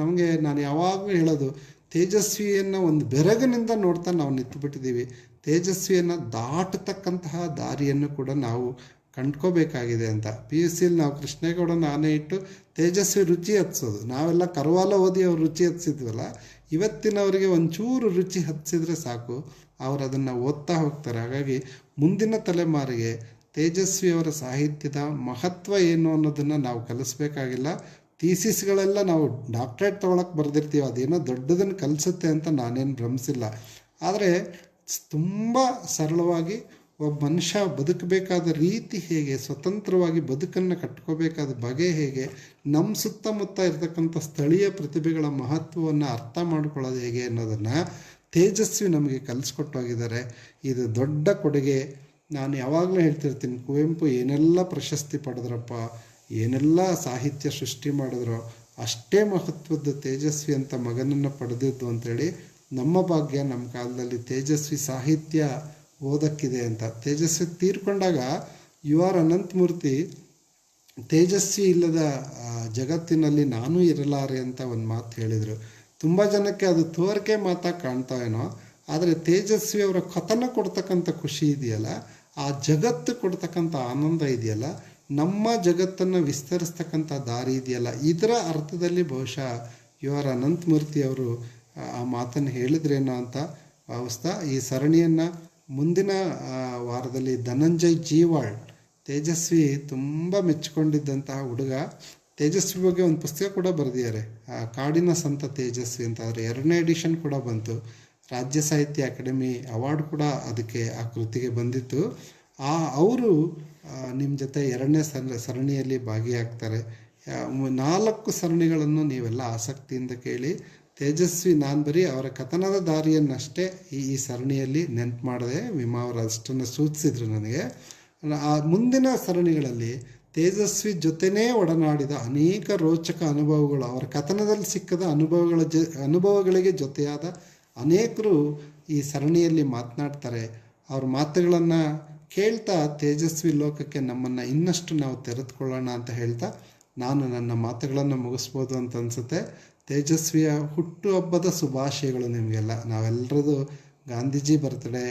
ನಮಗೆ, ನಾನು ಯಾವಾಗಲೂ ಹೇಳೋದು, ತೇಜಸ್ವಿಯನ್ನು ಒಂದು ಬೆರಗಿನಿಂದ ನೋಡ್ತಾ ನಾವು ನಿಂತುಬಿಟ್ಟಿದ್ದೀವಿ. ತೇಜಸ್ವಿಯನ್ನು ದಾಟತಕ್ಕಂತಹ ದಾರಿಯನ್ನು ಕೂಡ ನಾವು ಕಂಡ್ಕೋಬೇಕಾಗಿದೆ ಅಂತ. PUCಲಿ ನಾವು ಕೃಷ್ಣೇಗೌಡನ ಆನೆ ಇಟ್ಟು ತೇಜಸ್ವಿ ರುಚಿ ಹತ್ಸೋದು. ನಾವೆಲ್ಲ ಕರ್ವಾಲ ಓದಿ ಅವ್ರು ರುಚಿ ಹತ್ಸಿದ್ವಲ್ಲ, ಇವತ್ತಿನವರಿಗೆ ಒಂಚೂರು ರುಚಿ ಹತ್ತಿಸಿದ್ರೆ ಸಾಕು, ಅವರು ಅದನ್ನು ಓದ್ತಾ ಹೋಗ್ತಾರೆ. ಹಾಗಾಗಿ ಮುಂದಿನ ತಲೆಮಾರಿಗೆ ತೇಜಸ್ವಿಯವರ ಸಾಹಿತ್ಯದ ಮಹತ್ವ ಏನು ಅನ್ನೋದನ್ನು ನಾವು ಕಲಿಸ್ಬೇಕಾಗಿಲ್ಲ. ಥೀಸಿಸ್ಗಳೆಲ್ಲ ನಾವು ಡಾಕ್ಟ್ರೇಟ್ ತೊಗೊಳಕ್ಕೆ ಬರೆದಿರ್ತೀವಿ, ಅದೇನೋ ದೊಡ್ಡದನ್ನು ಕಲಿಸುತ್ತೆ ಅಂತ ನಾನೇನು ಭ್ರಮಿಸಿಲ್ಲ. ಆದರೆ ತುಂಬ ಸರಳವಾಗಿ ಒಬ್ಬ ಮನುಷ್ಯ ಬದುಕಬೇಕಾದ ರೀತಿ ಹೇಗೆ, ಸ್ವತಂತ್ರವಾಗಿ ಬದುಕನ್ನು ಕಟ್ಕೋಬೇಕಾದ ಬಗೆ ಹೇಗೆ, ನಮ್ಮ ಸುತ್ತಮುತ್ತ ಇರತಕ್ಕಂಥ ಸ್ಥಳೀಯ ಪ್ರತಿಭೆಗಳ ಮಹತ್ವವನ್ನು ಅರ್ಥ ಮಾಡ್ಕೊಳ್ಳೋದು ಹೇಗೆ ಅನ್ನೋದನ್ನು ತೇಜಸ್ವಿ ನಮಗೆ ಕಲಿಸ್ಕೊಟ್ಟೋಗಿದ್ದಾರೆ. ಇದು ದೊಡ್ಡ ಕೊಡುಗೆ. ನಾನು ಯಾವಾಗಲೂ ಹೇಳ್ತಿರ್ತೀನಿ, ಕುವೆಂಪು ಏನೆಲ್ಲ ಪ್ರಶಸ್ತಿ ಪಡೆದ್ರಪ್ಪ, ಏನೆಲ್ಲ ಸಾಹಿತ್ಯ ಸೃಷ್ಟಿ ಮಾಡಿದ್ರು, ಅಷ್ಟೇ ಮಹತ್ವದ ತೇಜಸ್ವಿ ಅಂತ ಮಗನನ್ನು ಪಡೆದಿದ್ದು ಅಂಥೇಳಿ. ನಮ್ಮ ಭಾಗ್ಯ ನಮ್ಮ ಕಾಲದಲ್ಲಿ ತೇಜಸ್ವಿ ಸಾಹಿತ್ಯ ಓದಕ್ಕಿದೆ ಅಂತ. ತೇಜಸ್ವಿ ತೀರ್ಕೊಂಡಾಗ ಯು ಆರ್ ಅನಂತಮೂರ್ತಿ ತೇಜಸ್ವಿ ಇಲ್ಲದ ಜಗತ್ತಿನಲ್ಲಿ ನಾನೂ ಇರಲಾರೆ ಅಂತ ಒಂದು ಮಾತು ಹೇಳಿದರು. ತುಂಬ ಜನಕ್ಕೆ ಅದು ತೋರಿಕೆ ಮಾತಾಗಿ ಕಾಣ್ತಾವೇನೋ, ಆದರೆ ತೇಜಸ್ವಿ ಅವರ ಕಥನ ಕೊಡ್ತಕ್ಕಂಥ ಖುಷಿ ಇದೆಯಲ್ಲ, ಆ ಜಗತ್ತು ಕೊಡ್ತಕ್ಕಂಥ ಆನಂದ ಇದೆಯಲ್ಲ, ನಮ್ಮ ಜಗತ್ತನ್ನು ವಿಸ್ತರಿಸ್ತಕ್ಕಂಥ ದಾರಿ ಇದೆಯಲ್ಲ, ಇದರ ಅರ್ಥದಲ್ಲಿ ಬಹುಶಃ ಯು ಆರ್ ಅನಂತಮೂರ್ತಿ ಅವರು ಆ ಮಾತನ್ನು ಹೇಳಿದ್ರೇನೋ ಅಂತ ಭಾವಿಸ್ತಾ ಈ ಸರಣಿಯನ್ನು ಮುಂದಿನ ವಾರದಲ್ಲಿ ಧನಂಜಯ್ ಜೀವಾಳ್, ತೇಜಸ್ವಿ ತುಂಬ ಮೆಚ್ಚಿಕೊಂಡಿದ್ದಂತಹ ಹುಡುಗ, ತೇಜಸ್ವಿ ಬಗ್ಗೆ ಒಂದು ಪುಸ್ತಕ ಕೂಡ ಬರೆದಿದ್ದಾರೆ, ಕಾಡಿನ ಸಂತ ತೇಜಸ್ವಿ ಅಂತ. ಆದರೆ 2ನೇ ಎಡಿಷನ್ ಕೂಡ ಬಂತು. ರಾಜ್ಯ ಸಾಹಿತ್ಯ ಅಕಾಡೆಮಿ ಅವಾರ್ಡ್ ಕೂಡ ಅದಕ್ಕೆ ಆ ಕೃತಿಗೆ ಬಂದಿತ್ತು. ಅವರು ನಿಮ್ಮ ಜೊತೆ 2ನೇ ಸರಣಿಯಲ್ಲಿ ಭಾಗಿಯಾಗ್ತಾರೆ. 4 ಸರಣಿಗಳನ್ನು ನೀವೆಲ್ಲ ಆಸಕ್ತಿಯಿಂದ ಕೇಳಿ. ತೇಜಸ್ವಿ ನಾನು ಬರೀ ಅವರ ಕಥನದ ದಾರಿಯನ್ನಷ್ಟೇ ಈ ಸರಣಿಯಲ್ಲಿ ನೆನಪು ಮಾಡಿದೆ. ವಿಮಾ ಅವರು ಅಷ್ಟನ್ನು ಸೂಚಿಸಿದ್ರು ನನಗೆ. ಮುಂದಿನ ಸರಣಿಗಳಲ್ಲಿ ತೇಜಸ್ವಿ ಜೊತೆನೇ ಒಡನಾಡಿದ ಅನೇಕ ರೋಚಕ ಅನುಭವಗಳು, ಅವರ ಕಥನದಲ್ಲಿ ಸಿಕ್ಕದ ಅನುಭವಗಳಿಗೆ ಜೊತೆಯಾದ ಅನೇಕರು ಈ ಸರಣಿಯಲ್ಲಿ ಮಾತನಾಡ್ತಾರೆ. ಅವ್ರ ಮಾತುಗಳನ್ನು ಕೇಳ್ತಾ ತೇಜಸ್ವಿ ಲೋಕಕ್ಕೆ ನಮ್ಮನ್ನು ಇನ್ನಷ್ಟು ನಾವು ತೆರೆದುಕೊಳ್ಳೋಣ ಅಂತ ಹೇಳ್ತಾ ನಾನು ನನ್ನ ಮಾತುಗಳನ್ನು ಮುಗಿಸ್ಬೋದು ಅಂತ ಅನಿಸುತ್ತೆ. ತೇಜಸ್ವಿಯ ಹುಟ್ಟುಹಬ್ಬದ ಶುಭಾಶಯಗಳು ನಿಮಗೆಲ್ಲ. ನಾವೆಲ್ಲರದು ಗಾಂಧೀಜಿ ಬರ್ತ್ಡೇ,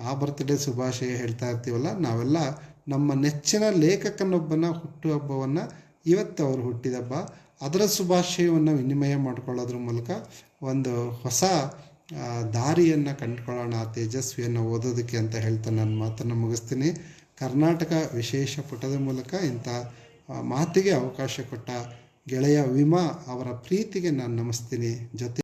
ಆ ಬರ್ತ್ಡೇ ಶುಭಾಶಯ ಹೇಳ್ತಾ ಇರ್ತೀವಲ್ಲ, ನಾವೆಲ್ಲ ನಮ್ಮ ನೆಚ್ಚಿನ ಲೇಖಕನೊಬ್ಬನ ಹುಟ್ಟುಹಬ್ಬವನ್ನು, ಇವತ್ತು ಅವರು ಹುಟ್ಟಿದಬ್ಬ, ಅದರ ಶುಭಾಶಯವನ್ನು ವಿನಿಮಯ ಮಾಡಿಕೊಳ್ಳೋದ್ರ ಮೂಲಕ ಒಂದು ಹೊಸ ದಾರಿಯನ್ನು ಕಂಡುಕೊಳ್ಳೋಣ ತೇಜಸ್ವಿಯನ್ನು ಓದೋದಕ್ಕೆ ಅಂತ ಹೇಳ್ತಾ ನನ್ನ ಮಾತನ್ನು ಮುಗಿಸ್ತೀನಿ. ಕರ್ನಾಟಕ ವಿಶೇಷ ಪುಟದ ಮೂಲಕ ಇಂಥ ಮಾತಿಗೆ ಅವಕಾಶ ಕೊಟ್ಟ ಗೆಳೆಯ ವಿಮಾ ಅವರ ಪ್ರೀತಿಗೆ ನಾನು ನಮಿಸ್ತೀನಿ. ಜೊತೆ